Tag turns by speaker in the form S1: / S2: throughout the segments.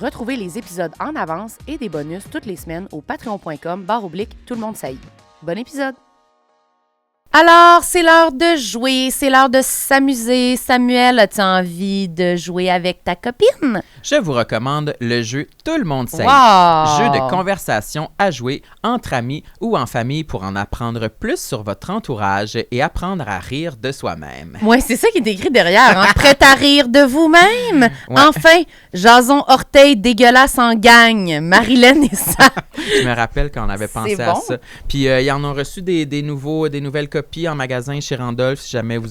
S1: Retrouvez les épisodes en avance et des bonus toutes les semaines au patreon.com/tout le monde sait. Bon épisode! Alors, c'est l'heure de jouer, c'est l'heure de s'amuser. Samuel, as-tu envie de jouer avec ta copine?
S2: Je vous recommande le jeu Tout le monde sait.
S1: Wow!
S2: Jeu de conversation à jouer entre amis ou en famille pour en apprendre plus sur votre entourage et apprendre à rire de soi-même.
S1: Oui, c'est ça qui est écrit derrière. Hein? Prête à rire de vous-même?
S2: Ouais.
S1: Enfin, Jason Orteil dégueulasse en gang. Marilyn et Sam.
S2: Je me rappelle quand on avait pensé
S1: C'est
S2: à
S1: bon.
S2: ça. Puis ils en ont reçu des nouvelles copies en magasin chez Randolph. Si jamais vous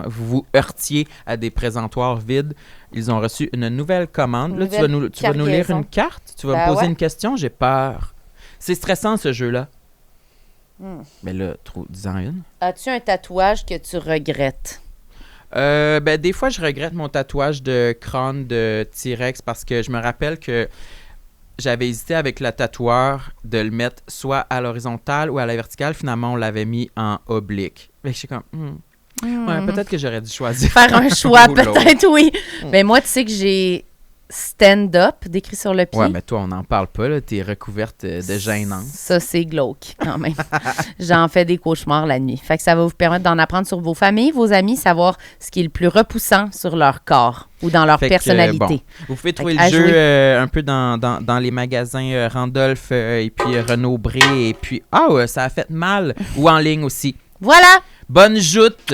S2: vous heurtiez à des présentoirs vides, ils ont reçu une nouvelle commande. Là, tu vas nous lire une carte? Tu vas me poser une question? J'ai peur. C'est stressant, ce jeu-là. Mais là, dis-en une.
S1: As-tu un tatouage que tu regrettes?
S2: Des fois, je regrette mon tatouage de crâne de T-Rex parce que je me rappelle que j'avais hésité avec le tatoueur de le mettre soit à l'horizontale ou à la verticale. Finalement, on l'avait mis en oblique. Fait que je suis comme, ouais, peut-être que j'aurais dû choisir.
S1: Faire un choix,
S2: ou l'autre.
S1: peut-être, oui. Mais moi, tu sais que j'ai stand-up décrit sur le pied.
S2: Ouais, mais toi, on n'en parle pas, là. T'es recouverte de gênance.
S1: Ça, c'est glauque, quand même. J'en fais des cauchemars la nuit. Fait que ça va vous permettre d'en apprendre sur vos familles, vos amis, savoir ce qui est le plus repoussant sur leur corps ou dans leur
S2: Fait que,
S1: personnalité.
S2: bon, vous pouvez trouver
S1: à
S2: le jeu
S1: jouer.
S2: un peu dans les magasins Randolph et puis Renaud-Bré et puis ça a fait mal ou en ligne aussi.
S1: Voilà!
S2: Bonne joute!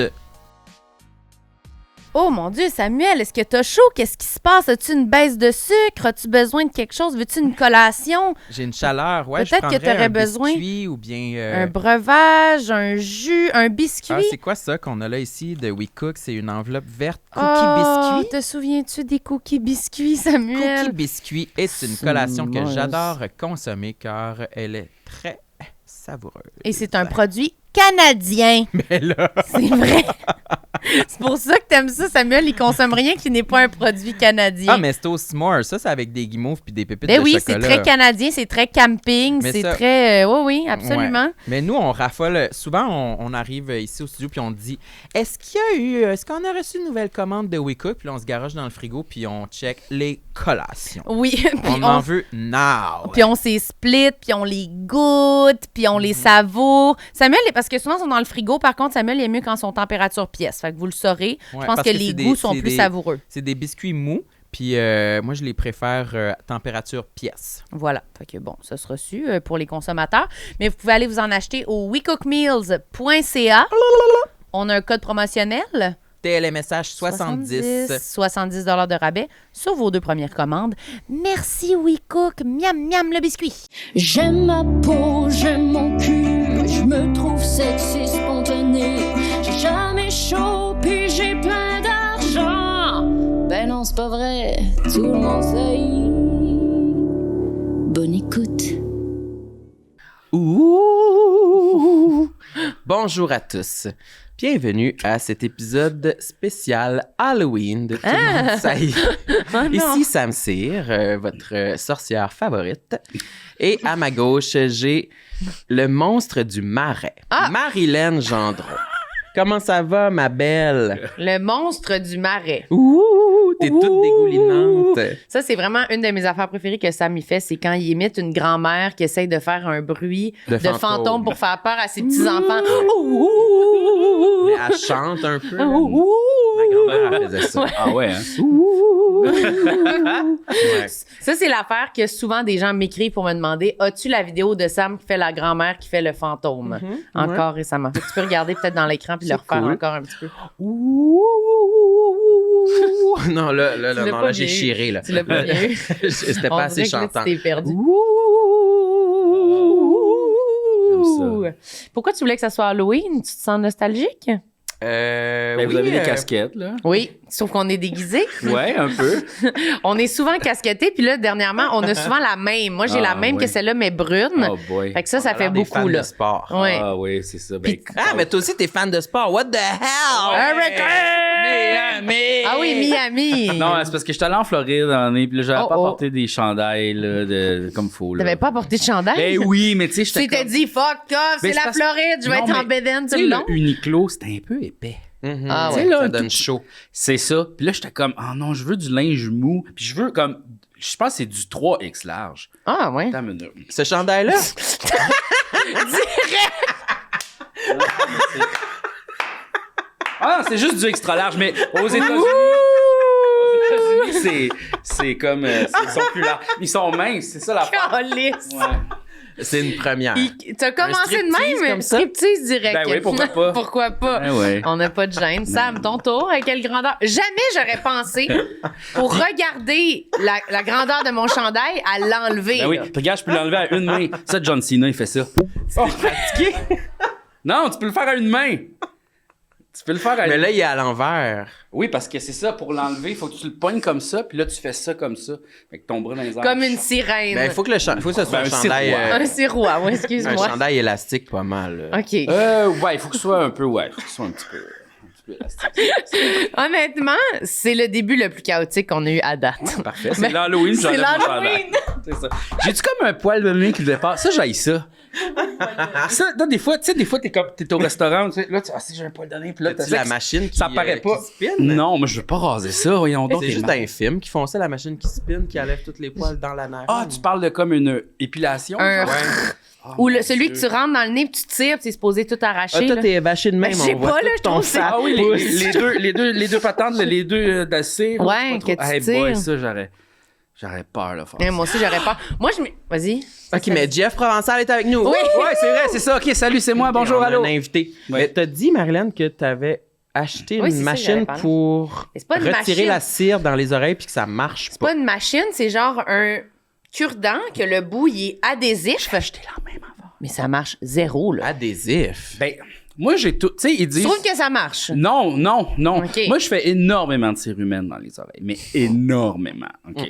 S1: Oh mon Dieu, Samuel, est-ce que t'as chaud? Qu'est-ce qui se passe? As-tu une baisse de sucre? As-tu besoin de quelque chose? Veux-tu une collation?
S2: J'ai une chaleur, ouais.
S1: Peut-être que t'aurais
S2: un
S1: besoin
S2: biscuit ou bien
S1: un breuvage, un jus, un biscuit?
S2: Ah, c'est quoi ça qu'on a là ici de We Cook? C'est une enveloppe verte cookie
S1: Oh,
S2: biscuit.
S1: te souviens-tu des cookies biscuits, Samuel?
S2: Cookie biscuit est une collation que
S1: Mince.
S2: j'adore consommer car elle est très savoureuse.
S1: Et c'est un produit canadien.
S2: Mais là,
S1: C'est vrai. C'est pour ça que t'aimes ça, Samuel. Il consomme rien qui n'est pas un produit canadien.
S2: mais c'est au s'more. Ça, c'est avec des guimauves puis des pépites
S1: Ben
S2: de
S1: oui,
S2: chocolat.
S1: c'est très canadien, c'est très camping,
S2: Mais
S1: c'est
S2: ça-
S1: très... oui, absolument.
S2: Ouais. Mais nous, on raffole. Souvent, on arrive ici au studio puis on dit est-ce qu'on a reçu une nouvelle commande de We Cook? Puis là, on se garoche dans le frigo puis on check les collations.
S1: Oui, puis
S2: On en veut now.
S1: puis on s'est split, puis on les goûte, puis on les savoure. Samuel, parce que souvent, ils sont dans le frigo. Par contre, Samuel, il est mieux quand ils sont température pièce. Fait que vous le saurez.
S2: Ouais,
S1: Je pense
S2: parce
S1: que
S2: que
S1: les
S2: c'est
S1: goûts
S2: des-
S1: sont
S2: c'est
S1: plus
S2: des-
S1: savoureux.
S2: C'est des biscuits mous. Puis moi, je les préfère température pièce.
S1: Voilà. Fait que bon, ça sera su pour les consommateurs. Mais vous pouvez aller vous en acheter au wecookmeals.ca. On a un code promotionnel.
S2: TLMSH 70.
S1: 70 $ de rabais sur vos 2 premières commandes. Merci WeCook. Miam, miam, le biscuit.
S3: J'aime ma peau, j'aime mon cul, je me trouve sexy spontané. J'ai jamais chaud, puis j'ai plein d'argent. Ben non, c'est pas vrai, tout le monde sait. Bonne écoute.
S2: Ouh! Bonjour à tous. Bienvenue à cet épisode spécial Halloween de Tout le monde sait.
S1: Oh non.
S2: Ici Sam Cyr, votre sorcière favorite. Et à ma gauche, j'ai le monstre du marais, Marilyn Gendron. Comment ça va, ma belle?
S1: Le monstre du marais.
S2: Ouh! T'es toute dégoulinante.
S1: Ça, c'est vraiment une de mes affaires préférées que Sam y fait, c'est quand il imite une grand-mère qui essaye de faire un bruit
S2: De
S1: de fantôme pour faire peur à ses petits-enfants.
S2: Mais elle chante un peu. Ma grand-mère, elle faisait ça.
S4: Ah ouais, hein?
S2: Ouais.
S1: Ça, c'est l'affaire que souvent des gens m'écrivent pour me demander « As-tu la vidéo de Sam qui fait la grand-mère qui fait le fantôme? Encore récemment. Fait que tu peux regarder peut-être dans l'écran puis le refaire
S2: cool.
S1: encore un petit peu.
S2: Non, là,
S1: l'as
S2: non,
S1: pas
S2: là, j'ai
S1: bien eu.
S2: chiré, là.
S1: Tu l'as pas bien eu.
S2: C'était
S1: On
S2: pas assez
S1: dirait que là,
S2: chantant.
S1: tu t'es perdu.
S4: J'aime
S1: Pourquoi tu voulais que ça soit Halloween? Tu te sens nostalgique?
S4: Ben, vous
S2: oui,
S4: avez des casquettes, là?
S1: Oui, sauf qu'on est déguisés.
S4: Ouais, un peu.
S1: On est souvent casquettés, puis là, dernièrement, on a souvent la même. Moi, j'ai la même que celle-là, mais brune.
S4: Oh boy.
S1: Fait que ça
S2: On a
S1: fait
S2: l'air des
S1: beaucoup,
S2: fans
S1: là.
S2: de sport.
S1: Ouais.
S4: Ah oui, c'est ça. Ben,
S1: Puis-
S2: Ah, mais toi aussi, t'es fan de sport. What the hell?
S4: Miami!
S1: Ah oui, Miami.
S4: Non, c'est parce que j'étais allé en Floride en année, puis là, j'avais
S1: Oh,
S4: pas
S1: oh.
S4: porté des chandails là, comme faut. Là.
S1: T'avais pas porté de chandail?
S4: Ben oui, mais tu sais,
S1: Tu
S4: j'étais
S1: t'es
S4: comme...
S1: dit, fuck off, c'est
S4: Ben, c'est
S1: la
S4: parce-
S1: Floride, je vais
S4: Non,
S1: être en
S4: mais
S1: bédaine tout
S4: Tu
S1: le
S4: sais,
S1: long.
S4: le Uniqlo, c'était un peu épais.
S1: Ah
S4: Tu
S1: ouais.
S4: sais, là,
S2: Ça donne
S4: tout-
S2: chaud.
S4: C'est ça. Puis là, j'étais comme, oh non, je veux du linge mou. Puis je veux comme, je pense que c'est du 3X large.
S1: Ah, ouais.
S4: Attends une minute.
S2: Ce chandail-là?
S4: Ah, c'est juste du extra large, mais aux États-Unis, c'est comme, ils sont plus larges. Ils sont minces, c'est ça la
S1: Calice.
S4: Ouais.
S2: C'est une première.
S1: T'as commencé de
S2: striptease
S1: même,
S2: comme ça?
S1: striptease direct.
S4: Ben oui, pourquoi pas?
S1: Pourquoi pas?
S4: Ben ouais.
S1: On n'a pas de gêne. Sam, ton tour, à quelle grandeur? Jamais j'aurais pensé, pour regarder la grandeur de mon chandail, à l'enlever.
S4: Ben oui,
S1: là.
S4: puis regarde, je peux l'enlever à une main. Ça, John Cena, il fait ça.
S2: Oh, pratiqué.
S4: Non, tu peux le faire à une main. Tu peux le faire à
S2: Mais
S4: une
S2: là, il est à l'envers.
S4: Oui, parce que c'est ça, pour l'enlever, il faut que tu le pognes comme ça, puis là, tu fais ça comme ça. Avec ton bras dans les airs.
S1: Comme une sirène.
S2: Ben, il faut que ce soit
S4: Ben,
S2: un
S4: un
S2: chandail.
S4: ciroir.
S1: Un sirois, oui,
S2: Un
S1: excuse-moi.
S2: chandail élastique, pas mal.
S1: OK.
S4: Ouais, il faut que ce soit un peu, ouais, il faut que ce soit un petit peu élastique.
S1: Honnêtement, c'est le début le plus chaotique qu'on a eu à date.
S4: Parfait, c'est
S1: Ben,
S4: l'Halloween,
S1: c'est
S4: j'enlève mon
S1: l'Halloween.
S4: chandail. C'est ça. J'ai-tu comme un poil de nez qui dépasse? Ça, j'haïs ça. Ça, là, des fois, tu sais, t'es au restaurant, tu sais, là, si j'ai un poil de nez, puis là,
S2: T'as-tu la machine qui
S4: ça paraît pas.
S2: qui spin?
S4: Non, moi, je veux pas raser ça, voyons donc.
S2: C'est
S4: t'es
S2: juste
S4: mal.
S2: dans les films qui font ça, la machine qui spin, qui enlève tous les poils dans la narine.
S4: Ah, tu parles de comme une épilation?
S1: Un-
S4: genre?
S2: Ouais.
S4: Ah,
S1: Ou
S4: mon
S1: celui
S4: Dieu.
S1: que tu rentres dans le nez puis tu tires puis c'est supposé tout arracher.
S2: Ah, toi,
S1: là.
S2: t'es vaché de même,
S1: Ben, je sais
S2: on voit
S1: pas,
S2: tout
S1: là, je
S2: ton
S1: trouve ça-
S2: fat
S4: Ah oui,
S2: pouce.
S4: les deux patentes, là, les deux d'acier. là,
S1: Ouais,
S4: je sais pas
S1: que
S4: trop.
S1: tu
S4: Hey boy,
S1: tires.
S4: ça, j'aurais peur, là, faire
S1: Eh,
S4: ça.
S1: moi aussi, j'aurais pas. Moi, Vas-y.
S2: Ok, mais Jeff Provençal est avec nous.
S1: Oui.
S4: Ouais, c'est vrai, c'est ça. OK, salut, c'est moi. Bonjour,
S2: On a
S4: allô.
S2: un invité.
S4: Ouais.
S2: Mais t'as dit, Marilyn, que t'avais acheté
S1: Oui,
S2: une
S1: c'est ça,
S2: machine
S1: j'avais parlé.
S2: pour
S1: Mais c'est pas une
S2: retirer
S1: machine.
S2: la cire dans les oreilles puis que ça marche
S1: C'est
S2: pas.
S1: pas une machine, c'est genre un cure-dent que le bout, il est adhésif.
S4: J'ai acheté la même avant.
S1: Mais ça marche zéro, là.
S2: Adhésif.
S4: Ben, moi, j'ai tout. Tu sais, ils
S1: Tu
S4: disent.
S1: trouves que ça marche?
S4: Non.
S1: OK.
S4: Moi, je fais énormément de cire humaine dans les oreilles. Mais énormément. OK.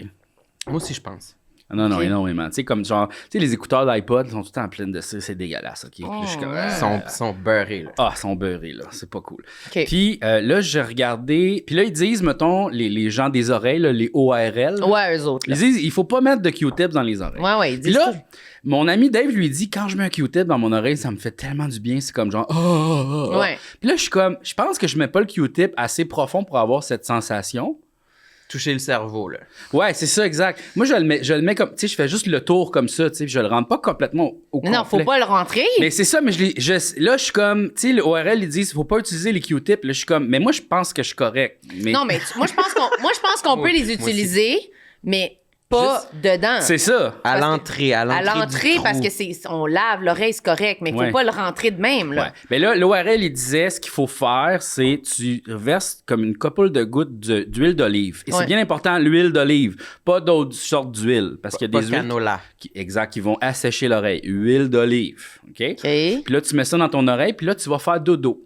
S2: Moi aussi, je pense.
S4: Non,
S1: OK.
S4: énormément. Tu sais, comme genre, tu sais, les écouteurs d'iPod sont tout le temps pleins de cire. C'est dégueulasse. OK. Puis je suis comme,
S2: Ils sont beurrés, là.
S4: Ah, ils sont beurrés, là. C'est pas cool.
S1: OK.
S4: Puis là, j'ai regardé. Puis là, ils disent, mettons, les gens des oreilles, là, les ORL.
S1: Ouais, eux autres, là.
S4: Ils disent, il faut pas mettre de Q-tips dans les oreilles.
S1: Ouais, ils
S4: Puis
S1: disent
S4: là,
S1: ça.
S4: mon ami Dave lui dit, quand je mets un Q-tip dans mon oreille, ça me fait tellement du bien. C'est comme genre, oh.
S1: Ouais.
S4: Puis là, je suis comme, je pense que je mets pas le Q-tip assez profond pour avoir cette sensation.
S2: Toucher le cerveau, là.
S4: Ouais, c'est ça, exact. Moi, je le mets comme, tu sais, je fais juste le tour comme ça, tu sais, puis je le rentre pas complètement au complet.
S1: Non, faut pas le rentrer.
S4: Mais c'est ça, mais là, je suis comme, tu sais, le ORL, ils disent, faut pas utiliser les Q-tips. Là, je suis comme, mais moi, je pense que je suis correct. Mais
S1: Non, mais moi, je pense qu'on peut les utiliser, mais pas dedans.
S4: c'est ça.
S2: À
S1: Parce que-
S2: l'entrée, à
S1: À
S2: l'entrée.
S1: l'entrée, parce que on lave l'oreille, c'est correct, mais il faut
S4: Ouais.
S1: pas le rentrer de même, là.
S4: Ouais. Mais là, l'ORL, il disait, ce qu'il faut faire, c'est tu verses comme une couple de gouttes d'huile d'olive. Et
S1: Ouais.
S4: c'est bien important, l'huile d'olive. Pas d'autres sortes d'huile. Parce qu'il y a
S2: Pas
S4: des
S2: de
S4: huiles
S2: canola.
S4: qui vont assécher l'oreille. Huile d'olive. OK?
S1: OK.
S4: Puis là, tu mets ça dans ton oreille, puis là, tu vas faire dodo.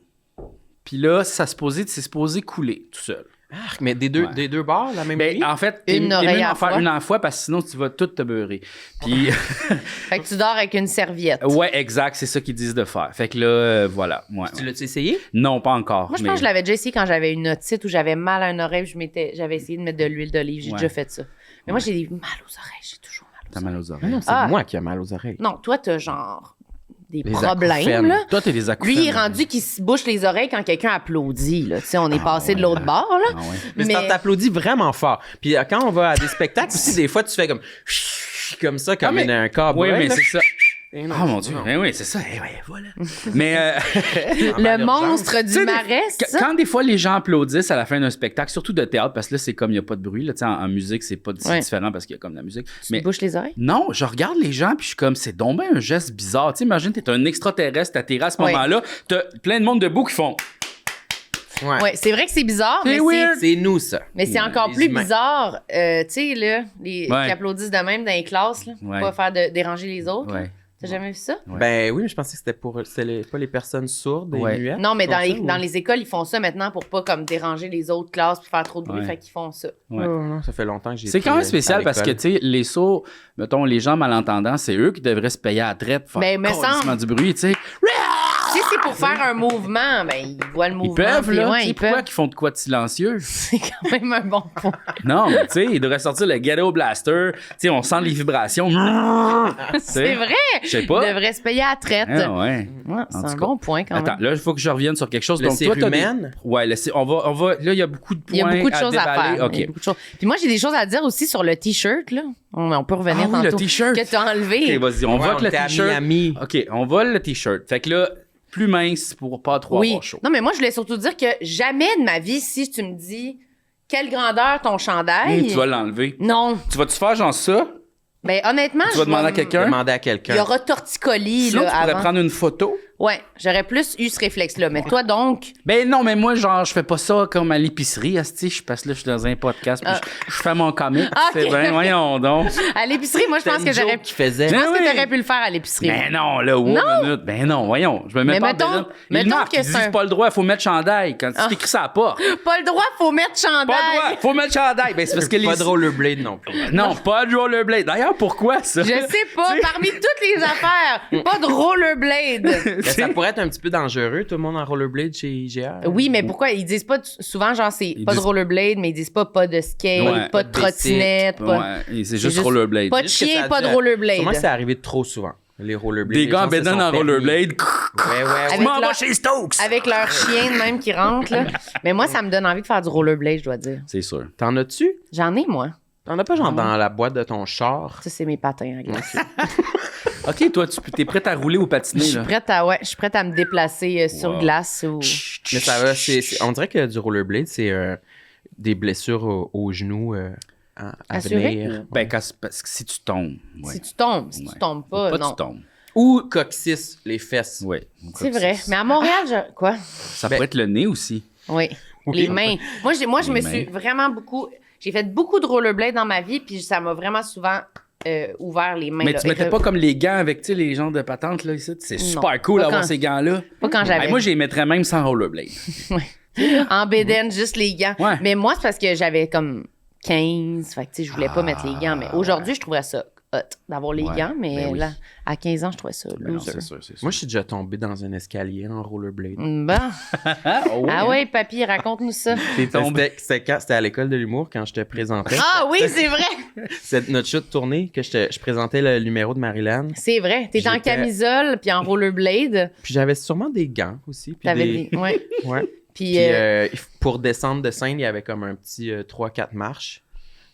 S4: Puis là, c'est supposé couler tout seul.
S2: Arc, mais des deux bords, la même
S4: Ben,
S2: nuit?
S4: en fait,
S1: Une
S4: t'es
S1: oreille
S4: mieux
S1: à
S4: d'en faire
S1: fois.
S4: une à la fois parce que sinon, tu vas tout te beurrer. Puis,
S1: Fait que tu dors avec une serviette.
S4: ouais, exact, c'est ça qu'ils disent de faire. Fait que là, voilà. Ouais,
S2: Tu
S4: ouais.
S2: l'as-tu essayé?
S4: Non, pas encore.
S1: Moi, je
S4: mais-
S1: pense que je l'avais déjà essayé quand j'avais une otite où j'avais mal à une oreille. J'avais essayé de mettre de l'huile d'olive. J'ai
S4: Ouais.
S1: déjà fait ça. Mais moi, j'ai mal aux oreilles. J'ai toujours mal aux
S4: T'as
S1: oreilles.
S4: mal aux oreilles.
S2: Non, c'est
S1: Ah.
S2: moi qui ai mal aux oreilles.
S1: Non, toi, t'as genre des
S2: Les
S1: problèmes,
S2: acouphènes.
S1: là.
S4: Toi, t'es des acouphènes.
S1: Lui, il est rendu qu'il se bouche les oreilles quand quelqu'un applaudit, là. Tu sais, on est passé de l'autre bord, là.
S4: Ah ouais.
S2: Mais c'est parce que t'applaudis vraiment fort. Puis quand on va à des spectacles aussi, des fois, tu fais comme comme ça, comme
S4: Ah, mais-
S2: un cowboy.
S4: Oui, mais
S2: là.
S4: c'est ça.
S2: Et non,
S4: Ah, mon Dieu.
S2: non.
S4: Eh oui, c'est ça. Eh ouais, voilà. Mais
S1: Le monstre
S4: tu
S1: du
S4: sais,
S1: marais, c'est ça?
S4: quand des fois les gens applaudissent à la fin d'un spectacle, surtout de théâtre, parce que là, c'est comme il n'y a pas de bruit. Là, tu sais, en musique, c'est pas c'est
S1: Ouais.
S4: différent parce qu'il y a comme de la musique.
S1: Tu
S4: Mais
S1: te bouches les oreilles?
S4: non, je regarde les gens puis je suis comme, c'est donc bien un geste bizarre. Tu sais, imagine, t'es un extraterrestre, t'as atterri à ce
S1: Ouais.
S4: moment-là, t'as plein de monde debout qui font.
S2: Ouais.
S1: Ouais, c'est vrai que c'est bizarre,
S4: C'est
S1: mais
S4: weird.
S2: C'est nous, ça.
S1: mais c'est encore
S2: Les
S1: plus
S2: humains.
S1: bizarre, tu sais, là, les
S4: Ouais.
S1: qui applaudissent de même dans les classes, là, pour
S4: Ouais.
S1: pas faire déranger les autres. là.
S4: Ouais.
S1: T'as jamais vu ça?
S4: Ouais.
S2: Ben oui, mais je pensais que c'était pas les personnes sourdes et
S4: Ouais.
S2: muettes.
S1: Non, mais
S2: qui
S1: dans
S2: font
S1: les,
S2: ça, ou-
S1: dans les écoles, ils font ça maintenant pour pas comme déranger les autres classes puis faire trop de bruit,
S4: Ouais.
S1: fait qu'ils font ça.
S4: Ouais.
S2: Oh, non, ça fait longtemps que j'ai
S4: C'est
S2: été,
S4: quand même spécial
S2: à
S4: parce que,
S2: l'école.
S4: tu sais, les sourds, mettons, les gens malentendants, c'est eux qui devraient se payer à la traite pour
S1: Ben, me
S4: faire
S1: semble-
S4: du bruit, tu sais.
S1: si c'est pour faire un mouvement, ben, ils voient le mouvement.
S4: Ils peuvent,
S1: puis
S4: là.
S1: ouais,
S4: Tu sais,
S1: ils
S4: pourquoi
S1: peuvent.
S4: qu'ils font de quoi de silencieux?
S1: C'est quand même un bon point.
S4: Non, mais tu sais, ils devraient sortir le Ghetto Blaster. Tu sais, on sent les vibrations.
S1: C'est vrai.
S4: Je sais pas.
S1: Ils devraient se payer à la traite.
S4: Ah, ouais.
S1: Ouais, c'est
S4: En
S1: un
S4: tout cas.
S1: bon point quand
S4: Attends,
S1: même.
S4: là, il faut que je revienne sur quelque chose.
S2: Le
S4: Donc, toi, t'as des-
S2: cérumen?
S4: Ouais, on va. Là, il y a beaucoup de points
S1: Il y a beaucoup de choses à
S4: déballer.
S1: faire.
S4: OK.
S1: Il y a beaucoup de choses. Puis moi, j'ai des choses à dire aussi sur le T-shirt, là. On peut revenir
S4: Ah oui, le
S1: tantôt.
S4: T-shirt.
S1: Que tu as enlevé.
S4: OK, vas-y, on
S2: Ouais,
S4: vote le
S2: était à
S4: T-shirt.
S2: Miami.
S4: OK, on vole le T-shirt. Fait que là, plus mince pour pas trop
S1: Oui.
S4: avoir chaud.
S1: Non, mais moi, je voulais surtout dire que jamais de ma vie, si tu me dis quelle grandeur ton chandail.
S4: Tu vas l'enlever.
S1: Non.
S4: Tu vas-tu faire genre ça?
S1: Ben, honnêtement,
S4: Tu vas
S1: je
S4: demander
S1: vais
S4: à quelqu'un?
S2: Demander à
S1: Il y
S2: quelqu'un.
S1: aura torticolis,
S4: Sinon,
S1: là,
S4: tu pourrais
S1: avant.
S4: prendre une photo.
S1: Ouais, j'aurais plus eu ce réflexe-là. Mais toi, donc,
S4: Ben non, mais moi, genre, je fais pas ça comme à l'épicerie, asti. Je passe là, je suis dans un podcast, puis je fais mon comic.
S1: Ah,
S4: C'est
S1: ok.
S4: bien, voyons donc.
S1: à l'épicerie, moi, je pense que j'aurais
S2: qui faisait.
S1: Je pense
S4: Ben
S1: que
S4: oui.
S1: t'aurais pu le faire à l'épicerie.
S4: Ben non, là, wow,
S1: Non.
S4: minute. Ben non, voyons. Je me mets
S1: Mais
S4: pas
S1: mettons-
S4: en délire. Ils
S1: mettons
S4: marquent,
S1: que
S4: ils
S1: c'est
S4: disent
S1: un-
S4: pas le droit, il faut mettre chandail. Quand tu t'écris ça à la porte.
S1: Pas le droit, faut mettre chandail.
S4: Pas le droit, faut mettre chandail. Ben c'est parce que les...
S2: Pas de rollerblade non plus.
S4: Non, pas de rollerblade. D'ailleurs, pourquoi ça?
S1: Je sais pas, parmi toutes les affaires, pas de rollerblade.
S2: Mais ça pourrait être un petit peu dangereux, tout le monde en rollerblade chez IGA.
S1: Oui, mais pourquoi ils disent pas souvent genre c'est
S4: Ils
S1: pas de
S4: disent-
S1: rollerblade, mais ils disent pas de skate,
S4: Ouais.
S1: pas de trottinette, pas
S4: Ouais, et c'est juste
S1: juste
S4: rollerblade.
S1: pas de
S2: Juste que
S1: chien,
S2: ça a
S1: pas de
S2: dû-
S1: rollerblade.
S2: Sûrement que c'est arrivé trop souvent, les rollerblades.
S4: Des
S2: Les
S4: gars en
S2: gens se
S4: bédane
S2: sont
S4: en
S2: permis.
S4: rollerblade.
S2: Ouais, ouais,
S1: Avec
S2: ouais.
S4: M'en
S1: leur-
S4: va chez Stokes.
S1: avec leur chien de même qui rentre là. Mais moi ça me donne envie de faire du rollerblade, je dois dire.
S4: C'est sûr.
S2: T'en as-tu?
S1: J'en ai moi.
S2: T'en as pas genre dans la boîte de ton char?
S1: Ça c'est mes patins à glace.
S4: OK, toi, t'es prête à rouler ou
S1: Je
S4: patiner,
S1: suis
S4: là?
S1: prête à me déplacer sur
S4: Wow.
S1: glace ou
S2: Mais ça va, on dirait que du rollerblade, c'est des blessures aux genoux à
S1: Assuré?
S2: venir.
S4: Ben, parce que si tu tombes. Ouais.
S1: si tu tombes, si
S4: Ouais.
S1: tu tombes
S4: Faut
S1: pas,
S4: pas
S1: non.
S4: tu tombes.
S2: Ou coccyx, les fesses.
S4: Ouais.
S1: C'est vrai, mais à Montréal, quoi?
S4: Ça pourrait être le nez aussi.
S1: Oui. Les mains. Moi, je me
S4: Les
S1: suis
S4: mains.
S1: vraiment beaucoup. J'ai fait beaucoup de rollerblade dans ma vie, puis ça m'a vraiment souvent ouvert les mains.
S4: Mais
S1: là.
S4: tu mettais pas comme les gants avec, tu sais, les genres de patentes, là, ici. C'est super cool
S1: Pas
S4: d'avoir
S1: quand-
S4: ces gants-là.
S1: Pas quand j'avais.
S4: Hey, moi, je les mettrais même sans rollerblade.
S1: En bédaine, juste les gants.
S4: Ouais.
S1: Mais moi, c'est parce que j'avais comme 15. Fait que, tu sais, je voulais pas mettre les gants. Mais aujourd'hui, je trouverais ça hot d'avoir les
S4: Ouais.
S1: gants. Mais
S4: Ben oui.
S1: là, à 15 ans, je trouvais ça
S4: Ben non,
S1: loser.
S4: c'est sûr, c'est sûr.
S2: Moi, je suis déjà tombé dans un escalier en rollerblade.
S1: Bon.
S4: Oh,
S1: Ah ouais, papy, raconte-nous ça.
S2: C'était à l'école de l'humour quand je te présentais.
S1: Ah oui, c'est vrai.
S2: C'est notre show de tournée que je présentais le numéro de Marilyn.
S1: C'est vrai. T'es en
S2: J'étais-
S1: camisole puis en rollerblade.
S2: Puis j'avais sûrement des gants aussi. Puis
S1: T'avais
S2: des...
S1: des. Ouais.
S2: Ouais.
S1: Puis
S2: Puis pour descendre de scène, il y avait comme un petit 3-4 marches.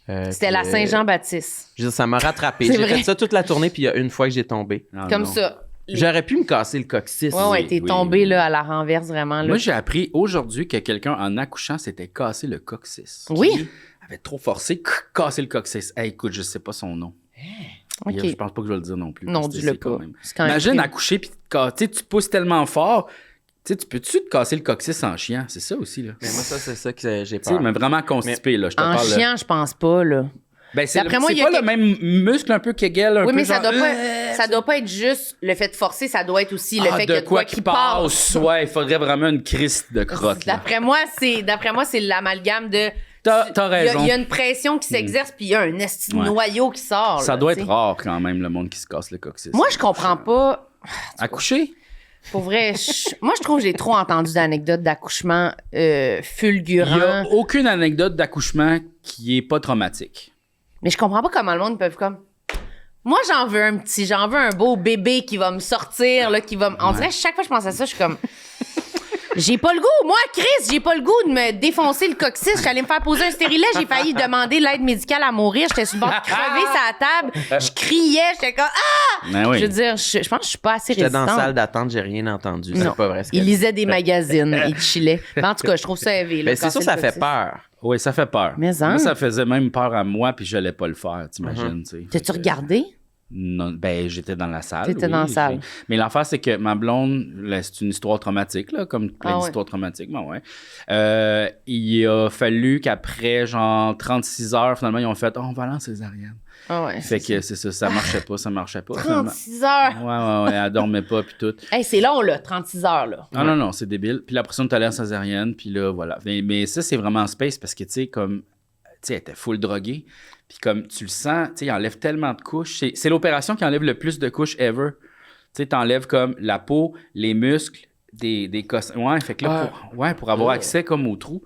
S1: c'était
S2: puis,
S1: la Saint-Jean-Baptiste.
S2: Je veux dire, ça m'a rattrapé.
S1: C'est
S2: J'ai
S1: vrai.
S2: fait ça toute la tournée, puis il y a une fois que j'ai tombé.
S4: Non,
S1: Comme
S4: non.
S1: ça.
S2: J'aurais pu me casser le coccyx.
S1: Ouais,
S4: Oui,
S1: t'es
S4: oui,
S1: tombé
S4: oui.
S1: là, à la renverse vraiment. Là.
S4: Moi, j'ai appris aujourd'hui que quelqu'un, en accouchant, s'était cassé le coccyx.
S1: Oui.
S4: Qui avait trop forcé, cassé le coccyx. Hey, écoute, je sais pas son nom.
S1: OK.
S4: Je pense pas que je vais le dire non plus.
S1: Non,
S4: parce que
S1: dis-le
S4: c'est quand
S1: pas.
S4: même-
S1: C'est quand même
S4: Imagine
S1: cru.
S4: accoucher, puis tu pousses tellement fort. Tu sais, tu peux-tu te casser le coccyx en chiant? C'est ça aussi, là.
S2: Mais moi, ça, c'est ça que j'ai
S4: Tu sais,
S2: peur.
S4: mais vraiment constipé, là. Je te
S1: En
S4: parle.
S1: chien, je pense pas, là.
S4: Ben, c'est
S1: D'après moi, il y a
S4: pas
S1: quelque-
S4: le même muscle un peu Kegel, un
S1: Oui,
S4: peu
S1: mais ça
S4: genre,
S1: doit pas être juste le fait de forcer, ça doit être aussi le
S4: ah,
S1: fait
S4: de
S1: que
S4: quoi qui passe. Ouais, il faudrait vraiment une crise de crotte, là.
S1: D'après moi, c'est l'amalgame de.
S4: T'as
S1: Il y a-
S4: raison.
S1: Il y a une pression qui s'exerce, puis il y a un esti de
S4: Ouais.
S1: noyau qui sort.
S4: Ça
S1: là,
S4: doit
S1: tu
S4: être
S1: sais.
S4: rare quand même, le monde qui se casse le coccyx.
S1: Moi, je comprends pas.
S4: Accoucher?
S1: Pour vrai, moi, je trouve que j'ai trop entendu d'anecdotes d'accouchement
S4: Il n'y a
S1: fulgurants.
S4: aucune anecdote d'accouchement qui est pas traumatique.
S1: Mais je comprends pas comment le monde peut comme. Moi, j'en veux un beau bébé qui va me sortir, là, qui va me. On dirait, chaque fois que je pense à ça, je suis comme. J'ai pas le goût. Moi, Chris, j'ai pas le goût de me défoncer le coccyx. J'allais me faire poser un stérilet. J'ai failli demander l'aide médicale à mourir. J'étais sur le bord de crever sa table. Je criais. J'étais comme, ah!
S4: Ben oui.
S1: Je veux dire, je pense que je suis pas assez
S2: J'étais dans
S1: résistante.
S2: la salle d'attente, j'ai rien entendu.
S1: Non.
S2: C'est pas vrai. ce
S1: Il
S2: qu'elle
S1: lisait des magazines. Il chillait. Mais en tout cas, je trouve ça élevé.
S2: Mais c'est sûr, ça fait peur.
S4: Oui, ça fait peur.
S1: Mais hein?
S4: Moi, ça faisait même peur à moi, puis je n'allais pas le faire, t'imagines, tu sais.
S1: T'as-tu
S4: Fait que-
S1: regardé?
S4: Non, ben, j'étais dans la salle.
S1: T'étais
S4: oui,
S1: dans la salle.
S4: Mais l'affaire, c'est que ma blonde, là, c'est une histoire traumatique, là, comme plein
S1: Ah ouais.
S4: d'histoires traumatiques, ben ouais. Il a fallu qu'après, genre, 36 heures, finalement, ils ont fait « Oh, on va aller en césarienne.
S1: Ah ouais. »
S4: Fait que c'est ça, ça marchait pas. finalement.
S1: 36 heures.
S4: Ouais, elle dormait pas, puis tout.
S1: Hey, c'est long, là, 36 heures, là.
S4: Non, c'est débile. Puis la personne est allée en césarienne, puis là, voilà. Mais ça, c'est vraiment space parce que, tu sais, comme, tu sais, elle était full droguée. Puis comme tu le sens, tu sais, il enlève tellement de couches. C'est l'opération qui enlève le plus de couches ever. Tu sais, t'enlèves comme la peau, les muscles, des cossins. Ouais, fait que là, pour avoir accès comme au trou,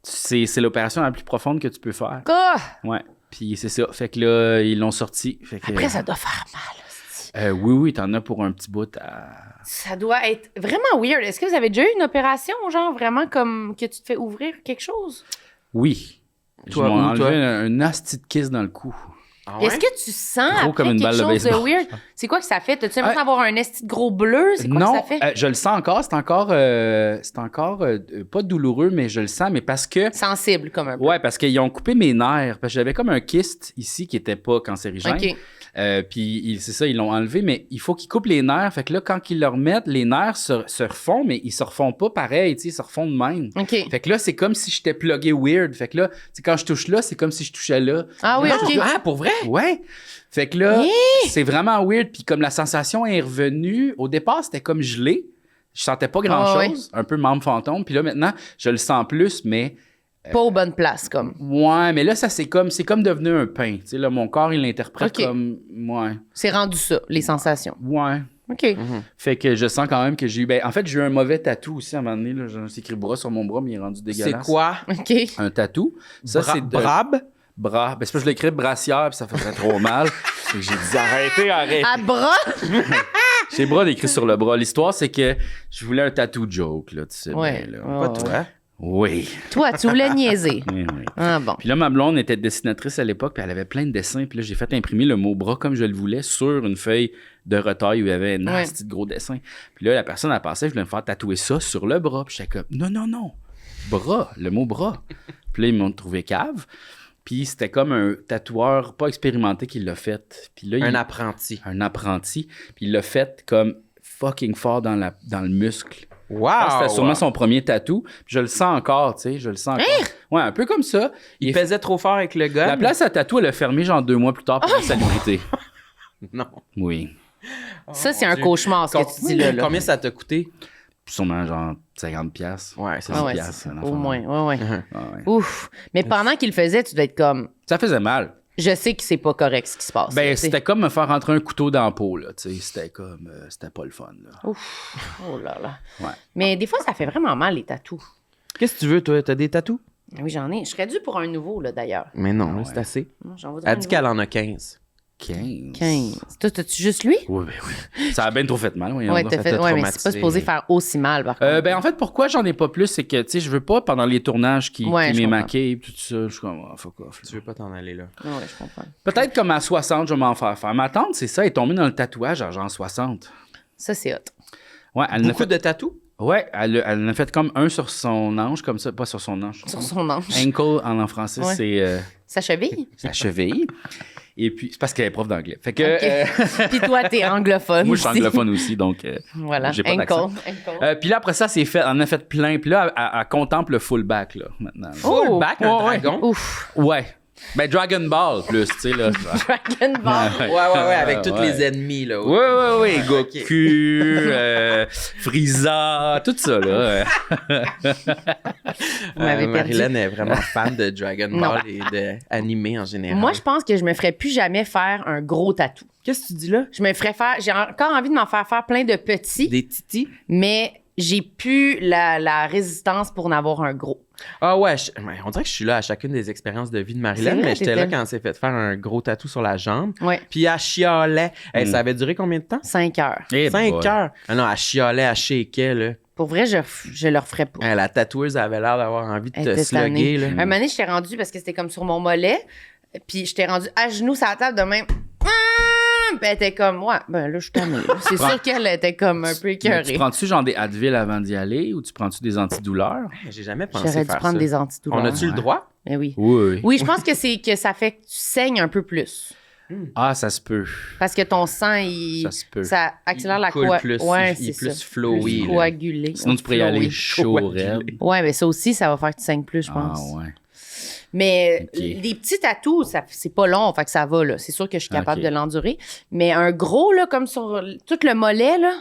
S4: c'est l'opération la plus profonde que tu peux faire.
S1: Ah!
S4: Ouais. Puis c'est ça. Fait que là, ils l'ont sorti. Fait que,
S1: Après, ça doit faire mal.
S4: oui, t'en as pour un petit bout
S1: Ça doit être vraiment weird. Est-ce que vous avez déjà eu une opération, genre vraiment comme que tu te fais ouvrir quelque chose?
S4: Oui.
S2: Toi,
S4: Je m'ai
S2: où,
S4: enlevé
S2: toi?
S4: un asti de kiss dans le cou.
S2: Ah
S1: Est-ce que tu sens
S4: Gros
S1: après
S4: comme une
S1: quelque
S4: balle de
S1: chose de
S4: baseball.
S1: weird? C'est quoi que ça fait? T'as-tu l'impression d'avoir un esti de gros bleu? C'est quoi
S4: Non,
S1: que ça fait?
S4: je le sens encore. C'est encore pas douloureux, mais je le sens. Mais parce que...
S1: Sensible, comme un peu.
S4: Ouais, parce qu'ils ont coupé mes nerfs. Parce que j'avais comme un kyste ici qui était pas cancérigène.
S1: OK.
S4: Puis c'est ça, ils l'ont enlevé, mais il faut qu'ils coupent les nerfs. Fait que là, quand ils le remettent, les nerfs se refont, mais ils se refont pas pareil, tu sais, ils se refont de même.
S1: OK.
S4: Fait que là, c'est comme si j'étais plugué weird. Fait que là, tu sais, quand je touche là, c'est comme si je touchais là.
S1: Ah oui, OK.
S2: Ah, pour vrai?
S4: Ouais. Fait que là, c'est vraiment weird. Puis comme la sensation est revenue, au départ, c'était comme gelé. Je sentais pas grand-chose. Un peu membre fantôme. Puis là, maintenant, je le sens plus, mais...
S1: Pas aux bonnes places, comme.
S4: Ouais, mais là, ça, c'est comme devenu un pain. Tu sais, là, mon corps, il l'interprète
S1: OK.
S4: comme... Ouais.
S1: C'est rendu ça, les sensations.
S4: Ouais.
S1: OK.
S4: Fait que je sens quand même que j'ai eu... en fait, j'ai eu un mauvais tatou aussi à un moment donné. Là. J'ai écrit bras sur mon bras, mais il est rendu dégueulasse.
S2: C'est quoi?
S1: OK.
S4: Un tatou. Ça, c'est de...
S2: Brab?
S4: Bras. Ben, c'est parce que je l'ai écrit brassière, puis ça faisait trop mal. Fait que j'ai dit arrêtez.
S1: À bras?
S4: J'ai bras écrit sur le bras. L'histoire, c'est que je voulais un tatou joke, là, tu sais.
S1: Ouais.
S4: bien, là.
S1: Ouais,
S2: Pas
S1: ouais.
S2: toi.
S4: Oui.
S1: Toi, tu voulais niaiser.
S4: Oui, oui.
S1: Ah bon.
S4: Puis là, ma blonde était dessinatrice à l'époque, puis elle avait plein de dessins. Puis là, j'ai fait imprimer le mot bras comme je le voulais sur une feuille de retaille où il y avait un nasty de gros dessin. Puis là, la personne, elle passait, je voulais me faire tatouer ça sur le bras. Puis j'étais comme, non. Bras, le mot bras. Puis là, ils m'ont trouvé cave. Puis c'était comme un tatoueur pas expérimenté qui l'a fait. Puis là,
S2: Un apprenti.
S4: un apprenti. Puis il l'a fait comme fucking fort dans le muscle.
S2: Wow!
S4: C'était sûrement son premier tatou. Puis je le sens encore, tu sais. Je le sens encore. Ouais, un peu comme ça.
S2: Il pesait trop fort avec le gun?
S4: La place à tatou, elle a fermé genre 2 mois plus tard pour l'insalubrité.
S2: Non.
S4: Oui.
S1: Ça, c'est un cauchemar, ce que tu dis là.
S2: Combien ça t'a coûté?
S4: Sûrement genre 50$.
S2: Ouais, c'est
S1: Ah ouais,
S4: piastres,
S1: c'est-
S4: un
S1: au
S4: enfant.
S1: moins, ouais.
S4: Ah ouais.
S1: Ouf. Mais pendant qu'il le faisait, tu devais être comme,
S4: Ça faisait mal.
S1: je sais que c'est pas correct ce qui se passe.
S4: Ben,
S1: tu sais.
S4: c'était comme me faire rentrer un couteau dans la peau, là. Tu sais, c'était comme... c'était pas le fun, là.
S1: Ouf. Oh là là.
S4: Ouais.
S1: Mais des fois, ça fait vraiment mal, les tatous.
S2: Qu'est-ce que tu veux, toi? T'as des tatous?
S1: Oui, j'en ai. Je serais dû pour un nouveau, là, d'ailleurs.
S2: Mais non, là, c'est assez.
S1: Non, j'en voudrais
S2: Elle
S1: un
S2: dit
S1: nouveau.
S2: qu'elle en a 15.
S4: 15.
S1: 15. Toi, t'as-tu juste lui?
S4: Oui, ben oui. Ça a bien trop fait mal, voyons
S1: Ouais,
S4: donc.
S1: t'as fait.
S2: t'a
S1: Ouais, mais c'est pas
S2: traumatisé.
S1: supposé faire aussi mal, par contre.
S4: Ben, en fait, pourquoi j'en ai pas plus, c'est que, tu sais, je veux pas, pendant les tournages qui
S1: Ouais, je
S4: m'émaquillent, tout ça, je suis comme, oh, fuck off. là.
S2: Tu veux pas t'en aller là?
S1: Ouais, je comprends.
S4: Peut-être comme à 60, je vais m'en faire faire. Ma tante, c'est ça, elle est tombée dans le tatouage à genre 60.
S1: Ça, c'est hot.
S4: Ouais, elle en a
S2: Beaucoup
S4: fait...
S2: de tatous?
S4: Ouais, elle en a fait comme un sur son hanche, comme ça. Pas sur son hanche.
S1: Sur son ange.
S4: Ankle, en français,
S1: Ouais.
S4: c'est
S1: Sa cheville.
S4: sa cheville. Et puis, c'est parce qu'elle est prof d'anglais. Fait que...
S1: OK. Puis toi, t'es anglophone.
S4: moi, je suis
S1: aussi.
S4: anglophone aussi, donc...
S1: Voilà.
S4: j'ai pas
S1: Ankle.
S4: d'accent.
S1: Ankle.
S4: Puis là, après ça, c'est fait. Elle en a fait plein. Puis là, elle contemple le fullback, là, maintenant.
S1: Oh!
S2: Back, un
S4: Ouais,
S2: dragon?
S1: Ouf.
S4: Ouais. Ben, Dragon Ball, plus, tu sais, là.
S1: Dragon Ball.
S2: Ouais, avec tous
S4: Ouais.
S2: les ennemis, là.
S4: Ouais. Goku, Frieza, tout ça, là.
S1: Vous m'avez perdu.
S2: Marilyn est vraiment fan de Dragon
S1: Non.
S2: Ball et d'animé en général.
S1: Moi, je pense que je me ferais plus jamais faire un gros tatou.
S2: Qu'est-ce que tu dis là?
S1: Je me ferais faire. J'ai encore envie de m'en faire plein de petits,
S2: Des titis?
S1: mais j'ai plus la résistance pour en avoir un gros.
S2: Ah ouais, on dirait que je suis là à chacune des expériences de vie de
S1: C'est
S2: Marilyn,
S1: vrai,
S2: mais j'étais là
S1: t'étais-
S2: quand elle s'est fait faire un gros tatou sur la jambe.
S1: Ouais.
S2: Puis elle chialait. Hey,
S4: Mm.
S2: ça avait duré combien de temps?
S1: 5 heures.
S4: Eh
S2: 5
S4: boy.
S2: heures. Ah non, elle chialait, elle shakeait, là.
S1: Pour vrai, je le referais pas.
S2: Hey, la tatoueuse avait l'air d'avoir envie de
S1: Elle
S2: te
S1: était
S2: slugger,
S1: tannée.
S2: là.
S1: Un moment donné, j'étais rendue parce que c'était comme sur mon mollet. Puis j'étais rendue à genoux sur la table de même. Puis elle était comme, ouais, ben là, je suis tannée. C'est sûr qu'elle était comme un peu
S4: Mais tu
S1: écœurée.
S4: prends-tu genre des Advil avant d'y aller ou tu prends-tu des antidouleurs?
S2: J'ai jamais pensé
S1: J'aurais dû
S2: faire
S1: prendre
S2: ça.
S1: des antidouleurs.
S2: On a-tu le droit?
S1: Mais oui.
S4: Oui.
S1: Oui, je pense que c'est que ça fait que tu saignes un peu plus.
S4: Ah, ça se peut.
S1: Parce que ton sang, il,
S4: Ça se peut.
S1: ça accélère la
S2: coule plus,
S1: Ouais,
S2: il est
S1: c'est
S2: plus
S1: ça.
S2: flowy,
S1: Plus
S2: là.
S1: coagulé.
S4: Sinon, tu pourrais y aller
S1: Flowy.
S4: chaud, raide.
S1: Ouais, mais ça aussi, ça va faire que tu saignes plus, je
S4: Ah,
S1: pense.
S4: ouais.
S1: Mais
S4: Ok.
S1: les petits tatous, c'est pas long, fait que ça va, là. C'est sûr que je suis capable
S4: Ok.
S1: de l'endurer. Mais un gros, là, comme sur tout le mollet, là,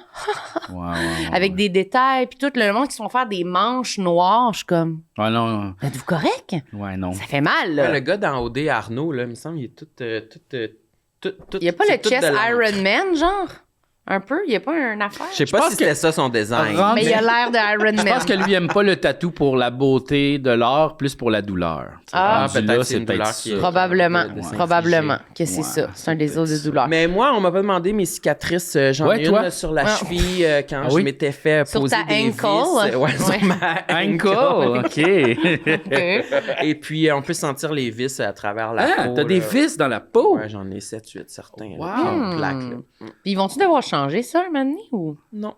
S4: Ouais.
S1: avec des détails, puis tout le monde qui se font faire des manches noires, je suis comme,
S4: Ah non.
S1: êtes-vous correct?
S4: Ouais, non.
S1: Ça fait mal,
S2: Ouais,
S1: là.
S2: le gars dans OD, Arnaud, là, il me semble, il est tout.
S1: Il y a pas
S2: c'est
S1: le
S2: tout
S1: chest
S2: de l'encre.
S1: Iron Man, genre? Un peu? Il n'y a pas une affaire?
S2: Je sais pas
S4: pense
S2: si
S4: que-
S2: c'était ça son design.
S1: Mais il a l'air de Iron Man.
S4: Je pense que lui aime pas le tatou pour la beauté de l'art, plus pour la douleur.
S1: Ah,
S2: peut-être
S4: là,
S2: c'est une douleur qui est-
S1: Probablement.
S2: de s'infliger.
S1: Probablement que c'est
S4: Ouais,
S1: ça. C'est un
S4: c'est
S1: désir de
S4: peut-être
S1: douleur.
S2: Mais moi, on m'a pas demandé mes cicatrices. J'en
S4: Ouais,
S2: ai
S4: toi?
S2: une là, sur la
S1: Ah.
S2: cheville quand
S4: Ah
S2: je
S4: oui?
S2: m'étais fait
S1: Sur
S2: poser
S1: ta
S2: des
S1: ankle?
S2: vis. Ouais, sur
S1: Ouais.
S2: ma
S4: Ankle, OK.
S2: Et puis, on peut sentir les vis à travers la
S4: Ah,
S2: peau.
S4: t'as des
S2: là.
S4: vis dans la peau?
S2: Ouais, j'en ai 7-8 certains.
S4: Wow.
S2: Là, qui ont une plaque, là.
S1: Puis ils vont-tu devoir changer ça un moment donné, ou?
S2: Non.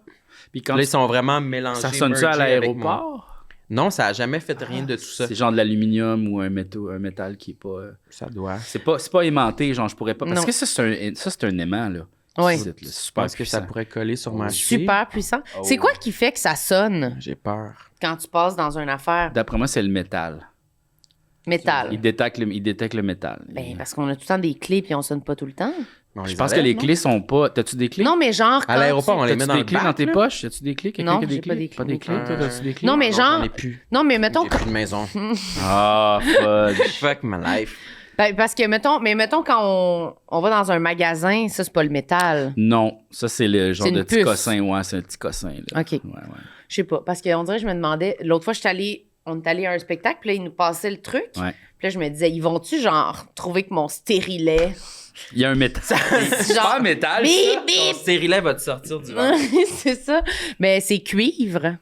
S4: Puis quand
S2: Là, ils sont vraiment mélangés.
S4: ça sonne ça à
S2: mergés avec mon-
S4: l'aéroport?
S2: Non, ça a jamais fait rien de tout ça.
S4: C'est genre de l'aluminium ou un métal qui est pas...
S2: Ça doit.
S4: C'est pas aimanté, genre, je pourrais pas... Parce
S1: Non.
S4: que ça, c'est un aimant, là.
S1: Oui.
S4: C'est
S2: Je
S4: super
S2: pense que ça
S4: puissant.
S2: pourrait coller sur ma cheville.
S1: Super puissant.
S4: Oh.
S1: C'est quoi qui fait que ça sonne
S2: J'ai peur.
S1: quand tu passes dans une affaire
S4: D'après moi, c'est le métal.
S1: métal?
S4: Il détecte le métal.
S1: Ben, parce qu'on a tout le temps des clés puis on sonne pas tout le temps.
S2: On
S4: Je
S2: les
S4: pense que
S2: enlève,
S4: les
S2: non?
S4: clés sont pas... T'as-tu des clés?
S1: Non, mais genre.
S2: À
S1: quand
S2: l'aéroport,
S1: tu-
S2: on les met
S4: T'as-tu
S2: dans
S4: des
S2: le
S4: clés dans
S2: bac,
S4: tes
S2: là?
S4: poches? As-tu des clés? Quelqu'un
S1: Non,
S4: qui a des
S1: j'ai
S4: clés?
S1: pas des clés.
S4: Pas des clés? Toi, t'as-tu des clés?
S1: Non, mais genre.
S2: J'en ai plus.
S1: Non, mais mettons.
S2: J'ai plus de maison.
S4: Ah, fudge.
S2: Fuck my life.
S1: Ben, parce que, mettons, quand on va dans un magasin, ça, c'est pas le métal.
S4: Non, ça, c'est le genre
S1: C'est une
S4: de petit
S1: puce.
S4: cossin. Ouais, c'est un petit cossin, là.
S1: OK.
S4: Ouais.
S1: Je sais pas. Parce qu'on dirait, je me demandais. L'autre fois, on est allé à un spectacle, puis là, ils nous passaient le truc.
S4: Ouais.
S1: Puis là, je me disais, ils vont-tu, genre, trouver que mon stérilet.
S4: Il y a un métal. C'est
S1: Genre,
S4: pas un métal,
S1: Bip,
S4: ça?
S2: Ton
S1: bip!
S2: stérilet va te sortir du ventre.
S1: C'est ça. Mais c'est cuivre.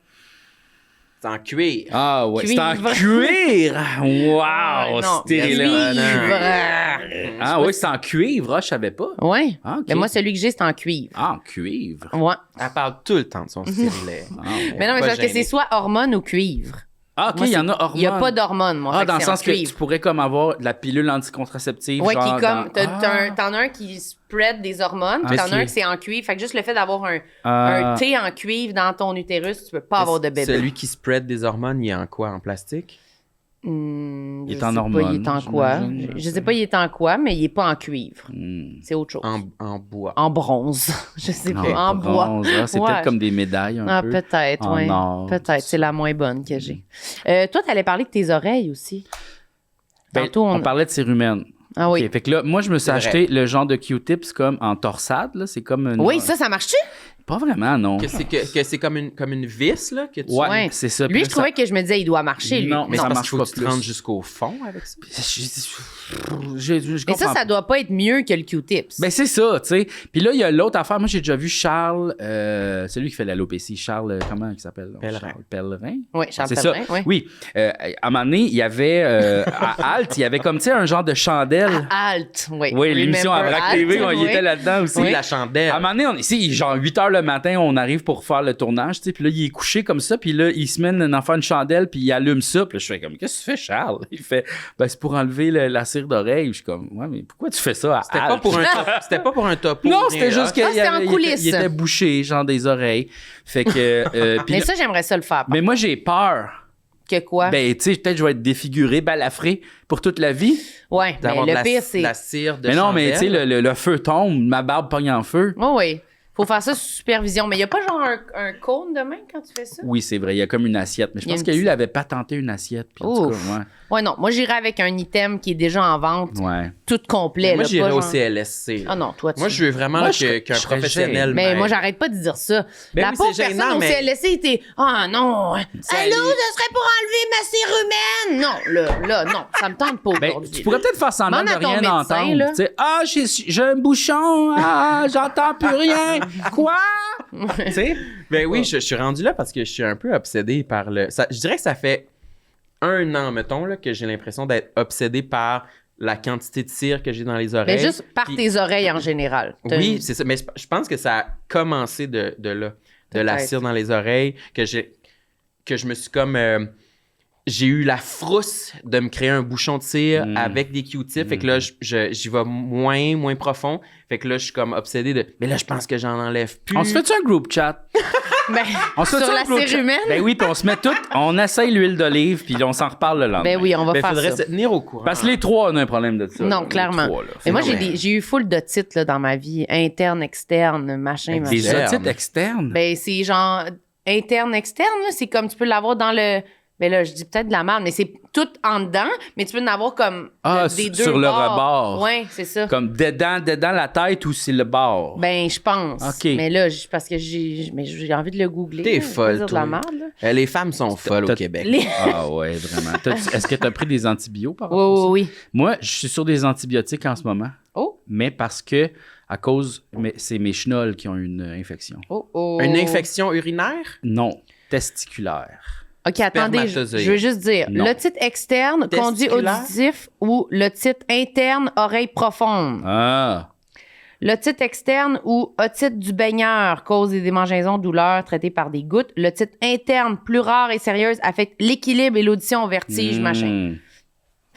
S2: C'est en cuir.
S4: Ah ouais, c'est en
S1: Cuivre.
S4: cuir! Wow!
S1: Non,
S4: Stérilet.
S1: cuivre.
S4: Ah oui, c'est en cuivre, ah, je savais pas.
S1: Ouais.
S4: Ah, ok.
S1: Mais moi, celui que j'ai, c'est en cuivre.
S4: Ah, en cuivre.
S1: Ouais.
S2: Elle parle tout le temps de son stérilet.
S4: Ah, ouais.
S1: Mais non, mais
S2: Pas
S1: c'est parce que
S2: gêné.
S1: c'est soit hormone ou cuivre.
S4: Ah, ok,
S1: Moi,
S4: il y en
S1: c'est-
S4: a hormones.
S1: Il n'y a pas d'hormones, moi.
S4: Ah,
S1: fait
S4: dans le
S1: c'est en
S4: sens que tu
S1: cuivre.
S4: pourrais comme avoir de la pilule anticontraceptive.
S1: Ouais, qui
S4: genre
S1: est comme.
S4: dans-
S1: T'en as un qui spread des hormones, puis
S4: Ah,
S1: t'en as un
S4: ok.
S1: qui c'est en cuivre. Fait que juste le fait d'avoir un
S4: Ah.
S1: thé en cuivre dans ton utérus, tu peux pas avoir de bébé.
S2: Celui qui spread des hormones, il est en quoi? En plastique?
S1: Hmm,
S4: Il est
S1: je
S4: en
S1: sais pas,
S4: hormones,
S1: il est en quoi.
S4: j'imagine.
S1: Je sais pas, il est en quoi, mais il est pas en cuivre.
S4: Hmm.
S1: C'est autre chose.
S2: En bois.
S1: En bronze. Je sais pas.
S4: Non,
S1: En bois.
S4: bronze, ah, c'est
S1: Ouais.
S4: peut-être comme des médailles un
S1: Ah,
S4: peu.
S1: peut-être,
S4: En
S1: oui.
S4: or,
S1: Peut-être.
S4: tout
S1: C'est la moins bonne que j'ai. Toi, t'allais parler de tes oreilles aussi.
S4: Ben,
S1: Tantôt,
S4: on parlait de cérumen.
S1: Ah oui.
S4: Ok, fait que là, moi, je me suis
S2: C'est vrai.
S4: acheté le genre de Q-tips comme en torsade. Là. C'est comme une...
S1: Oui, ça marche-tu?
S4: Pas vraiment, non.
S2: Que c'est comme une vis, là, que tu...
S4: Ouais,
S1: Ouais.
S4: c'est ça.
S1: Lui,
S4: Puis
S1: je
S4: là,
S1: trouvais que je me disais, il doit marcher, lui.
S4: Non, mais ça
S2: parce
S4: marche
S2: qu'il faut
S4: pas
S2: que tu te
S4: plus.
S2: rendes jusqu'au fond avec ça.
S4: Je
S1: Mais
S4: comprends
S1: ça doit pas être mieux que le Q-tips.
S4: Ben c'est ça, tu sais. Puis là, il y a l'autre affaire. Moi, j'ai déjà vu Charles, celui qui fait l'alopécie. Charles, comment il s'appelle? là?
S2: Pellerin.
S4: Charles Pellerin.
S1: Oui, Charles
S4: C'est
S1: Pellerin,
S4: ça.
S1: oui.
S4: Oui. À un moment donné, il y avait, à Alt, il y avait comme, tu sais, un genre de chandelle.
S1: Alt, oui.
S4: Oui, l'émission à
S1: Remember
S4: Vrac
S1: Alt,
S4: TV, on y
S1: oui.
S4: était là-dedans aussi.
S2: Oui, la chandelle.
S4: À un moment donné, on est ici, genre 8 h le matin, on arrive pour faire le tournage, tu sais, puis là, il est couché comme ça, puis là, il se met une enfant une chandelle, puis il allume ça, puis là, je fais comme, qu'est-ce que tu fais, Charles? Il fait, ben, c'est pour enlever la cire d'oreille. Je suis comme, ouais, mais pourquoi tu fais ça à
S2: C'était
S4: Alt?
S2: c'était pas pour un topo.
S4: Non,
S2: rien,
S4: c'était
S2: là.
S4: juste qu'il
S1: c'était en coulisses.
S4: il était bouché, genre des oreilles. Fait que, puis
S1: Mais
S4: là-
S1: ça, j'aimerais ça le faire.
S4: mais moi, j'ai peur.
S1: Que quoi?
S4: Ben, tu sais, peut-être je vais être défiguré, balafré pour toute la vie.
S1: Ouais, mais
S2: D'avoir de
S1: le
S2: la,
S1: pire, c'est.
S2: la cire de
S4: Mais non, mais tu sais,
S2: chandelle.
S4: le feu tombe, ma barbe pogne en feu.
S1: Oh, oui. Faut faire ça sous supervision. Mais il n'y a pas genre un cône de main quand tu fais ça?
S4: Oui, c'est vrai, il y a comme une assiette. Mais je
S1: Il y a
S4: pense
S1: une
S4: que lui,
S1: petite-
S4: il avait patenté une assiette. Puis en tout
S1: Ouf.
S4: cas,
S1: Ouais, non. Moi, j'irais avec un item qui est déjà en vente,
S4: ouais.
S1: tout complet.
S2: Moi,
S1: là,
S2: j'irais
S1: pas
S2: au
S1: genre-
S2: CLSC. là.
S1: Ah non, toi, tu.
S2: Moi, je veux vraiment
S4: Moi,
S2: là,
S4: je serais-
S2: qu'un
S4: je serais
S2: professionnel.
S4: gêné.
S1: Mais
S2: m'aide.
S1: moi, j'arrête pas de dire ça.
S2: Ben
S1: la
S2: oui,
S1: pauvre
S2: c'est gênant,
S1: personne au
S2: mais-
S1: CLSC était. Ah non! Allô,
S4: Ça
S1: ce serait pour enlever ma cérumène! Non, là, non, ça me tente pas
S4: Ben,
S1: aujourd'hui.
S4: tu pourrais peut-être faire semblant
S1: Demande
S4: de
S1: à ton
S4: rien
S1: médecin,
S4: entendre.
S1: là.
S4: Tu sais, ah, j'ai un bouchon, ah, j'entends plus rien. Quoi? Tu sais?
S2: Ben oui, je suis rendu là parce que je suis un peu obsédé par le... je dirais que ça fait 1 an, mettons, là, que j'ai l'impression d'être obsédé par la quantité de cire que j'ai dans les oreilles.
S1: Mais juste par
S2: Puis-
S1: tes oreilles en général. T'as
S2: Oui,
S1: une-
S2: c'est ça. Mais je pense que ça a commencé de là. De la
S1: Peut-être.
S2: cire dans les oreilles, que je me suis comme... j'ai eu la frousse de me créer un bouchon de cire avec des Q-tips. Fait que là, j'y vais moins profond. Fait que là, je suis comme obsédé de... Mais là, je pense que j'en enlève plus.
S4: On se fait-tu un group chat?
S1: Ben,
S4: On se
S1: sur
S4: fait-tu un
S1: la
S4: group chat?
S1: cérumen?
S4: Ben oui, puis on se met tout, on essaye l'huile d'olive, puis on s'en reparle le lendemain.
S1: Ben oui, on va
S2: Ben,
S1: faire
S2: faudrait
S1: ça.
S2: se tenir au courant.
S4: Parce que les trois, on a un problème de ça.
S1: Non,
S4: Les
S1: clairement.
S4: trois, là.
S1: Mais moi,
S2: Non,
S1: j'ai eu full de titres là, dans ma vie. Interne, externe, machin,
S4: Des
S1: machin.
S4: otites externes?
S1: Ben, c'est genre interne, externe. là. C'est comme tu peux l'avoir dans le Mais là, je dis peut-être de la merde, mais c'est tout en dedans, mais tu peux en avoir comme des deux
S4: sur le
S1: bords.
S4: rebord.
S1: Oui, c'est ça.
S4: Comme dedans la tête ou c'est le bord?
S1: Ben, je pense.
S4: OK.
S1: Mais là, parce que j'ai envie de le googler.
S2: T'es
S1: là, je vais
S2: folle,
S1: dire de
S2: toi.
S1: la merde, là.
S2: Les femmes sont folles au Québec.
S4: Ah ouais, vraiment. Est-ce que tu as pris des antibiotiques par
S1: Oui,
S4: rapport à ça?
S1: oui.
S4: Moi, je suis sur des antibiotiques en ce moment.
S1: Oh,
S4: Mais parce que, c'est mes chenolles qui ont une infection.
S1: oh.
S2: Une infection urinaire?
S4: Non, testiculaire.
S1: OK, attendez, je veux juste dire.
S4: Non.
S1: L'otite externe, conduit
S2: Testiculaire?
S1: auditif ou l'otite interne, oreille profonde.
S4: Ah!
S1: L'otite externe ou otite du baigneur cause des démangeaisons, douleurs traitées par des gouttes. L'otite interne, plus rare et sérieuse, affecte l'équilibre et l'audition, vertige, machin.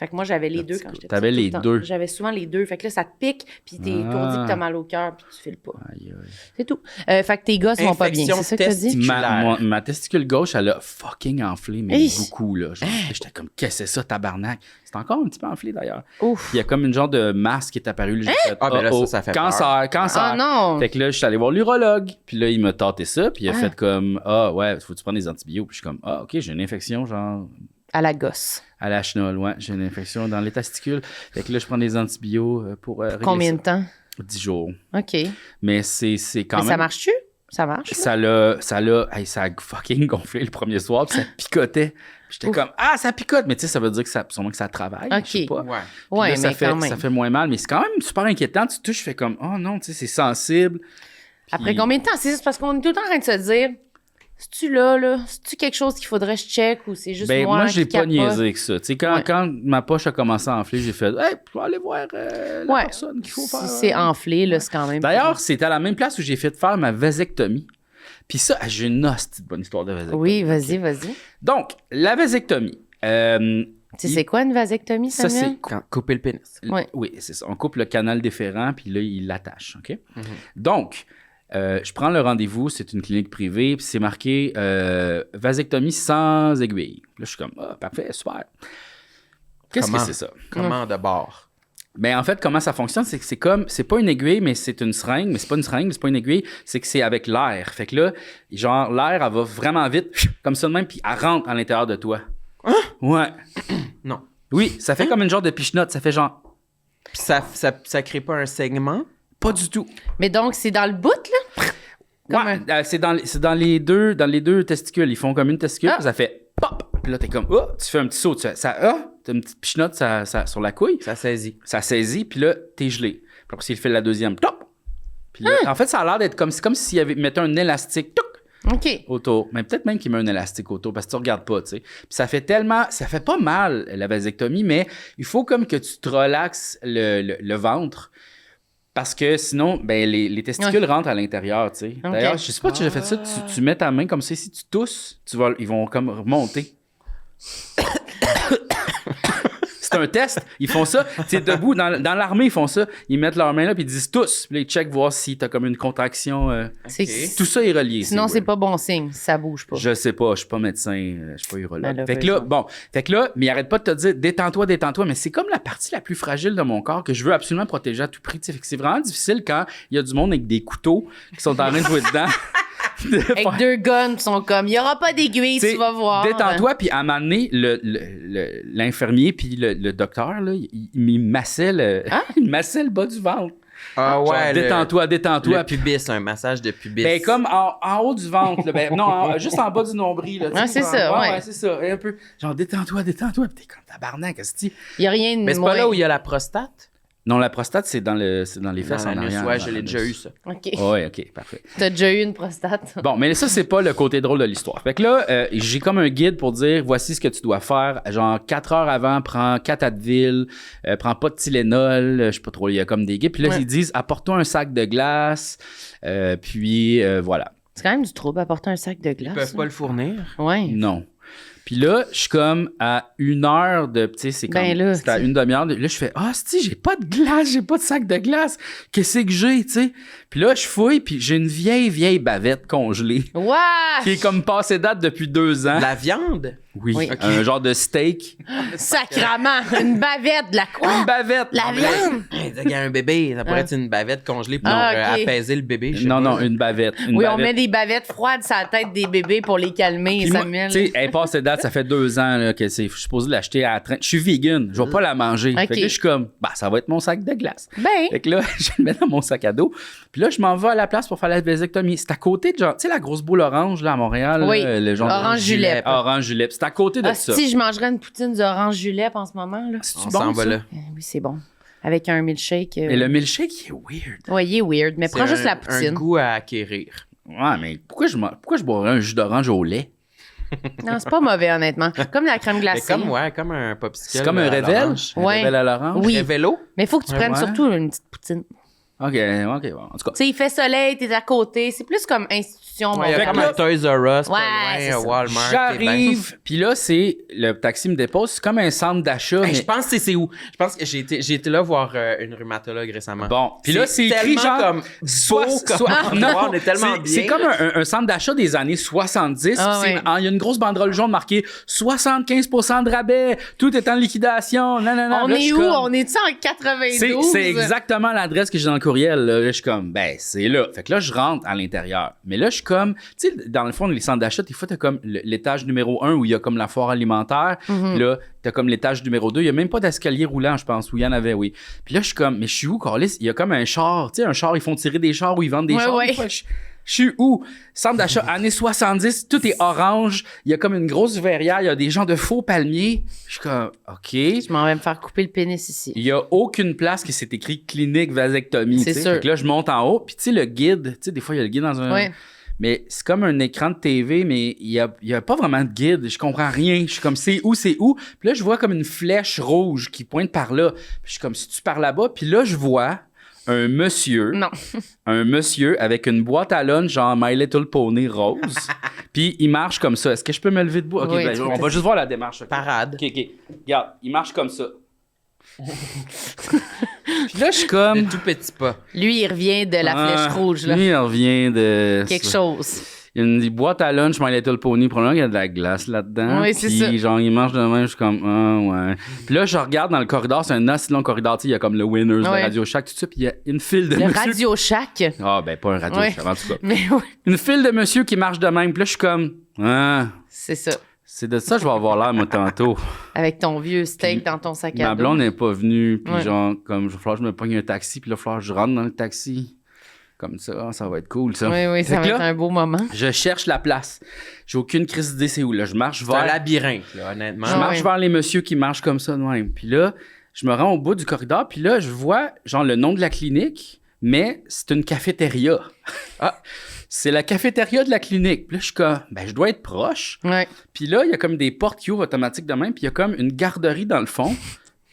S1: Fait que moi, j'avais les deux quand j'étais petite.
S4: T'avais les deux.
S1: J'avais souvent les deux. Fait que là, ça te pique, puis t'es étourdi, puis t'as mal au cœur, puis tu files pas.
S4: Aïe, aïe.
S1: C'est tout. Fait que tes gosses vont pas bien.
S2: Infection
S1: C'est ça que tu as dit?
S2: testiculaire.
S4: Ma testicule gauche, elle a fucking enflé, mais
S1: Hey.
S4: beaucoup, là. Genre, j'étais comme, qu'est-ce que c'est ça, tabarnak? C'est encore un petit peu enflé, d'ailleurs.
S1: Ouf.
S4: Puis il y a comme une genre de masse qui est apparue. Là, j'ai fait,
S2: Ah, ben là, ça fait
S4: cancer.
S1: Ah non!
S4: Fait que là, je suis allé voir l'urologue. Puis là, il m'a tâté ça. Puis il a fait comme, ouais, faut-tu prendre des antibiotiques? Puis je suis comme, OK, j'ai une infection, genre,
S1: À la gosse.
S4: à la chenole. Ouais, j'ai une infection dans les testicules. Fait que là, je prends des antibiotiques pour régler
S1: Combien
S4: ça.
S1: de temps?
S4: 10 jours.
S1: OK.
S4: Mais c'est quand
S1: Mais
S4: même.
S1: ça marche-tu? Ça marche?
S4: Ça a fucking gonflé le premier soir, puis ça picotait. Puis j'étais comme, ça picote, mais tu sais, ça veut dire que sûrement que ça travaille.
S1: OK.
S4: Je sais pas.
S2: Ouais.
S4: Puis
S1: Ouais,
S4: là,
S1: mais quand même.
S4: ça fait moins mal, mais c'est quand même super inquiétant. Tu touches, je fais comme, oh non, tu sais, c'est sensible. Puis-
S1: Après combien de temps? C'est juste parce qu'on est tout le temps en train de se dire, c'est-tu là? C'est-tu quelque chose qu'il faudrait que je check ou c'est juste moi
S4: j'ai
S1: qui
S4: pas
S1: capote?
S4: niaisé avec ça. Tu sais, quand,
S1: Ouais.
S4: quand ma poche a commencé à enfler, j'ai fait, hey, je vais aller voir la personne qu'il faut faire.
S1: Si c'est enflé, là, c'est quand même...
S4: D'ailleurs, c'était à la même place où j'ai fait faire ma vasectomie. Puis ça, j'ai une hostie de bonne histoire de vasectomie.
S1: Oui, vas-y.
S4: Donc, la vasectomie.
S1: C'est quoi une vasectomie,
S4: Ça,
S1: Samuel?
S4: c'est
S2: Quand couper le pénis.
S1: Ouais.
S4: Oui, c'est ça. On coupe le canal déférent, puis là, il l'attache, OK? Donc, je prends le rendez-vous, c'est une clinique privée, puis c'est marqué vasectomie sans aiguille. Là, je suis comme, parfait, super. Qu'est-ce que
S2: Comment?
S4: c'est ça?
S2: Comment de bord?
S4: Ben, en fait, comment ça fonctionne, c'est que c'est pas une aiguille, mais c'est une seringue, mais c'est pas une seringue, mais c'est pas une aiguille, c'est que c'est avec l'air. Fait que là, genre, l'air, elle va vraiment vite, comme ça de même, puis elle rentre à l'intérieur de toi.
S2: Hein?
S4: Ouais.
S2: Non.
S4: Oui, ça fait comme une genre de pichenote, ça fait genre,
S2: Puis ça crée pas un segment?
S4: pas du tout.
S1: Mais donc, c'est dans le bout, là? Comme
S4: Ouais, c'est dans les deux testicules. Ils font comme une testicule, puis ça fait pop. Puis là, t'es comme, tu fais un petit saut. T'as une petite pichenote sur la couille.
S2: Ça saisit.
S4: Ça saisit, puis là, t'es gelé. Puis après, s'il fait la deuxième, top. Puis là, en fait, ça a l'air d'être comme, c'est comme s'il mettait un élastique, touc,
S1: OK.
S4: autour. Mais peut-être même qu'il met un élastique autour, parce que tu regardes pas, tu sais. Puis ça fait pas mal, la vasectomie, mais il faut comme que tu te relaxes le ventre. Parce que sinon, ben, les testicules rentrent à l'intérieur, tu sais.
S1: Ok.
S4: D'ailleurs, je sais pas, tu as déjà fait ça, tu mets ta main comme ça, si tu tousses, ils vont comme remonter. C'est un test. Ils font ça. Tu sais, debout, dans l'armée, ils font ça. Ils mettent leurs mains là, puis ils disent tous. Puis là, ils checkent voir si t'as comme une contraction. Tout ça est relié.
S1: Sinon, c'est
S4: weird.
S1: pas bon signe. Ça bouge pas.
S4: Je sais pas, je suis pas médecin, je suis pas urologue.
S1: Ben là,
S4: fait que là, mais il arrête pas de te dire détends-toi, mais c'est comme la partie la plus fragile de mon corps que je veux absolument protéger à tout prix. Fait que c'est vraiment difficile quand il y a du monde avec des couteaux qui sont en train de jouer dedans.
S1: Avec deux guns, ils sont comme, il y aura pas d'aiguille, tu vas voir.
S4: Détends-toi, puis à un moment donné, l'infirmier puis le docteur, là, il massait il massait le bas du ventre.
S2: Ah
S4: Genre,
S2: ouais.
S4: détends-toi.
S2: Le pubis, un massage de pubis.
S4: Ben, comme en haut du ventre. Là, ben, non, juste en bas du nombril. Là,
S1: c'est ça, ouais.
S4: c'est ça. Et un peu. Genre, détends-toi. Puis t'es comme tabarnak, qu'est-ce que
S1: Il y a rien de
S2: Mais c'est pas là où il y a la prostate?
S4: Non, la prostate, c'est dans les fesses en arrière.
S2: Ouais, je l'ai déjà eu, ça.
S1: OK.
S4: Ouais, OK, parfait.
S1: T'as déjà eu une prostate.
S4: Bon, mais ça, c'est pas le côté drôle de l'histoire. Fait que là, j'ai comme un guide pour dire, voici ce que tu dois faire. Genre, 4 heures avant, prends 4 Advil, prends pas de Tylenol, je sais pas trop, il y a comme des guides. Puis là, ils disent, apporte-toi un sac de glace, puis voilà.
S1: C'est quand même du trouble apporter un sac de glace.
S2: Ils peuvent pas le fournir.
S1: Ouais.
S4: Non. Puis là, je suis comme à 1 heure de... Tu sais, c'est comme...
S1: Ben là,
S4: c'est à une demi-heure. Là, je fais, si, j'ai pas de glace, j'ai pas de sac de glace. Qu'est-ce que j'ai, tu sais? Puis là, je fouille, puis j'ai une vieille bavette congelée.
S1: Ouais!
S4: Qui est comme passée date depuis 2 ans.
S2: La viande?
S4: Oui,
S1: Oui.
S4: un genre de steak.
S1: Sacrament! Une bavette, de la quoi?
S4: Une bavette.
S1: La viande!
S2: Il y a un bébé, ça pourrait être une bavette congelée pour
S1: Ok.
S2: apaiser le bébé. je sais
S4: Non,
S2: pas.
S4: non, une bavette. Une
S1: Oui, on
S4: bavette.
S1: met des bavettes froides sur la tête des bébés pour les calmer,
S4: Puis moi,
S1: Samuel.
S4: tu sais, elle passe cette date, ça fait 2 ans là, que je suis supposé l'acheter à la traîne. Je suis vegan, je vais pas la manger.
S1: Ok.
S4: Fait que là, je suis comme, bah, ça va être mon sac de glace.
S1: Ben,
S4: Fait que là, je le mets dans mon sac à dos. Puis là, je m'en vais à la place pour faire la vasectomie. C'est à côté de genre, tu sais, la grosse boule orange là à Montréal.
S1: Oui.
S4: Là, le genre
S1: Orange julep.
S4: Orange julep. C'est à côté de ça.
S1: si je mangerais une poutine d'orange julep en ce moment, là.
S4: C'est
S2: On
S4: bon,
S2: s'en va
S4: ça?
S2: là.
S1: Oui, c'est bon. Avec un milkshake.
S4: Mais le milkshake, il est weird.
S1: Ouais, il est weird, mais prends
S2: C'est
S1: juste la
S2: un
S1: poutine.
S2: goût à acquérir.
S4: Ouais, mais pourquoi je boirais un jus d'orange au lait?
S1: Non, c'est pas mauvais, honnêtement. Comme la crème
S2: Mais
S1: glacée.
S2: comme un popsicle.
S4: C'est comme un
S2: à
S4: rével?
S2: l'orange.
S4: Un
S1: Ouais.
S4: rével à l'orange?
S1: Oui.
S2: Révélo?
S1: Mais il faut que tu
S4: Ouais,
S1: prennes
S4: ouais.
S1: surtout une petite poutine.
S4: OK, bon. En tout cas.
S1: Tu sais, il fait soleil, t'es à côté. C'est plus comme institution.
S2: Il y
S4: Fait
S2: a
S4: que
S2: comme
S4: là-
S2: un Toys R Us,
S1: Ouais,
S2: pas
S1: c'est
S2: loin,
S1: ça.
S2: Walmart.
S4: J'arrive, puis là, le taxi me dépose. C'est comme un centre d'achat.
S2: Hey,
S4: mais-
S2: je pense que c'est où? Je pense que j'ai été là voir une rhumatologue récemment.
S4: Bon, puis là, c'est écrit
S2: tellement
S4: genre
S2: comme beau comme endroit, on est tellement
S4: c'est-
S2: bien.
S4: C'est comme un centre d'achat des années 70.
S1: Ah
S4: puis
S1: ouais.
S4: il y a une grosse banderole jaune marquée 75% de rabais, tout est en liquidation. Non, non, non.
S1: On
S4: Là, je
S1: est
S4: suis
S1: où?
S4: comme-
S1: On est-tu en 92?
S4: C'est exactement l'adresse que j'ai dans le courriel. Là. Là, je suis comme, ben, c'est là. Fait que là, je rentre à l'intérieur. Mais là, je suis comme, tu sais, dans le fond, les centres d'achat, des fois, t'as comme l'étage numéro 1 où il y a comme la foire alimentaire. Puis là, t'as comme l'étage numéro 2. Il y a même pas d'escalier roulant, je pense, où il y en avait, oui. Puis là, je suis comme, mais je suis où, Carlis? Il y a comme un char. Tu sais, un char, ils font tirer des chars où ils vendent des
S1: Ouais,
S4: chars.
S1: ouais.
S4: Des fois, je suis où? Centre d'achat, années 70, tout est orange. Il y a comme une grosse verrière. Il y a des gens de faux palmiers. Je suis comme, OK.
S1: Je m'en vais me faire couper le pénis ici.
S4: Il y a aucune place qui s'est écrit clinique vasectomie.
S1: C'est
S4: tu sais.
S1: sûr.
S4: Fait que là, je monte en haut. Puis tu sais, le guide, tu sais, des fois, il y a le guide dans un...
S1: Ouais.
S4: Mais c'est comme un écran de TV, mais il y a pas vraiment de guide. Je comprends rien. Je suis comme, c'est où? Puis là, je vois comme une flèche rouge qui pointe par là. Puis je suis comme, si tu par là-bas. Puis là, je vois un monsieur avec une boîte à lunch genre My Little Pony rose. Puis il marche comme ça. Est-ce que je peux me lever debout? OK,
S1: Oui,
S4: ben,
S1: tu
S4: on
S1: peux.
S4: va juste voir la démarche. OK.
S2: Parade.
S4: OK. Regarde, il marche comme ça. Puis là, je suis comme...
S2: De tout petit pas.
S1: Lui, il revient de la flèche rouge, là.
S4: Lui, il revient de...
S1: Quelque chose.
S4: Il y a une boîte à lunch, My Little Pony. Probablement qu'il y a de la glace là-dedans.
S1: Oui, c'est
S4: Puis,
S1: ça.
S4: genre, il marche de même. Je suis comme, ah, ouais. Puis là, je regarde dans le corridor. C'est un assez long corridor. Tu sais, il y a comme le Winners, le
S1: Ouais.
S4: Radio Shack, tout ça. Puis il y a une file de
S1: Le
S4: monsieur.
S1: Radio Shack.
S4: Ah, ben, pas un Radio
S1: Ouais.
S4: Shack, en tout cas.
S1: Mais oui,
S4: Une file de monsieur qui marche de même. Puis là, je suis comme, ah,
S1: c'est ça.
S4: c'est de ça que je vais avoir l'air, moi, tantôt.
S1: Avec ton vieux steak
S4: Puis,
S1: dans ton sac à
S4: Ma
S1: dos.
S4: blonde n'est pas venue. Puis
S1: Ouais.
S4: genre, comme, il va falloir que je me pogne un taxi. Puis là, il va falloir que je rentre dans le taxi. Comme ça, ça va être cool, ça.
S1: Oui, oui,
S4: Fait
S1: ça
S4: que
S1: va être
S4: là,
S1: un beau moment.
S4: je cherche la place. J'ai aucune crise d'idée c'est où. Là, je marche
S2: C'est un
S4: vers...
S2: labyrinthe, là, honnêtement.
S4: Je
S1: Ah
S4: marche
S1: ouais.
S4: vers les messieurs qui marchent comme ça de même. Puis là, je me rends au bout du corridor. Puis là, je vois, genre, le nom de la clinique, mais c'est une cafétéria.
S2: Ah.
S4: C'est la cafétéria de la clinique. Puis là, je suis comme, ben, je dois être proche.
S1: Ouais.
S4: Puis là, il y a comme des portes qui ouvrent automatiques de même. Puis il y a comme une garderie dans le fond.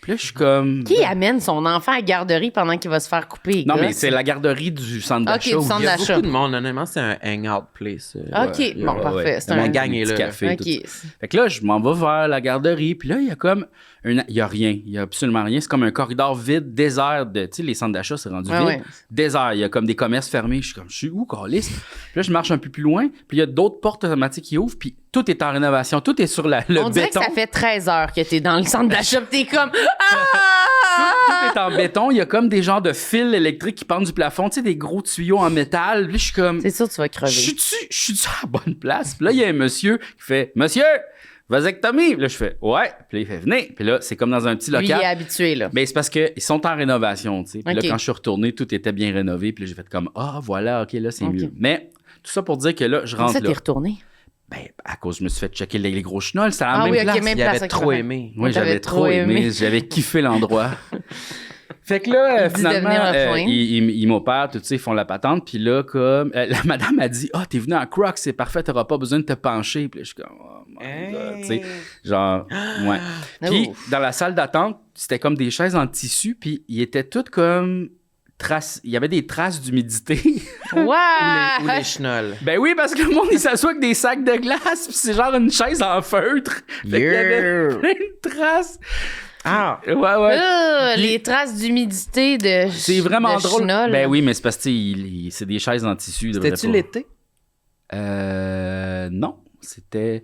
S4: Puis là, je suis comme...
S1: Qui amène son enfant à la garderie pendant qu'il va se faire couper?
S4: Non, mais
S1: gosse?
S4: c'est la garderie du centre
S1: Ok,
S4: d'achat.
S1: du
S4: où
S1: centre
S4: il y a-
S1: d'achat.
S2: Beaucoup de monde, honnêtement, c'est un hangout place.
S1: OK,
S4: Ouais,
S1: bon,
S4: ouais,
S1: parfait.
S4: ouais.
S1: C'est
S2: La
S1: un...
S2: gang est
S4: petit
S2: là.
S4: café, tout
S1: OK.
S4: Fait que là, je m'en vais vers la garderie, puis là, il y a comme... Il y a rien. Il y a absolument rien. C'est comme un corridor vide, désert. Tu sais, les centres d'achat, c'est rendu
S1: Ouais,
S4: vide.
S1: ouais.
S4: Désert. Il y a comme des commerces fermés. Je suis comme, je suis où, Carlis? Puis là, je marche un peu plus loin, puis il y a d'autres portes automatiques qui ouvrent, puis tout est en rénovation. Tout est sur le
S1: On dirait
S4: béton.
S1: que ça fait 13 heures que t'es dans le centre d'achat pis t'es comme... Ah!
S4: Tout est en béton. Il y a comme des genres de fils électriques qui pendent du plafond. Tu sais, des gros tuyaux en métal. Puis là, je suis comme...
S1: C'est sûr que tu vas crever.
S4: Je suis à la bonne place. Puis là, il y a un monsieur qui fait « Monsieur, vasectomie! » Puis là, je fais « Ouais. » Puis là, il fait « Venez. » Puis là, c'est comme dans un petit
S1: Lui, il
S4: local.
S1: est habitué, là.
S4: Mais c'est parce qu'ils sont en rénovation, tu sais. Puis
S1: Ok.
S4: là, quand je suis retourné, tout était bien rénové. Puis là, j'ai fait comme « Ah, voilà, OK, là, c'est
S1: Ok.
S4: mieux. » Mais tout ça pour dire que là, je
S1: Comme
S4: rentre
S1: ça,
S4: là.
S1: t'es retourné.
S4: Ben, à cause, je me suis fait checker les gros chenolles. C'est à la
S1: Ah
S4: même
S1: oui, OK,
S4: place.
S1: même
S2: Il
S1: place.
S2: avait trop aimé.
S4: Oui,
S1: T'avais
S4: j'avais trop aimé. J'avais kiffé l'endroit. Fait que là,
S1: Il dit
S4: finalement,
S1: devenir le foin.
S4: ils m'opèrent, tout ça, ils font la patente. Puis là, comme, la madame a dit « Ah, t'es venu en Crocs, c'est parfait, t'auras pas besoin de te pencher. » Puis là, je suis comme « Oh my God. » Tu sais, genre, ouais. Puis,
S1: Ouf.
S4: dans la salle d'attente, c'était comme des chaises en tissu, puis ils étaient toutes comme... Il y avait des traces d'humidité.
S2: Ou les
S1: Ouais!
S2: chenolles.
S4: Ben oui, parce que le monde, il s'assoit avec des sacs de glace, puis c'est genre une chaise en feutre. Fait qu'il y avait
S2: Yeah.
S4: plein de traces.
S2: Ah!
S4: Ouais, ouais.
S1: Puis, les traces d'humidité de
S4: C'est vraiment
S1: de
S4: drôle.
S1: chenolles.
S4: Ben oui, mais c'est parce que c'est des chaises en tissu.
S2: C'était-tu l'été?
S4: Non. C'était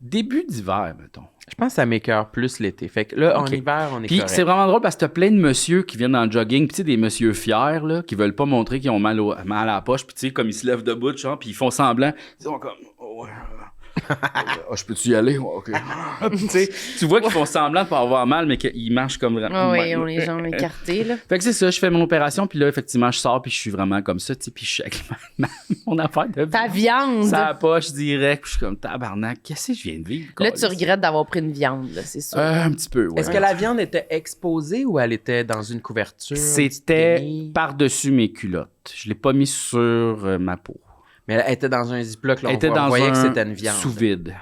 S4: début d'hiver, mettons.
S2: Je pense que ça m'écoeure plus l'été. Fait que là, en
S4: Ok.
S2: hiver, on est
S4: Puis
S2: correct.
S4: c'est vraiment drôle parce que t'as plein de messieurs qui viennent dans le jogging, puis tu sais, des messieurs fiers, là, qui veulent pas montrer qu'ils ont mal à la poche, puis tu sais, comme ils se lèvent debout, genre, puis ils font semblant. Ils sont comme, oh, ouais. Je peux-tu y aller? Ouais, OK. Puis, tu sais, tu vois qu'ils font semblant de pas avoir mal, mais qu'ils marchent comme vraiment.
S1: Ah oui, ils ont les jambes écartées, là.
S4: Fait que c'est ça, je fais mon opération, puis là, effectivement, je sors, puis je suis vraiment comme ça, tu sais, puis je suis avec mon affaire de
S1: Ta viande.
S4: ça poche direct, puis je suis comme tabarnak, qu'est-ce que je viens de vivre?
S1: Là, tu regrettes d'avoir pris une viande, là, c'est sûr.
S4: Un petit peu, ouais.
S2: Est-ce que la viande était exposée ou elle était dans une couverture?
S4: C'était
S2: Tenue?
S4: par-dessus mes culottes. Je l'ai pas mis sur ma peau.
S2: Mais elle était dans un Ziploc, là,
S4: Elle était
S2: on
S4: dans
S2: voyait que
S4: un
S2: c'était une viande.
S4: sous-vide.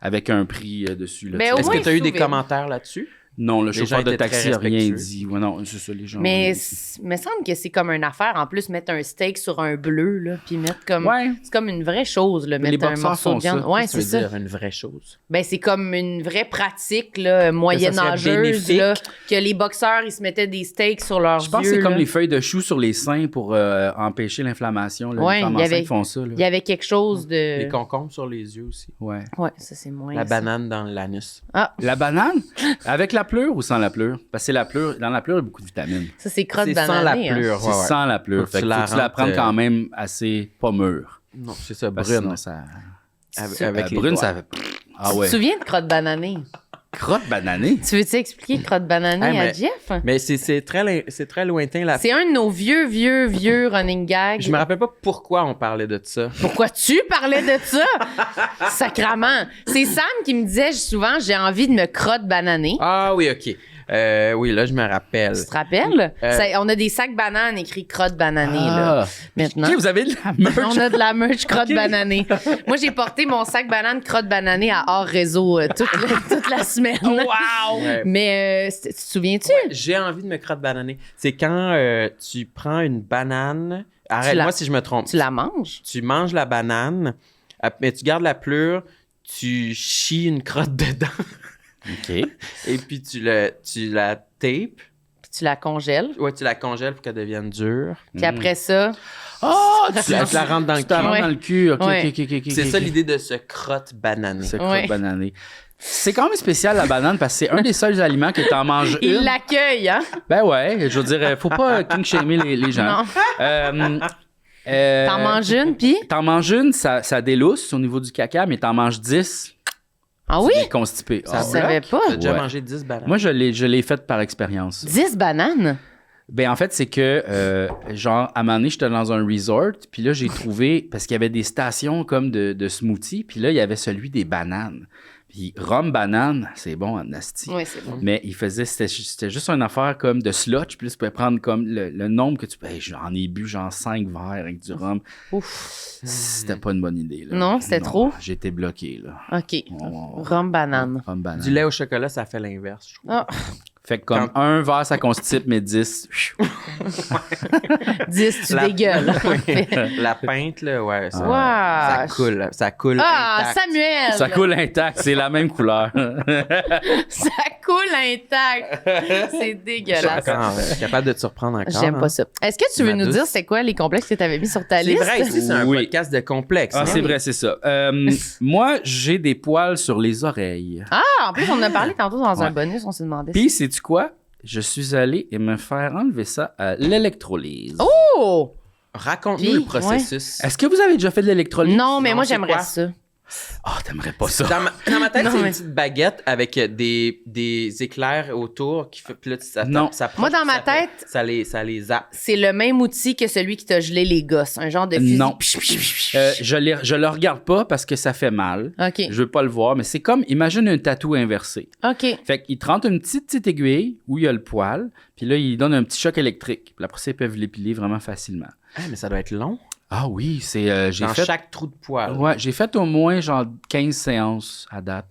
S4: Avec un prix dessus. Là,
S1: Mais
S4: tu sais.
S1: au
S2: Est-ce
S1: moins,
S2: que tu as eu des
S1: sous-vide.
S2: commentaires là-dessus?
S4: Non, le
S2: Les gens
S4: chauffeur de
S2: étaient très
S4: taxi a rien
S2: respectueux.
S4: dit. Ouais, non, c'est ça, les gens.
S1: Mais il me semble que c'est comme une affaire, en plus, mettre un steak sur un bleu, là, puis mettre comme...
S4: Ouais.
S1: C'est comme une vraie chose, là,
S4: Les
S1: mettre un
S4: boxeurs
S1: morceau de
S4: font
S1: viande.
S4: ça.
S1: Ouais,
S2: Ça
S1: c'est
S2: veut
S1: ça.
S2: dire une vraie chose.
S1: Ben, c'est comme une vraie pratique, là, moyenâgeuse,
S2: bénéfique.
S1: là, que les boxeurs, ils se mettaient des steaks sur leurs yeux.
S4: Je pense que c'est comme
S1: là.
S4: les feuilles de chou sur les seins pour empêcher l'inflammation. Là.
S1: Ouais,
S4: Les femmes
S1: il y avait-
S4: enceintes font ça. Là.
S1: Il y avait quelque chose de...
S2: Les concombres sur les yeux aussi.
S4: Ouais.
S1: Ouais, ça, c'est moins...
S2: La
S1: ça.
S2: banane dans l'anus.
S1: Ah,
S4: La banane, avec la pleure ou sans la pleure? Parce que c'est la pleure. Dans la pleure, il y a beaucoup de vitamines.
S1: ça, c'est crotte
S2: C'est sans
S1: bananée.
S2: la
S1: hein.
S2: pleure.
S4: C'est
S2: ouais, ouais.
S4: sans la pleure.
S2: Faut que
S4: Fait
S2: tu
S4: que
S2: la
S4: faut que tu la
S2: rentres,
S4: prennes quand même assez pas mûre.
S2: Non, c'est ça,
S4: Parce que
S2: brune.
S4: sinon, ça...
S2: Avec les
S4: brune,
S2: doigts.
S4: ça fait... Ah
S1: Tu
S4: ouais.
S1: te souviens de crotte bananée?
S4: Crotte bananée?
S1: Tu veux-tu expliquer crotte bananée
S2: Hey,
S1: à
S2: mais-
S1: Jeff?
S2: Mais c'est très lointain.
S1: C'est un de nos vieux running gags.
S2: Je me rappelle pas pourquoi on parlait de ça.
S1: Pourquoi tu parlais de ça? Sacrement. C'est Sam qui me disait souvent, j'ai envie de me crotte bananer.
S2: Ah oui, OK. Oui, là, je me rappelle.
S1: Tu te rappelles?
S2: Euh,
S1: On a des sacs bananes écrits crotte bananée, là. Maintenant.
S4: Ok, vous avez de la merch.
S1: On a de la merch crotte
S4: Ok.
S1: bananée. Moi, j'ai porté mon sac banane crotte bananée à hors réseau toute la semaine.
S4: Wow!
S2: Ouais.
S1: Mais tu te souviens-tu?
S2: J'ai envie de me crotte bananer. C'est quand tu prends une banane. Arrête-moi
S1: la-
S2: si je me trompe.
S1: Tu la manges?
S2: Tu manges la banane, mais tu gardes la pleure, tu chies une crotte dedans,
S4: OK.
S2: et puis tu la tapes.
S1: Puis tu la congèles.
S2: Ouais, tu la congèles pour qu'elle devienne dure.
S1: Puis après ça,
S4: Oh,
S2: Tu la rentres dans le
S4: tu te la
S2: cul.
S4: rentres
S1: Ouais.
S4: dans le cul. OK,
S1: Ouais.
S4: OK.
S2: C'est ça l'idée de se crotte bananer.
S4: C'est
S1: Ouais.
S4: crotte bananée. C'est quand même spécial, la banane, parce que c'est un des seuls aliments que t'en manges
S1: il
S4: une.
S1: l'accueille, hein?
S4: Ben ouais, je veux dire, faut pas king-shamer les gens.
S1: Non. T'en manges une, puis...
S4: T'en manges une, ça délousse au niveau du caca, mais t'en manges 10,
S1: Ah oui?
S4: c'est constipé.
S2: Ça
S4: Ah,
S1: Je
S2: bloque?
S1: savais pas.
S2: T'as déjà
S4: Ouais.
S2: mangé 10 bananes?
S4: Moi, je l'ai fait par expérience.
S1: 10 bananes?
S4: Ben, en fait, c'est que, genre, à un moment donné, j'étais dans un resort, puis là, j'ai trouvé, parce qu'il y avait des stations comme de smoothies, puis là, il y avait celui des bananes. Puis rhum banane, c'est bon en asti.
S1: Oui, c'est bon.
S4: Mais il faisait, c'était juste une affaire comme de slotch, puis là, tu pouvais prendre comme le nombre que tu peux. Hey, j'en ai bu genre 5 verres avec du rhum.
S1: Ouf.
S4: C'était pas une bonne idée. Là.
S1: Non, c'était trop?
S4: J'étais bloqué, là.
S1: OK.
S4: Oh.
S1: Rhum banane.
S4: Rhum banane.
S2: Du lait au chocolat, ça fait l'inverse, je trouve.
S1: Ah,
S4: Fait que comme un verre, ça constipe, mais 10.
S1: 10, tu
S2: La-
S1: dégueules.
S2: La pinte, là, ouais, ça,
S1: Wow.
S2: ça coule
S1: Ah,
S2: intact.
S1: Samuel!
S4: Ça coule intact, c'est la même couleur.
S1: Ça coule intact. C'est dégueulasse.
S2: Encore, capable de te surprendre encore.
S1: J'aime
S2: hein.
S1: pas ça. Est-ce que tu veux
S2: Ma
S1: nous
S2: douce.
S1: dire c'est quoi les complexes que tu avais mis sur ta
S2: C'est
S1: liste?
S2: vrai, ici, c'est un
S4: Oui.
S2: podcast de complexe.
S4: Ah,
S2: hein?
S4: c'est vrai, c'est ça. Moi, j'ai des poils sur les oreilles.
S1: Ah, en plus, on en a parlé tantôt dans un
S4: Ouais.
S1: bonus, on s'est demandé.
S4: Puis, sais-tu quoi? Je suis allé et me faire enlever ça à l'électrolyse.
S1: Oh!
S2: Raconte-nous
S1: Puis,
S2: le processus.
S4: Est-ce que vous avez déjà fait de l'électrolyse?
S1: Non, mais
S2: Non,
S1: moi,
S2: c'est
S1: j'aimerais
S2: quoi?
S1: ça.
S4: Ah, t'aimerais pas ça.
S2: Dans ma tête,
S1: Non,
S2: c'est
S1: mais-
S2: une petite baguette avec des éclairs autour qui fait. Puis là, ça
S4: Non.
S2: ça
S1: Moi, dans ma
S2: ça fait-
S1: tête-
S2: ça les zappe.
S1: C'est le même outil que celui qui t'a gelé les gosses. Un genre de fusil.
S4: Non. Je le regarde pas parce que ça fait mal.
S1: OK.
S4: Je veux pas le voir, mais c'est comme, imagine un tatou inversé.
S1: OK.
S4: Fait qu'il te rentre une petite aiguille où il y a le poil, puis là, il donne un petit choc électrique. Puis après ça, ils peuvent l'épiler vraiment facilement.
S2: Ah, mais ça doit être long.
S4: Ah oui, c'est j'ai
S2: Dans
S4: fait
S2: chaque trou de poil.
S4: ouais, j'ai fait au moins genre 15 séances à date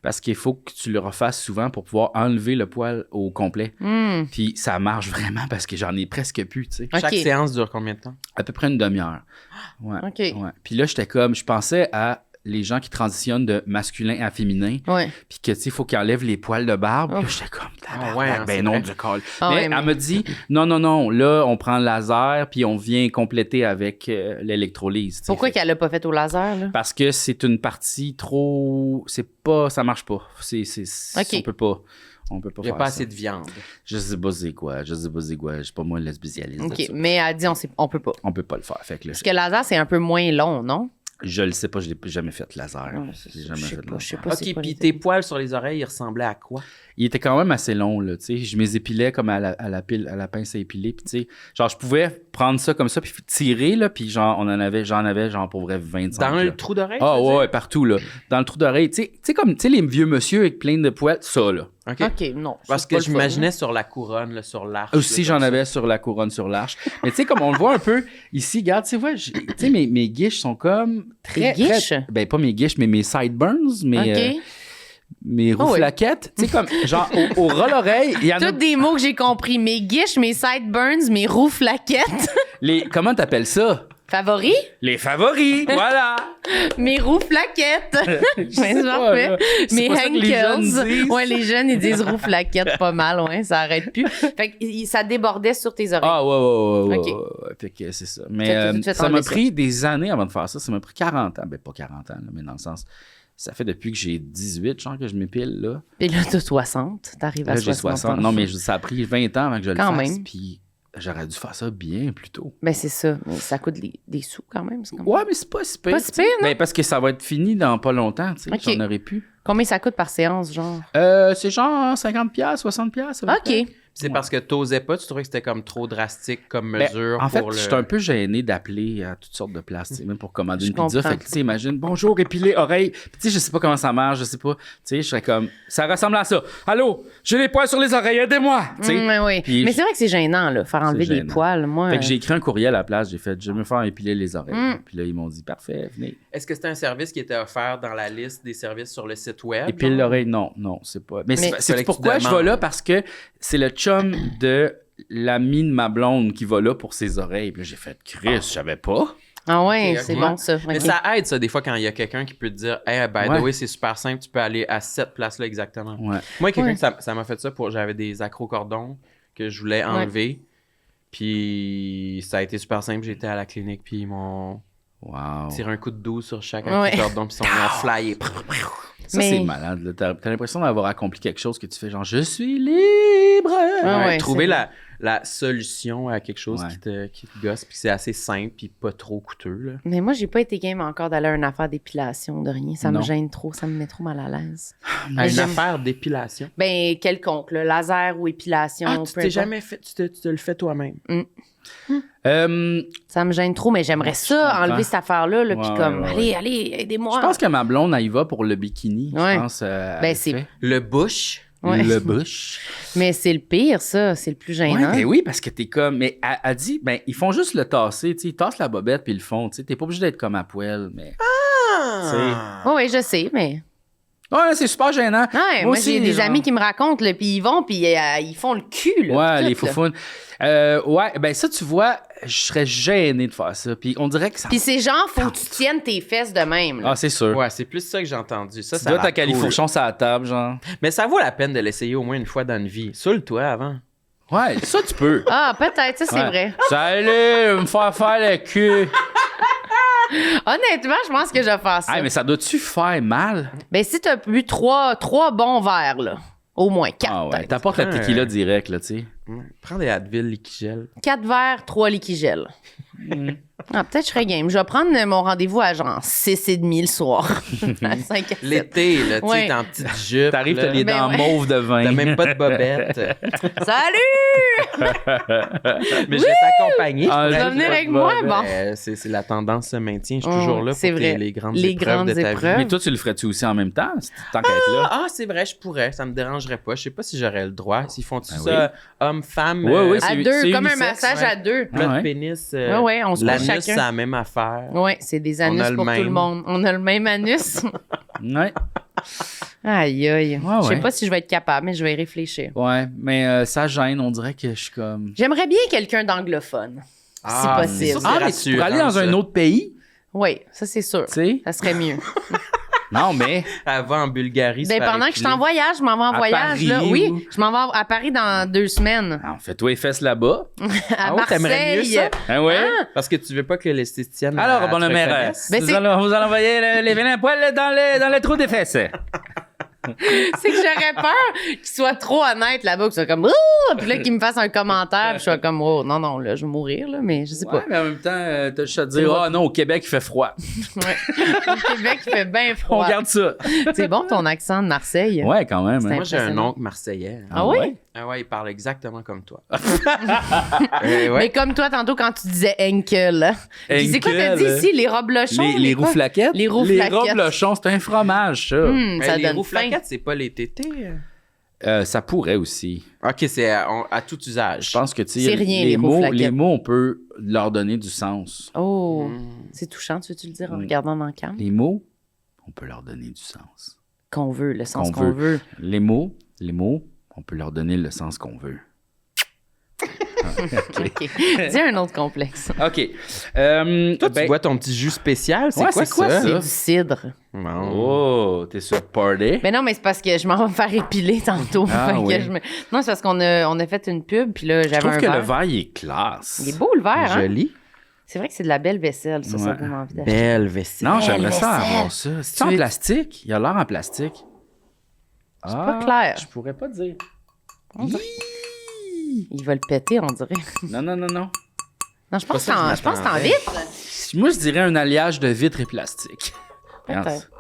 S4: parce qu'il faut que tu le refasses souvent pour pouvoir enlever le poil au complet.
S1: Hmm.
S4: Puis ça marche vraiment parce que j'en ai presque plus, tu sais.
S1: OK.
S2: Chaque séance dure combien de temps?
S4: À peu près une demi-heure. Ouais.
S1: OK.
S4: Ouais. Puis là, j'étais comme je pensais à les gens qui transitionnent de masculin à féminin.
S1: Ouais.
S4: Puis que, tu sais, il faut qu'ils enlèvent les poils de barbe. Puis là, j'étais comme,
S2: c'est
S4: non,
S2: vrai.
S4: du col.
S1: Ah
S4: mais
S1: ouais,
S4: elle me dit, non, là, on prend le laser, puis on vient compléter avec l'électrolyse. tu sais.
S1: Pourquoi
S4: Fait-
S1: qu'elle l'a pas fait au laser, là?
S4: Parce que c'est une partie trop... ça marche pas.
S1: Ok.
S4: On peut pas
S2: Il n'y a
S4: faire
S2: pas
S4: ça.
S2: assez de viande.
S4: Je sais pas c'est quoi. Je suis pas moi le spécialiste de
S1: OK,
S4: ça.
S1: mais elle dit on peut pas.
S4: On peut pas le faire. Fait que là,
S1: Parce que le laser, c'est un peu moins long, non?
S4: je le sais pas, je l'ai jamais fait laser.
S1: Ouais, c'est
S4: J'ai
S1: ça,
S4: jamais
S1: je sais
S4: fait de
S1: pas, je sais
S4: laser.
S1: pas. c'est
S2: OK,
S1: quoi
S2: puis
S1: les
S2: tes poils sur les oreilles, ils ressemblaient à quoi?
S4: Il était quand même assez long, là, tu sais. Je les épilais comme à la pince à épiler, puis tu sais, genre, je pouvais prendre ça comme ça, puis tirer, là, puis genre, j'en avais, genre, pour vrai, 25.
S2: Dans
S4: là.
S2: le trou d'oreille?
S4: Ah
S2: tu veux
S4: ouais,
S2: dire?
S4: partout, là. Dans le trou d'oreille, tu sais, comme, tu sais, les vieux monsieur avec plein de poils, ça, là.
S2: OK.
S1: OK, non.
S2: Parce
S1: c'est
S2: que
S1: pas le fun,
S2: j'imaginais sur la couronne, là, sur l'arche.
S4: Aussi,
S2: là,
S4: j'en
S2: comme ça.
S4: avais sur la couronne, sur l'arche. Mais tu sais, comme on le voit un peu ici, regarde, tu vois, tu sais, mes guiches sont comme très...
S1: Tes guiches?
S4: Ben, pas mes guiches, mais mes sideburns,
S1: OK.
S4: mes
S1: Oh, oui.
S4: rouflaquettes. Tu sais, comme, genre, au ras l'oreille, il y en a...
S1: Toutes des mots que j'ai compris. Mes guiches, mes sideburns, mes rouflaquettes.
S4: Comment t'appelles ça?
S1: Favoris?
S4: Les favoris, voilà!
S1: Mes rouflaquettes.
S4: Je sais
S1: Ouais, c'est
S4: pas,
S1: parfait.
S4: là. C'est
S1: Mes
S4: pas ça que les jeunes
S1: hankels.
S4: disent.
S1: Ouais, les jeunes, ils disent rouflaquettes pas mal, ouais, ça arrête plus. Fait que ça débordait sur tes oreilles.
S4: Ah, ouais.
S1: Ok.
S4: Ouais. Fait que c'est ça. Mais
S1: T'as tout de suite
S4: ça m'a
S1: enlevé ça.
S4: pris des années avant de faire ça. Ça m'a pris 40 ans. Ben, pas 40 ans, là, mais dans le sens... Ça fait depuis que j'ai 18, genre, que je m'épile, là.
S1: Puis là, t'as 60. T'arrives à
S4: Là, j'ai
S1: 60.
S4: 60. Non, mais ça a pris 20 ans avant que je le
S1: Quand
S4: fasse.
S1: même.
S4: Puis j'aurais dû faire ça bien plus tôt.
S1: Ben, c'est ça. Mais ça coûte des sous quand même. C'est comme...
S4: Ouais, mais c'est pas si pire.
S1: Pas si pire, non?
S4: Ben, parce que ça va être fini dans pas longtemps, tu sais.
S1: Ok.
S4: J'en aurais pu.
S1: Combien ça coûte par séance, genre?
S4: C'est genre 50$, 60$. à peu près.
S1: OK.
S2: C'est parce que t'osais pas, tu trouvais que c'était comme trop drastique comme
S4: Ben,
S2: mesure
S4: en fait,
S2: pour
S4: je
S2: le...
S4: suis un peu gêné d'appeler à toutes sortes de places, tu sais, même pour commander
S1: Je
S4: une pizza.
S1: comprends.
S4: Fait que, tu sais, imagine, bonjour, épilé, oreille. Puis, tu sais, je sais pas comment ça marche, je sais pas. Tu sais, je serais comme, ça ressemble à ça. Allô, j'ai les poils sur les oreilles, aidez-moi. Tu sais.
S1: Oui.
S4: Puis
S1: Mais c'est vrai que c'est gênant, là, faire enlever des
S4: gênant.
S1: poils. Moi,
S4: Fait que j'ai écrit un courriel à la place, j'ai fait, je vais me faire épiler les oreilles.
S1: Mm.
S4: Puis là, ils m'ont dit, parfait, venez.
S2: Est-ce que c'était un service qui était offert dans la liste des services sur le site web?
S4: Épile
S2: genre?
S4: l'oreille, non, c'est pas. Mais
S1: Mais-
S4: c'est
S2: Fallait que
S4: pourquoi
S2: tu
S4: je
S2: demandes.
S4: vais là, parce que c'est le chum de l'ami de ma blonde qui va là pour ses oreilles. Puis là, j'ai fait, Chris, je savais pas.
S1: Ah ouais,
S2: Ok,
S1: c'est
S2: ok.
S1: bon, ça.
S2: Mais
S1: Ok.
S2: ça aide, ça, des fois, quand il y a quelqu'un qui peut te dire « Hey, by
S4: Ouais.
S2: the way, c'est super simple, tu peux aller à cette place-là exactement.
S4: Ouais.
S2: Moi, quelqu'un,
S1: Ouais.
S2: ça m'a fait ça pour... J'avais des accrocordons que je voulais enlever. Puis ça a été super simple. J'étais à la clinique, puis ils m'ont
S4: Wow.
S2: tiré un coup de douce sur chaque
S1: Ouais.
S2: accrocordon, puis ils sont mis à flyer.
S4: Ça,
S1: Mais-
S4: c'est malade. Là. T'as l'impression d'avoir accompli quelque chose que tu fais genre, je suis libre.
S1: Ah ouais,
S2: Trouver
S1: c'est
S2: la solution à quelque chose
S4: Ouais.
S2: qui te gosse, puis c'est assez simple, puis pas trop coûteux. Là.
S1: Mais moi, j'ai pas été game encore d'aller à une affaire d'épilation, de rien. Ça
S4: Non.
S1: me gêne trop, ça me met trop mal à l'aise.
S2: À une
S1: j'aime-
S2: affaire d'épilation.
S1: Ben, quelconque, là, laser ou épilation.
S2: Ah,
S1: peu
S2: tu t'es
S1: importe.
S2: jamais fait, tu te le fais toi-même.
S1: Ça me gêne trop, mais j'aimerais ça,
S4: comprends.
S1: enlever cette affaire-là, là, puis
S4: Ouais,
S1: comme,
S4: ouais.
S1: allez, aidez-moi.
S4: Je pense que ma blonde, elle y va pour le bikini.
S1: Ouais.
S4: Je pense.
S1: Ben,
S4: elle
S1: c'est-
S4: fait
S2: Le bush.
S1: Ouais.
S4: le bush.
S1: Mais c'est le pire, ça. C'est le plus
S4: Ouais,
S1: gênant.
S4: ben oui, parce que t'es comme. Mais elle dit, ben, ils font juste le tasser, tu sais. Ils tassent la bobette puis ils le font, tu sais. T'es pas obligé d'être comme à poil, mais.
S1: Oui, je sais, mais.
S4: Ouais, c'est super gênant.
S1: Ouais, moi,
S4: aussi,
S1: j'ai des
S4: genre-
S1: amis qui me racontent, là, puis ils vont, puis ils font le cul, là.
S4: Ouais,
S1: tout,
S4: les
S1: là.
S4: foufounes. Ouais, ben ça, tu vois, je serais gêné de faire ça. Puis on dirait que ça.
S1: Puis c'est genre, faut que tu tiennes tes fesses de même, là.
S4: Ah, c'est sûr.
S2: Ouais, c'est plus ça que j'ai entendu. Ça,
S4: Tu
S2: ça
S4: dois
S2: a
S4: ta
S2: l'air cool.
S4: califourchon sur la table, genre.
S2: Mais ça vaut la peine de l'essayer au moins une fois dans une vie. Saoule-toi avant.
S4: Ouais, ça, tu peux.
S1: Ah, peut-être, ça, c'est
S4: Ouais.
S1: vrai.
S4: Salut, me faire faire le cul.
S1: Honnêtement, je pense que je vais faire ça.
S4: Ah, mais ça doit-tu faire mal?
S1: Ben, si t'as bu trois bons verres, là, au moins 4,
S4: Ah ouais,
S1: peut-être.
S4: t'apportes la
S2: Ouais.
S4: tequila direct, là, tu sais.
S2: Prends des Advil liquigel.
S1: 4 verres, 3 liquigels. Ah, peut-être que je serais game. Je vais prendre mon rendez-vous à genre 6h30 le soir. À 5 à 7.
S2: L'été, là, tu sais,
S1: Ouais.
S2: t'es en petite jupe.
S4: T'arrives,
S2: là.
S4: t'as les
S1: Ben
S4: dents
S1: ouais.
S4: mauves de vin.
S2: T'as même pas de bobette.
S1: Salut!
S2: Mais je vais t'accompagner.
S4: Ah,
S1: Tu vas
S4: j'ai
S1: venir
S4: pas
S1: avec
S4: de
S1: moi?
S4: bobette.
S1: Bon.
S2: C'est la tendance se maintient. Je suis toujours là pour
S1: c'est vrai.
S2: les grandes
S1: Les
S2: épreuves
S1: grandes
S2: de ta
S1: épreuves.
S2: vie.
S4: Mais toi, tu le ferais-tu aussi en même temps, tant qu'à être là?
S2: Ah, c'est vrai, je pourrais. Ça me dérangerait pas. Je sais pas si j'aurais le droit. S'ils font-tu
S4: Ben
S2: ça, homme-femme,
S4: Ouais, ouais,
S1: À
S4: c'est-
S1: deux,
S4: c'est
S1: comme un
S4: unisexe,
S1: massage
S2: ouais.
S1: à deux.
S2: plat
S4: Ah ouais.
S2: de pénis.
S1: Ouais, on se couche
S2: l'anus,
S1: chacun.
S2: c'est la même affaire.
S1: Ouais, c'est des
S2: On
S1: anus
S2: a le
S1: pour tout
S2: même.
S1: le monde. On a le même anus.
S4: Ouais.
S1: Aïe, aïe.
S4: Ouais,
S1: Je sais
S4: ouais.
S1: pas si je vais être capable, mais je vais y réfléchir.
S4: Ouais, mais ça gêne, on dirait que je suis comme.
S1: J'aimerais bien quelqu'un d'anglophone.
S2: Ah,
S1: si possible.
S2: c'est
S4: Ah, mais tu
S2: rassurant,
S4: pourrais aller dans
S2: ça.
S4: un autre pays?
S1: Oui, ça, c'est sûr.
S4: Tu sais?
S1: Ça serait mieux.
S4: Non, mais...
S2: Elle va en Bulgarie. se
S1: Ben,
S2: faire
S1: pendant que je suis
S2: épiler.
S1: en voyage, je m'en vais en
S4: À
S1: voyage.
S4: Paris
S1: Là.
S4: ou-
S1: Oui, je m'en vais à Paris dans 2 semaines.
S4: Ah, fais-toi les fesses là-bas.
S1: À
S2: Oh, t'aimerais mieux
S1: Marseille.
S2: ça?
S4: Hein, ouais?
S2: Parce que tu veux pas que l'esthéticienne.
S4: Alors,
S2: elle
S4: bonne
S2: te
S4: mère,
S2: reconnaisse.
S1: Ben,
S4: vous,
S1: c'est-
S4: allez envoyer les vilains poils dans les trous des fesses.
S1: C'est que j'aurais peur qu'il soit trop honnête là-bas, qu'il soit comme ouh, puis là qu'il me fasse un commentaire, puis je sois comme oh non non là, je vais mourir là, mais je sais
S4: Ouais, mais en même temps, t'as juste à dire, ah non, au Québec, il fait froid.
S1: pas. Ouais. Au Québec, il fait bien
S4: On
S1: froid.
S4: garde ça.
S1: C'est bon ton accent de Marseille.
S4: Ouais, quand même.
S1: C'est
S4: hein.
S2: Moi, j'ai un
S1: impressionnant.
S2: oncle marseillais.
S1: Ah oui?
S2: Ah ouais, il parle exactement comme toi.
S1: Mais
S2: ouais.
S1: comme toi tantôt quand tu disais Henkel. Hein? Puis c'est quoi t'as dit
S4: Henkel.
S1: ici les roblochons?
S4: Les roux
S1: quoi?
S4: flaquettes?
S1: Les roux
S4: Les
S1: flaquettes.
S4: roblochons, c'est un fromage, ça.
S2: Mais
S1: Ça
S2: les
S1: donne
S2: roux
S1: faim.
S2: flaquettes, c'est pas les tétés.
S4: Ça pourrait aussi.
S2: OK, c'est à tout usage.
S4: Je pense que, tu sais,
S1: C'est rien, les roux flaquettes.
S4: les mots, on peut leur donner du sens.
S1: Oh,
S2: Mm.
S1: c'est touchant, tu veux-tu le dire en
S4: Oui.
S1: regardant dans le cam?
S4: Les mots, on peut leur donner du sens.
S1: Qu'on veut, le sens
S4: Qu'on
S1: qu'on veut.
S4: Les mots, on peut leur donner le sens qu'on veut.
S1: OK. Dis un autre complexe.
S4: OK.
S2: Toi, tu bois ton petit jus spécial. C'est
S4: Ouais,
S2: quoi
S4: c'est quoi
S2: ça?
S1: C'est du cidre.
S2: Bon.
S4: Oh, t'es sur party?
S1: Mais non, mais c'est parce que je m'en vais me faire épiler tantôt.
S4: Ah,
S1: Fait que
S4: oui.
S1: Non, c'est parce qu'on a fait une pub, puis là,
S4: Je
S1: j'avais
S4: trouve
S1: un
S4: que le
S1: verre.
S4: verre, il est classe.
S1: Il est beau, le verre, hein?
S2: Joli.
S1: C'est vrai que c'est de la belle vaisselle, ça
S4: Ouais.
S1: donne envie d'acheter.
S2: Belle vaisselle.
S4: Non, j'aimerais ça
S1: vaisselle.
S4: avoir ça. C'est
S1: Tu
S4: en
S1: veux-
S4: plastique? Il a l'air en plastique. C'est
S1: pas clair.
S4: Je pourrais pas dire.
S1: Il va le péter, on dirait.
S4: Non, non, non, non.
S1: Non, je pense
S2: ça que
S1: que
S2: je
S1: c'est en
S2: m'attendais.
S1: vitre.
S4: Moi, je dirais un alliage de vitre et plastique.
S1: Peut-être.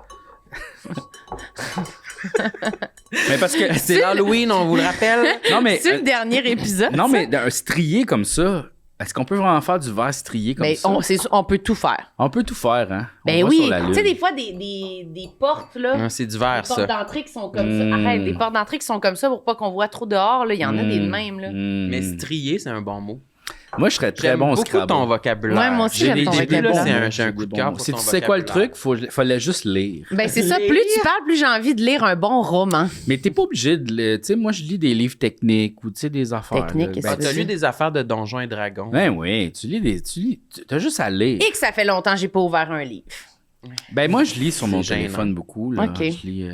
S4: Mais parce que
S2: C'est l'Halloween, on vous le rappelle.
S4: non mais
S1: C'est le dernier épisode.
S4: non
S1: ça?
S4: mais un strié comme ça, est-ce qu'on peut vraiment faire du verre strié comme
S1: Ben,
S4: ça?
S1: on peut tout faire.
S4: On peut tout faire, hein? On
S1: Ben
S4: va
S1: oui.
S4: sur la
S1: Tu sais,
S4: lune.
S1: des fois, des portes, là.
S2: Non, c'est du
S1: Des
S2: verre,
S1: portes
S2: ça.
S1: d'entrée qui sont comme
S4: Mm.
S1: ça. Arrête, des portes d'entrée qui sont comme ça pour pas qu'on voit trop dehors. Là. Il y en a des de même. Là.
S2: Mais strié, c'est un bon mot.
S4: Moi, je serais très
S2: J'aime
S4: bon au
S2: beaucoup
S4: Scrabble.
S2: ton vocabulaire.
S1: Ouais, moi aussi,
S2: J'ai
S1: j'aime
S2: des
S1: ton
S2: idées, là,
S1: vocabulaire.
S2: j'ai un coup de cœur pour
S4: Si
S2: ton
S4: tu sais quoi le
S2: vocabulaire.
S4: truc, fallait juste lire.
S1: Ben, c'est ça.
S2: Lire.
S1: Plus tu parles, plus j'ai envie de lire un bon roman.
S4: Mais t'es pas obligé de... Tu sais, moi, je lis des livres techniques ou, tu sais, des affaires.
S1: Techniques,
S4: là.
S1: qu'est-ce
S2: Ah,
S1: que
S2: t'as
S1: c'est?
S2: lu des affaires de Donjons et Dragons.
S4: Ben oui, t'as juste à lire.
S1: Et que ça fait longtemps que j'ai pas ouvert un livre.
S4: Ben moi, je lis sur mon
S2: C'est gênant.
S4: téléphone beaucoup. Là.
S1: OK.
S4: Je lis,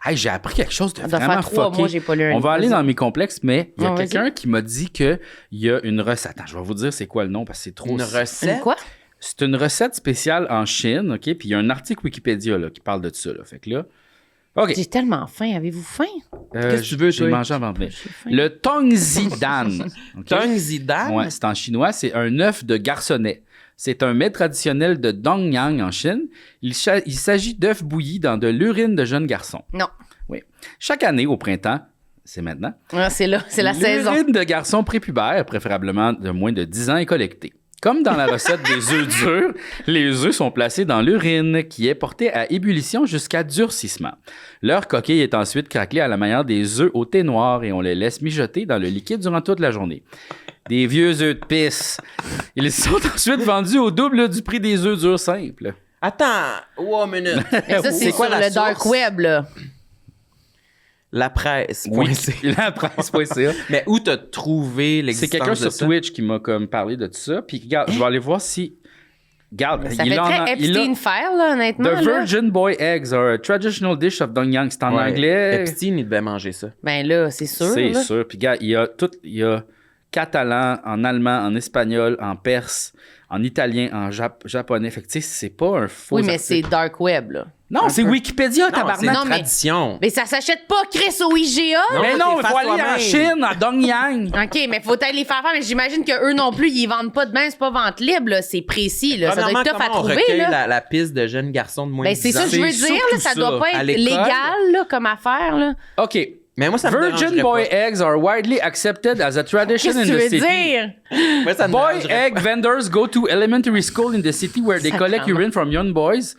S4: Hey, j'ai appris quelque chose de
S1: Ça doit
S4: vraiment
S1: faire 3
S4: fucké.
S1: mois, j'ai pas lu un
S4: On
S1: livre.
S4: va aller dans mes complexes, mais il y a
S1: Non, vas-y.
S4: quelqu'un qui m'a dit qu'il y a une recette. Attends, je vais vous dire c'est quoi le nom parce que c'est trop...
S2: Une
S1: C'est
S2: recette.
S1: quoi?
S4: C'est une recette spéciale en Chine, OK? Puis il y a un article Wikipédia là, qui parle de ça. Là. Fait que là... OK.
S1: J'ai tellement faim. Avez-vous faim?
S2: Qu'est-ce que tu veux,
S4: J'ai
S2: toi?
S4: mangé avant de venir.
S1: J'ai faim.
S4: Le Tongzi Dan. OK?
S2: Tong Zidane.
S4: Ouais, c'est en chinois, c'est un œuf de garçonnet. C'est un mets traditionnel de Dongyang en Chine. Il s'agit d'œufs bouillis dans de l'urine de jeunes garçons.
S1: Non.
S4: Oui. Chaque année, au printemps, c'est maintenant,
S1: Ah, c'est là, c'est la saison.
S4: l'urine de garçons prépubères, préférablement de moins de 10 ans, est collectée. Comme dans la recette des œufs durs, les œufs sont placés dans l'urine qui est portée à ébullition jusqu'à durcissement. Leur coquille est ensuite craquelée à la manière des œufs au thé noir et on les laisse mijoter dans le liquide durant toute la journée. Des vieux œufs de pisse. Ils sont ensuite vendus au double du prix des œufs durs simples.
S2: Attends, one minute.
S1: Mais ça, c'est
S2: quoi
S1: sur
S2: la
S1: le dark
S2: source?
S1: web, là.
S2: La presse.
S4: Oui,
S2: point C.
S4: la presse.ca.
S2: Mais où t'as trouvé
S4: C'est
S2: l'existence
S4: quelqu'un
S2: de
S4: sur
S2: ça?
S4: Twitch qui m'a comme parlé de tout ça. Puis regarde, je vais aller voir si... Regarde,
S1: Ça fait très Epstein File, là, honnêtement.
S4: The
S1: là.
S4: Virgin Boy Eggs are a traditional dish of Dongyang. C'est en
S2: Ouais.
S4: anglais.
S2: Epstein, il devait manger ça.
S1: Ben là, c'est sûr.
S4: C'est
S1: là.
S4: sûr. Puis regarde, il y a catalan, en allemand, en espagnol, en perse, en italien, en japonais. Fait que tu sais, c'est pas un faux
S1: Oui, mais
S4: article.
S1: c'est dark web, là.
S4: Non, c'est
S1: peu.
S4: Wikipédia,
S2: Non, c'est
S4: tabarnak.
S2: une
S1: Non, mais-
S2: tradition.
S1: Mais ça s'achète pas, Chris, au IGA.
S2: Non,
S4: Mais
S2: faut
S4: non,
S2: que
S4: il
S2: tu
S4: faut aller
S2: fasses
S4: en
S2: toi-même.
S4: Chine, à Dongyang.
S1: OK, mais faut aller les faire faire. Mais j'imagine qu'eux non plus, ils vendent pas de même. C'est pas vente libre, là. C'est précis, là. Ça doit
S2: Premièrement,
S1: être tough à
S2: comment on
S1: trouver,
S2: recueille
S1: là.
S2: la piste de jeunes garçons de moins
S1: Ben,
S2: de 10
S1: c'est ça
S2: ans?
S1: que je veux
S4: C'est
S1: dire, là.
S4: surtout
S1: Ça doit
S4: ça.
S1: pas
S2: À
S1: être
S2: l'école.
S1: légal, là, comme affaire, là.
S4: OK.
S2: Mais moi, ça me
S4: Virgin
S2: dérangerait
S4: Boy
S2: pas.
S4: Eggs are widely accepted as a tradition
S1: Qu'est-ce que
S4: in
S1: tu
S4: the
S1: veux
S4: city.
S1: dire?
S2: Moi, ça me
S4: Boy
S2: dérangerait
S4: egg vendors go to elementary school in the city where they collect
S1: Sacrément.
S4: urine from young boys.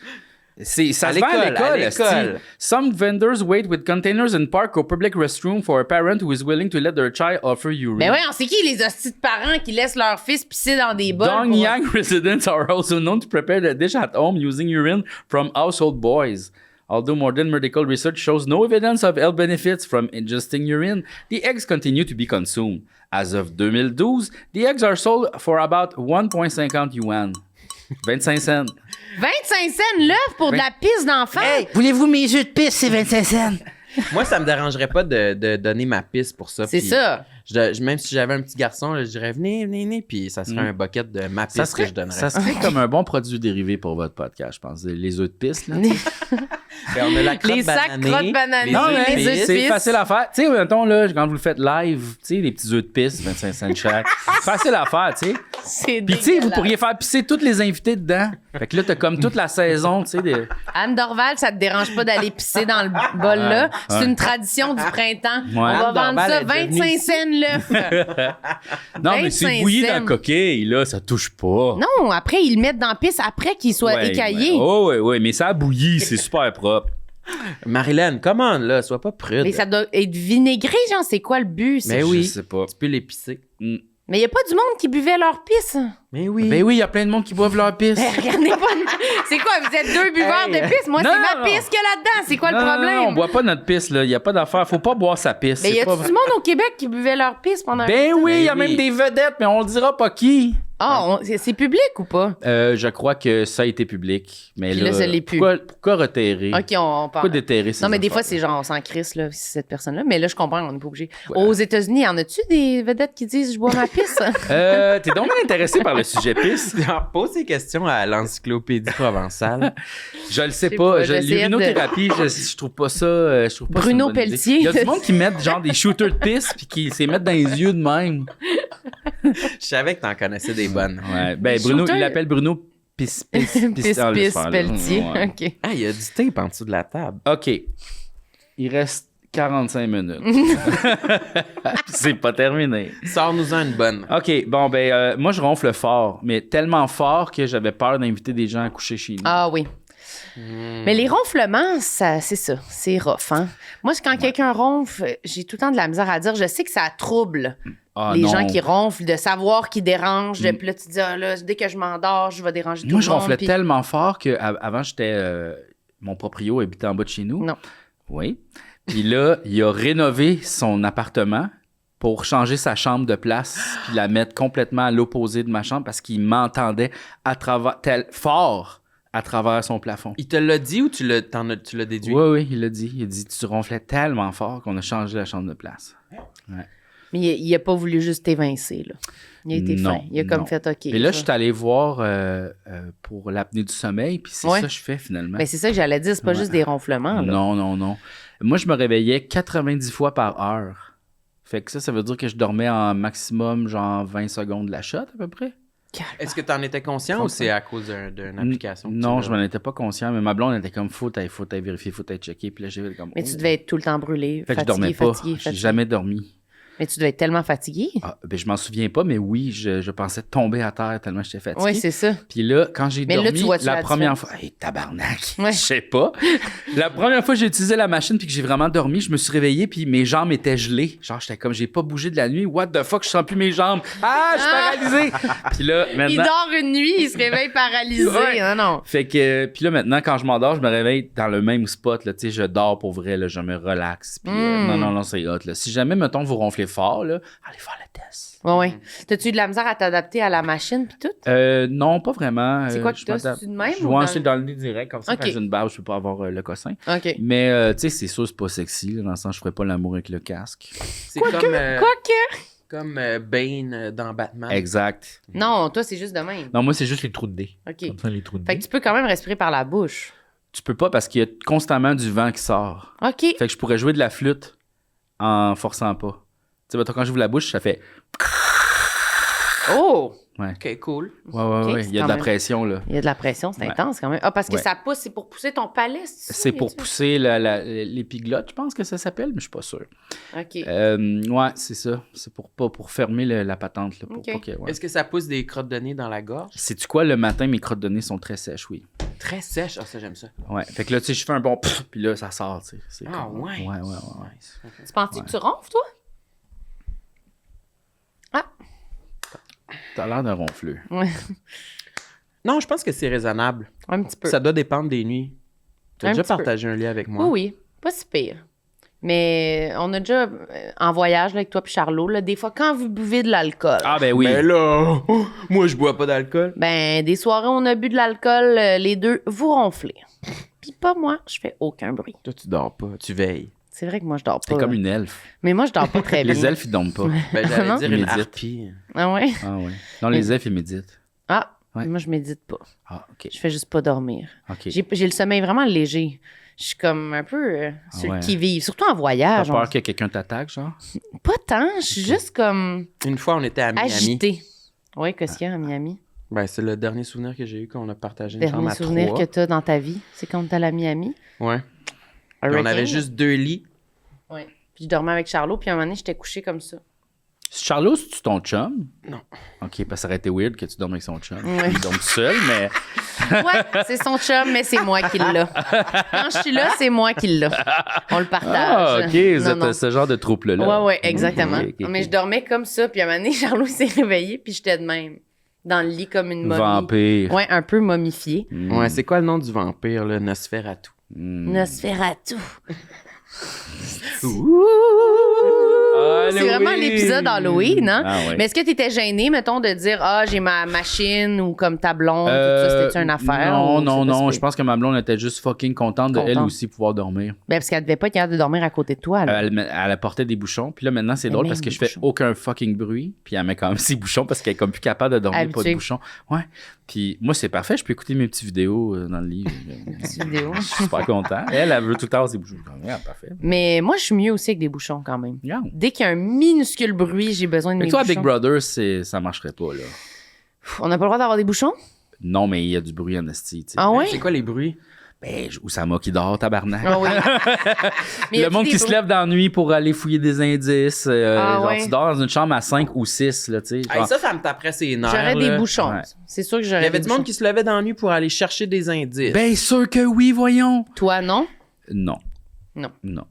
S4: Ça
S2: À
S4: se vend à
S2: l'école, à
S4: l'école.
S2: l'école.
S4: esti. Some vendors wait with containers in park or public restroom for a parent who is willing to let their child offer urine.
S1: Ben ouais, on sait qui les hosties de parents qui laissent leur fils pisser dans des bols?
S4: Dongyang residents are also known to prepare the dish at home using urine from household boys. Although modern medical research shows no evidence of health benefits from ingesting urine, the eggs continue to be consumed. As of 2012, the eggs are sold for about 1.50 yuan. 25 cents.
S1: 25 cents l'œuf pour de la pisse d'enfant?
S4: Hey, voulez-vous mes jeux de piste, c'est 25 cents?
S2: Moi, ça me dérangerait pas de donner ma pisse pour ça.
S1: C'est
S2: puis
S1: ça.
S2: Même si j'avais un petit garçon, là, je dirais venez, puis ça serait un bucket de ma pisse que je donnerais.
S4: Ça serait comme un bon produit dérivé pour votre podcast, je pense. Les œufs de piste, là.
S2: Ben, on a la crotte
S1: Les sacs
S2: bananée,
S1: crottes bananés,
S2: les œufs de
S1: les œufs de
S2: pisse.
S4: C'est
S1: pisse.
S4: facile à faire. Tu sais, mettons, là, quand vous le faites live, tu sais, les petits œufs de piste, 25 cents chaque. Facile à faire, tu sais.
S1: C'est
S4: Puis, tu sais, vous
S1: dégueulasse.
S4: pourriez faire pisser tous les invités dedans. Fait que là, t'as comme toute la saison, tu sais.
S1: Anne Dorval, ça te dérange pas d'aller pisser dans le bol là? C'est une tradition du printemps. On va
S2: Anne
S1: vendre ça
S2: Dorval est
S1: 25 cents l'œuf.
S4: Non, mais c'est
S1: 25
S4: bouilli
S1: cents.
S4: dans le coquille, là, ça touche pas.
S1: Non, après, ils le mettent dans la pisse après qu'il soit
S4: Ouais,
S1: écaillé.
S4: ouais. Oh, ouais, mais ça a bouilli, c'est super propre.
S2: Marilyn, comment là, sois pas prude.
S1: Mais ça doit être vinaigré, genre, c'est quoi le but?
S2: Mais
S4: Je
S2: oui,
S4: sais pas.
S2: tu peux l'épicer.
S1: Mais il y a pas du monde qui buvait leur pisse.
S2: Mais oui.
S4: Ben oui, il y a plein de monde qui boivent leur pisse.
S1: Ben, regardez pas. C'est quoi, vous êtes deux buveurs
S4: Hey.
S1: de pisse? Moi,
S4: Non,
S1: c'est ma
S4: non.
S1: pisse qu'il y a là-dedans. C'est quoi le
S4: Non,
S1: problème?
S4: non, on boit pas notre pisse, là. Il y a pas d'affaire. Faut pas boire sa pisse.
S1: Mais y
S4: c'est
S1: a-tu
S4: pas
S1: du monde au Québec qui buvait leur pisse pendant
S4: Ben oui, il y a
S2: Ben oui.
S4: même des vedettes, mais on le dira pas qui.
S1: Ah, c'est public ou pas?
S4: Je crois que ça a été public. Mais
S1: Puis là, ça l'est plus.
S4: Pourquoi reterrer?
S1: OK, on
S4: Pourquoi
S1: parle.
S4: déterrer ces
S1: Non, mais des fois,
S4: affaires?
S1: c'est genre, on s'en crisse, là, cette personne-là. Mais là, je comprends, on n'est pas obligé. Aux États-Unis, y en a-tu des vedettes qui disent je bois ma pisse?
S4: T'es donc bien intéressé par le sujet pisse?
S2: Pose des questions à l'encyclopédie provençale.
S4: Je le sais
S1: sais
S4: pas.
S1: pas, j'essayais
S4: L'urinothérapie, je trouve pas ça. Je trouve pas
S1: Bruno
S4: ça une bonne idée.
S1: Pelletier.
S4: Il y a du monde qui met genre des shooters de pisse puis qui s'est mettent dans les yeux de même.
S2: Je savais que t'en connaissais des bonnes.
S4: Ouais. Ben, Bruno,
S1: Shooter?
S4: il l'appelle Bruno Pisse.
S1: Pisse,
S4: Ah, laisse
S1: pisse,
S4: faire, là.
S1: Pelletier.
S4: Ouais.
S1: OK.
S2: Ah, il y a du tape en dessous de la table.
S4: OK. Il reste 45 minutes. C'est pas terminé.
S2: Sors-nous-en une bonne.
S4: OK, bon, moi, je ronfle fort, mais tellement fort que j'avais peur d'inviter des gens à coucher chez nous.
S1: Ah oui. Mais les ronflements, ça, c'est ça. C'est rough, hein? Moi, quand quelqu'un ronfle, j'ai tout le temps de la misère à dire. Je sais que ça trouble
S4: Ah,
S1: les
S4: non.
S1: gens qui ronflent, de savoir qu'ils dérangent. Puis là, tu te dis, ah, là, dès que je m'endors, je vais déranger tout
S4: Moi,
S1: le
S4: je
S1: monde.
S4: ronflais
S1: puis-
S4: tellement fort qu'avant, j'étais... mon proprio habitait en bas de chez nous.
S1: Non.
S4: Oui. Puis là, il a rénové son appartement pour changer sa chambre de place puis la mettre complètement à l'opposé de ma chambre parce qu'il m'entendait fort à travers son plafond.
S2: Il te l'a dit ou tu l'as déduit?
S4: Oui, il l'a dit. Il a dit, tu ronflais tellement fort qu'on a changé la chambre de place.
S1: Mais il a pas voulu juste t'évincer, là. Il a été
S4: Non,
S1: fin. Il a comme
S4: non.
S1: fait OK.
S4: Et là, je
S1: ça.
S4: suis allé voir pour l'apnée du sommeil, puis c'est
S1: Ouais.
S4: ça que je fais finalement.
S1: Mais c'est ça que j'allais dire, c'est pas
S4: Ouais.
S1: juste des ronflements, là.
S4: Non. Moi, je me réveillais 90 fois par heure. Fait que ça veut dire que je dormais en maximum, genre 20 secondes de la shot, à peu près.
S2: Est-ce que t'en étais conscient ou c'est à cause d'une application? que
S4: Non,
S2: tu
S4: je
S2: l'as?
S4: m'en étais pas conscient, mais ma blonde était comme, faut t'aller vérifier, faut t'aller checker. Puis là, j'ai comme.
S1: Mais tu devais être tout le temps brûlé,
S4: Fait que je
S1: fatigué,
S4: dormais pas.
S1: fatigué.
S4: J'ai jamais dormi.
S1: Mais tu devais être tellement fatigué.
S4: Ah, ben, je m'en souviens pas, mais oui, je pensais tomber à terre tellement j'étais fatigué.
S1: Oui, c'est ça.
S4: Puis là, quand j'ai
S1: Mais là,
S4: dormi,
S1: tu vois-tu
S4: la
S1: la
S4: première
S1: différence?
S4: fois... Hey, tabarnak!
S1: Ouais.
S4: Je sais pas. La première fois que j'ai utilisé la machine puis que j'ai vraiment dormi, je me suis réveillé puis mes jambes étaient gelées. Genre, j'étais comme, j'ai pas bougé de la nuit. What the fuck, je sens plus mes jambes. Ah, je suis paralysé! Puis là,
S1: Il
S4: maintenant...
S1: dort une nuit, il se réveille paralysé.
S4: Ouais.
S1: Non.
S4: Fait que, puis là, maintenant, quand je m'endors, je me réveille dans le même spot, là, tu sais, je dors pour vrai, là, je me relaxe. Puis non, c'est hot, là. Si jamais, mettons, vous ronflez fort, là, allez faire le test.
S1: Ouais. T'as-tu eu de la misère à t'adapter à la machine puis tout?
S4: Non, pas vraiment.
S1: C'est quoi que
S4: je
S1: t'as?
S4: m'adapte.
S1: C'est de même
S4: Je
S1: ou
S4: vois
S1: dans
S4: c'est
S1: le-
S4: dans le nez direct, comme ça,
S1: Ok.
S4: quand j'ai une barbe, je peux pas avoir le cossin.
S1: OK.
S4: Mais, tu sais, c'est sûr, c'est pas sexy, là, dans le sens, je ferais pas l'amour avec le casque.
S2: C'est comme,
S1: Quoique.
S2: comme Bane dans Batman.
S4: Exact.
S1: Non, toi, c'est juste de même.
S4: Non, moi, c'est juste les trous de dés.
S1: OK.
S4: Comme ça, les trous de
S1: Fait
S4: dés.
S1: que tu peux quand même respirer par la bouche.
S4: Tu peux pas parce qu'il y a constamment du vent qui sort.
S1: OK.
S4: Fait que je pourrais jouer de la flûte en forçant pas. Tu sais, mettons, quand j'ouvre la bouche, ça fait...
S1: Oh!
S2: OK, cool.
S4: Ouais,
S1: Ok,
S4: il y a
S1: c'est
S4: de
S1: quand
S4: la
S1: même-
S4: pression, là.
S1: Il y a de la pression, c'est
S4: Ouais.
S1: intense quand même. Ah, parce que
S4: Ouais.
S1: ça pousse, c'est pour pousser ton palais, c'est ça?
S4: C'est pour
S1: Y a-tu?
S4: pousser l'épiglotte, je pense que ça s'appelle, mais je suis pas sûr.
S1: OK.
S4: Ouais, c'est ça. C'est pour fermer la patente. Là, pour
S1: Ok.
S4: pas que- ouais.
S2: Est-ce que ça pousse des crottes de nez dans la gorge?
S4: Sais-tu quoi, le matin, mes crottes de nez sont très sèches, oui.
S2: Très sèche. Ah, ça, j'aime ça.
S4: Ouais. Fait que là, tu sais, je fais un bon pfff, puis là, ça sort, tu sais. C'est
S2: Ah,
S4: comme-
S2: ouais.
S4: Ouais.
S2: Nice.
S1: Tu penses que tu ronfles, toi?
S4: T'as l'air d'un ronfleux.
S1: Ouais.
S2: Non, je pense que c'est raisonnable.
S1: Un petit peu.
S2: Ça doit dépendre des nuits. Tu as
S1: Un
S2: déjà
S1: petit peu.
S2: partagé un lit avec moi.
S1: Oui, oui. Pas si pire. Mais on a déjà, en voyage là, avec toi puis Charlot, là, des fois, quand vous buvez de l'alcool,
S4: Ah, ben oui.
S2: Mais là, moi, je bois pas d'alcool.
S1: ben, des soirées où on a bu de l'alcool, les deux, vous ronflez. Puis pas moi, je fais aucun bruit.
S2: Toi, tu dors pas, tu veilles.
S1: C'est vrai que moi, je dors
S4: T'es
S1: pas.
S4: comme une elfe.
S1: Mais moi, je dors pas très bien.
S4: Les elfes, ils dorment pas.
S2: Ben, j'allais
S1: Non?
S2: dire une
S4: Médite.
S2: harpie.
S1: Ah ouais?
S4: Ah, ouais. Non, les elfes, ils méditent.
S1: Ah,
S4: Ouais.
S1: moi, je médite pas.
S4: Ah, OK.
S1: Je fais juste pas dormir.
S4: OK.
S1: J'ai le sommeil vraiment léger. Je suis comme un peu sur
S4: ouais.
S1: le qui-vive, surtout en
S4: T'as
S1: voyage.
S4: peur que quelqu'un t'attaque, genre?
S1: Pas tant, je suis juste comme
S2: Une fois, on était à Miami.
S1: agitée. Oui, qu'est-ce qu'il y a à Miami?
S2: Ben, c'est le dernier souvenir que j'ai eu quand on a partagé une chambre
S1: Dernier
S2: à
S1: souvenir
S2: 3.
S1: que tu as dans ta vie, c'est quand t'es allé à Miami.
S2: Ouais. Puis on
S1: Hurricane.
S2: avait juste 2 lits.
S1: Ouais. Puis je dormais avec Charlot, puis un moment donné, j'étais couchée comme ça.
S4: Charlot, c'est-tu ton chum?
S2: Non.
S4: OK, parce que ça aurait été weird que tu dormes avec son chum.
S1: Ouais.
S4: Il dort tout seul, mais...
S1: Ouais, c'est son chum, mais c'est moi qui l'a. Quand je suis là, c'est moi qui l'a. On le partage.
S4: Ah, OK, vous
S1: Non, non.
S4: êtes ce genre de troupe-là.
S1: Ouais, exactement.
S4: Ok, ok,
S1: Mais
S4: ok.
S1: je dormais comme ça, puis à un moment donné, Charlot s'est réveillé, puis j'étais de même. Dans le lit comme une momie.
S4: Vampire.
S1: Ouais, un peu momifiée.
S2: Ouais, c'est quoi le nom du vampire, là? Nosferatu.
S1: Nosferatu.
S4: Halloween!
S1: C'est vraiment l'épisode Halloween, hein?
S4: Ah, ouais.
S1: Mais est-ce que tu étais gêné, mettons, de dire ah, j'ai ma machine ou comme ta blonde, tout ça, c'était une affaire?
S4: Non,
S1: ou
S4: non,
S1: c'est pas
S4: non.
S1: si
S4: Je pense que ma blonde était juste fucking contente de elle
S1: Contente.
S4: aussi pouvoir dormir.
S1: Ben, parce qu'elle devait pas être capable de dormir à côté de toi. Là.
S4: Elle apportait des bouchons. Puis là, maintenant, c'est
S1: Elle
S4: drôle
S1: met
S4: parce que
S1: des
S4: je fais
S1: bouchons.
S4: aucun fucking bruit. Puis elle met quand même ses bouchons parce qu'elle est comme plus capable de dormir, pas de
S1: Habituée.
S4: bouchons. Ouais. Puis moi, c'est parfait. Je peux écouter mes petites vidéos dans le lit.
S1: Petite vidéo.
S4: Je suis super content. Elle veut tout le temps avoir ses bouchons. Regarde, parfait.
S1: Mais moi, je suis mieux aussi avec des bouchons quand même.
S4: Regarde.
S1: Dès qu'il y a un minuscule bruit, j'ai besoin de
S4: Mais
S1: mes
S4: toi,
S1: bouchons.
S4: Big Brother, ça marcherait pas, là.
S1: On n'a pas le droit d'avoir des bouchons?
S4: Non, mais il y a du bruit en esti, tu sais.
S1: Ah ouais?
S2: C'est quoi les bruits?
S4: Ben, Oussama qui dort, tabarnak.
S1: Ah oui. Mais y
S4: Le
S1: a-tu
S4: monde
S1: des
S4: qui se
S1: bruits?
S4: lève dans la nuit pour aller fouiller des indices.
S1: Ah
S4: genre,
S1: ouais.
S4: tu dors dans une chambre à 5 ou 6, là, tu sais.
S2: Hey,
S4: genre-
S2: ça me taperait ses nerfs.
S1: J'aurais des
S2: là.
S1: bouchons.
S4: Ouais.
S1: C'est sûr que
S2: Il
S1: j'aurais
S2: y avait
S1: des
S2: du monde
S1: bouchons.
S2: qui se levait dans la nuit pour aller chercher des indices.
S4: Ben, sûr que oui, voyons.
S1: Toi, non?
S4: Non.
S1: Non.
S4: Non.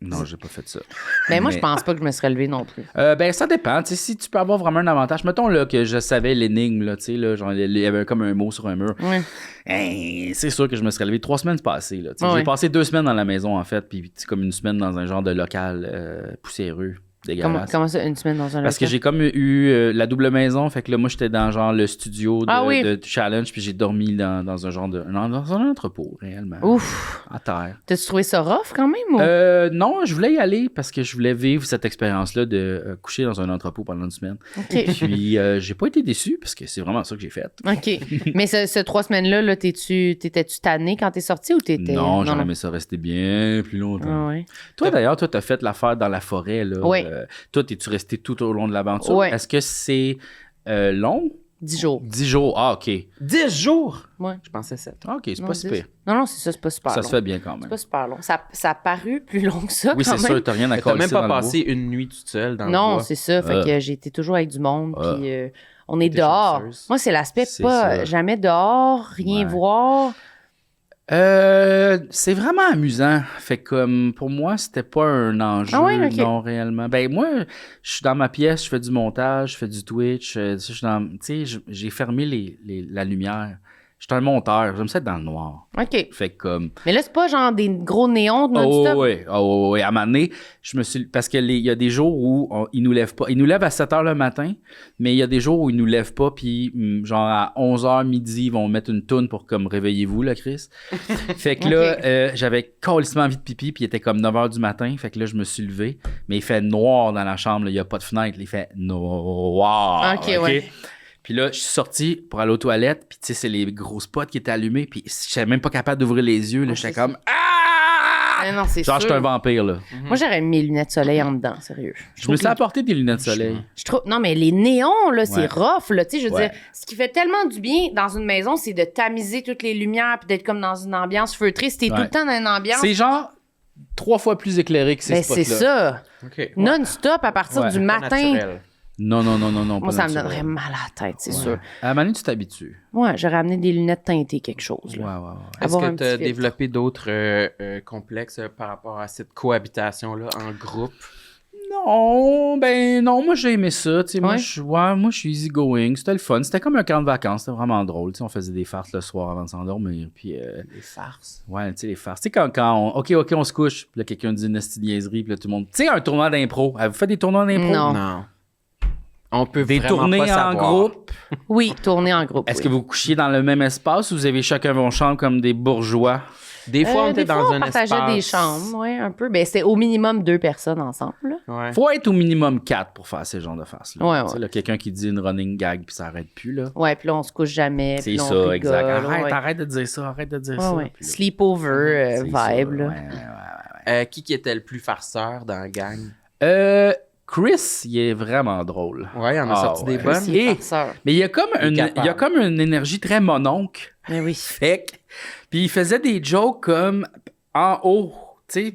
S4: Non, j'ai pas fait ça.
S1: Ben, moi,
S4: Mais-
S1: je pense pas que je me serais levée non plus.
S4: Ben, ça dépend. Tu sais, si tu peux avoir vraiment un avantage. Mettons là, que je savais l'énigme, là, tu sais, là, genre, il y avait comme un mot sur un mur.
S1: Ouais.
S4: Hey, c'est sûr que je me serais levé 3 semaines passées. Là, tu sais.
S1: Ouais.
S4: J'ai passé 2 semaines dans la maison, en fait, puis c'est comme une semaine dans un genre de local poussiéreux. Dégueulasse.
S1: Comment ça, une semaine dans un
S4: Parce que
S1: local?
S4: j'ai comme eu la double maison, fait que là, moi, j'étais dans genre le studio de,
S1: Ah oui.
S4: de Challenge, puis j'ai dormi dans un genre de. Dans un entrepôt, réellement.
S1: Ouf!
S4: À terre.
S1: T'as-tu trouvé ça rough quand même? Ou?
S4: Non, je voulais y aller parce que je voulais vivre cette expérience-là de coucher dans un entrepôt pendant une semaine.
S1: OK.
S4: Puis, j'ai pas été déçu parce que c'est vraiment ça que j'ai fait.
S1: OK. Mais ce 3 semaines-là, là, t'étais-tu tanné quand t'es sorti ou t'étais.
S4: Non, j'aurais aimé ça rester bien plus longtemps.
S1: Ah ouais.
S4: Toi, d'ailleurs, t'as fait l'affaire dans la forêt. Là.
S1: Oui.
S4: Toi, es-tu resté tout au long de l'aventure?
S1: Oui.
S4: Est-ce que c'est long?
S1: 10 jours.
S4: 10 jours. Ah, OK.
S2: 10 jours!
S1: Ouais.
S2: Je pensais 7.
S4: Ah, OK, c'est
S1: Non,
S4: pas si
S1: 10.
S4: pire.
S1: Non, c'est ça, c'est pas super
S4: Ça
S1: long.
S4: se fait bien quand
S1: C'est
S4: même.
S1: pas super long. Ça a paru plus long que ça,
S4: Oui,
S1: quand
S4: c'est
S1: même.
S4: sûr, t'as rien à
S2: T'as même
S4: coller
S2: pas
S4: dans le
S2: passé une nuit toute seule dans le
S1: Non,
S2: bois.
S1: c'est ça. Fait que j'ai été toujours avec du monde. Puis on est
S2: T'es
S1: dehors.
S2: chanceuse.
S1: Moi, c'est l'aspect
S4: C'est
S1: pas
S4: ça.
S1: jamais dehors, rien
S4: Ouais.
S1: voir.
S4: C'est vraiment amusant. Fait que comme pour moi, c'était pas un enjeu,
S1: Ah ouais, ok.
S4: non, réellement. Ben moi, je suis dans ma pièce, je fais du montage, je fais du Twitch. Je suis dans, tu sais, j'ai fermé la lumière. Je suis un monteur, j'aime ça être dans le noir.
S1: OK.
S4: Fait que comme...
S1: Mais là, c'est pas genre des gros néons de non-stop.
S4: Oh, oui. À un moment donné, je me suis... Parce qu'il y a des jours où ils nous lèvent pas. Ils nous lèvent à 7 h le matin, mais il y a des jours où ils nous lèvent pas, puis genre à 11 h midi, ils vont mettre une toune pour comme réveillez-vous, là, Chris. Fait que là, j'avais calissement envie de pipi, puis il était comme 9 h du matin. Fait que là, je me suis levé, mais il fait noir dans la chambre, là, il y a pas de fenêtre, là, il fait noir.
S1: OK, ouais.
S4: Puis là, je suis sorti pour aller aux toilettes, puis tu sais, c'est les gros spots qui étaient allumés, puis j'étais même pas capable d'ouvrir les yeux, là, j'étais
S1: c'est
S4: comme ah!
S1: Ah non, c'est
S4: Genre,
S1: sûr.
S4: j'étais un vampire, là.
S1: Moi, j'aurais mis mes lunettes de soleil en dedans, sérieux.
S4: Je me suis apporté des lunettes de soleil.
S1: Je trouve... Non, mais les néons, là, c'est
S4: Ouais.
S1: rough, là. Tu sais, je veux
S4: Ouais.
S1: dire, ce qui fait tellement du bien dans une maison, c'est de tamiser toutes les lumières puis d'être comme dans une ambiance feutrée. Si t'es
S4: Ouais.
S1: tout le temps dans une ambiance,
S4: C'est genre 3 fois plus éclairé que ces
S1: ben,
S4: spots-là.
S1: c'est ça.
S2: OK.
S1: Non-stop à partir
S4: Ouais.
S1: du
S2: Pas
S1: matin.
S2: naturel.
S4: Non.
S1: Moi,
S4: pas
S1: ça me
S4: naturel.
S1: donnerait mal à la tête, c'est
S4: Ouais.
S1: sûr.
S4: À un moment donné, tu t'habitues.
S1: Ouais, j'aurais amené des lunettes teintées, quelque chose.
S4: Ouais,
S1: Là.
S4: ouais, ouais.
S2: Est-ce
S1: Avoir
S2: que
S1: un
S2: tu as
S1: petit filtre.
S2: développé d'autres complexes par rapport à cette cohabitation-là en groupe?
S4: Non, moi j'ai aimé ça. Tu sais,
S1: Ouais.
S4: moi je suis easy going. C'était le fun. C'était comme un camp de vacances. C'était vraiment drôle. Tu sais, on faisait des farces le soir avant de s'endormir. Puis,
S2: Les farces.
S4: ouais, tu sais, les farces. Tu sais, quand on. OK, on se couche. Puis là, quelqu'un dit une petite niaiserie. Puis là, tout le monde. Tu sais, un tournoi d'impro. Avez-vous fait des tournois d'impro?
S1: Non.
S2: Non. On peut
S4: Des
S2: vraiment
S4: tournées
S2: pas
S4: en
S2: savoir.
S4: groupe.
S1: Oui, tourner en groupe.
S4: Est-ce
S1: oui.
S4: que vous couchiez dans le même espace ou vous avez chacun vos chambres comme des bourgeois?
S2: Des fois, on était
S1: des fois,
S2: dans
S1: on
S2: un
S1: partageait
S2: espace.
S1: des chambres, oui, un peu. Ben, c'était au minimum 2 personnes ensemble. là.
S2: Ouais.
S4: Faut être au minimum 4 pour faire ces genres de farces-là.
S1: Ouais,
S4: Tu sais,
S1: ouais.
S4: là, quelqu'un qui dit une running gag puis ça arrête plus, là.
S1: Ouais, puis là, on se couche jamais.
S4: C'est
S1: puis là, on
S4: ça,
S1: rigole,
S4: exact.
S1: ouais.
S4: Arrête de dire ça, arrête de dire
S1: Ouais,
S4: ça.
S1: ouais.
S4: Puis là,
S1: Sleepover
S4: c'est
S1: vibe,
S4: ça,
S1: là.
S4: ouais.
S2: Qui était le plus farceur dans la gang?
S4: Chris, il est vraiment drôle.
S2: Ouais, il en a sorti des bonnes.
S1: Il est
S4: Et-
S1: farceur.
S4: Mais il y a comme
S2: Il est
S4: il y a
S2: capable.
S4: comme une énergie très mononcle.
S1: Mais oui.
S4: Fait que- puis il faisait des jokes comme en haut. Tu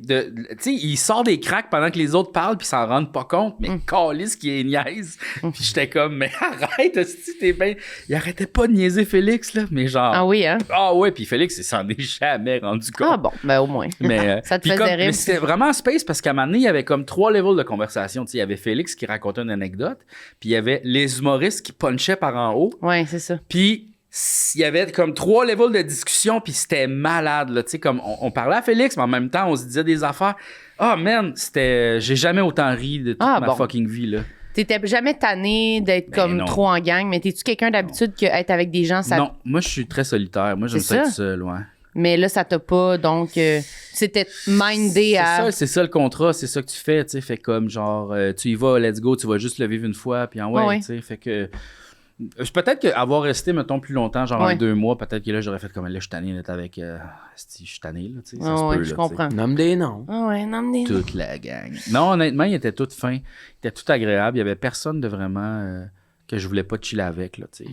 S4: sais, il sort des cracks pendant que les autres parlent puis ils s'en rendent pas compte. Mais calisse qui est niaise. Puis j'étais comme, mais arrête, hostie, t'es bien. Il arrêtait pas de niaiser Félix, là. Mais genre.
S1: Ah oui, hein?
S4: Ah ouais, puis Félix, il s'en est jamais rendu compte.
S1: Ah bon, ben au moins.
S4: Mais,
S1: Ça te
S4: puis
S1: faisait
S4: comme-
S1: rire.
S4: mais c'était vraiment space parce qu'à un moment donné, il y avait comme 3 levels de conversation. Tu sais, il y avait Félix qui racontait une anecdote, puis il y avait les humoristes qui punchaient par en haut,
S1: Ouais, c'est ça.
S4: puis il y avait comme 3 levels de discussion, puis c'était malade, là. Tu sais, comme on parlait à Félix, mais en même temps, on se disait des affaires. Ah, man, c'était... J'ai jamais autant ri de toute
S1: Ah,
S4: ma
S1: bon.
S4: fucking vie, là.
S1: T'étais jamais tanné d'être comme
S4: non.
S1: trop en gang, mais t'es-tu quelqu'un d'habitude que être avec des gens, ça...
S4: Non, moi, je suis très solitaire. Moi, j'aime
S1: C'est
S4: ça être
S1: ça?
S4: seul, ouais.
S1: Mais là, ça t'a pas, donc c'était mindé à...
S4: C'est ça le contrat, c'est ça que tu fais, tu sais, fait comme genre, tu y vas, let's go, tu vas juste le vivre une fois, puis en
S1: Ouais.
S4: tu sais, fait que... Peut-être qu'avoir resté, mettons, plus longtemps, genre
S1: Ouais.
S4: 2 mois, peut-être que là, j'aurais fait comme, là, je suis tanné d'être avec... je suis tanné, là, tu sais, ça
S1: Ah
S4: se
S1: ouais,
S4: peut,
S1: je
S4: là,
S1: comprends.
S2: Nomme des noms.
S1: Ah ouais, non, mais...
S4: tu sais. Toute la gang. Non, honnêtement, il était tout fin, il était tout agréable, il y avait personne de vraiment... que je voulais pas chiller avec, là, tu sais.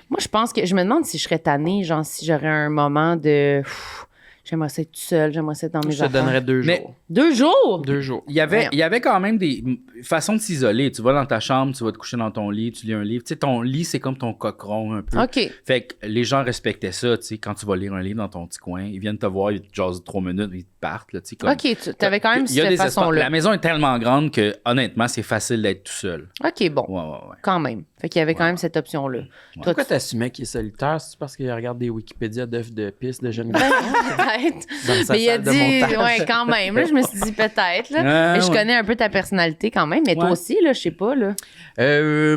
S1: Moi, je pense que... Je me demande si je serais tannée, genre si j'aurais un moment de... Pff, j'aimerais ça être tout seul, j'aimerais ça être dans mes
S2: Je te
S1: affaires.
S2: donnerais 2
S4: Mais-
S2: jours.
S1: 2 jours?
S2: 2 jours.
S4: Il y avait quand même des façons de s'isoler. Tu vas dans ta chambre, tu vas te coucher dans ton lit, tu lis un livre. Tu sais, ton lit, c'est comme ton coqueron un peu.
S1: OK.
S4: Fait que les gens respectaient ça, tu sais, quand tu vas lire un livre dans ton petit coin, ils viennent te voir, ils te jasent 3 minutes, ils te partent, là, tu sais. comme-
S1: OK, tu avais quand même
S4: Il y a
S1: cette
S4: des espaces-
S1: façon-là.
S4: La maison est tellement grande que, honnêtement, c'est facile d'être tout seul.
S1: OK, bon,
S4: Ouais.
S1: quand même. Fait qu'il y avait quand même cette option-là. Toi,
S2: Pourquoi t'assumais qu'il est solitaire? C'est parce qu'il regarde des Wikipédia d'œufs de piste de jeunes
S1: Ben,
S2: gars
S1: peut-être.
S2: dans sa
S1: Mais il a
S2: salle de
S1: dit,
S2: montage.
S1: ouais, quand même. Là, je me suis dit peut-être. Là.
S4: Ah,
S1: Mais je
S4: ouais.
S1: connais un peu ta personnalité quand même. Mais toi
S4: Ouais.
S1: aussi, là, je sais pas. Là.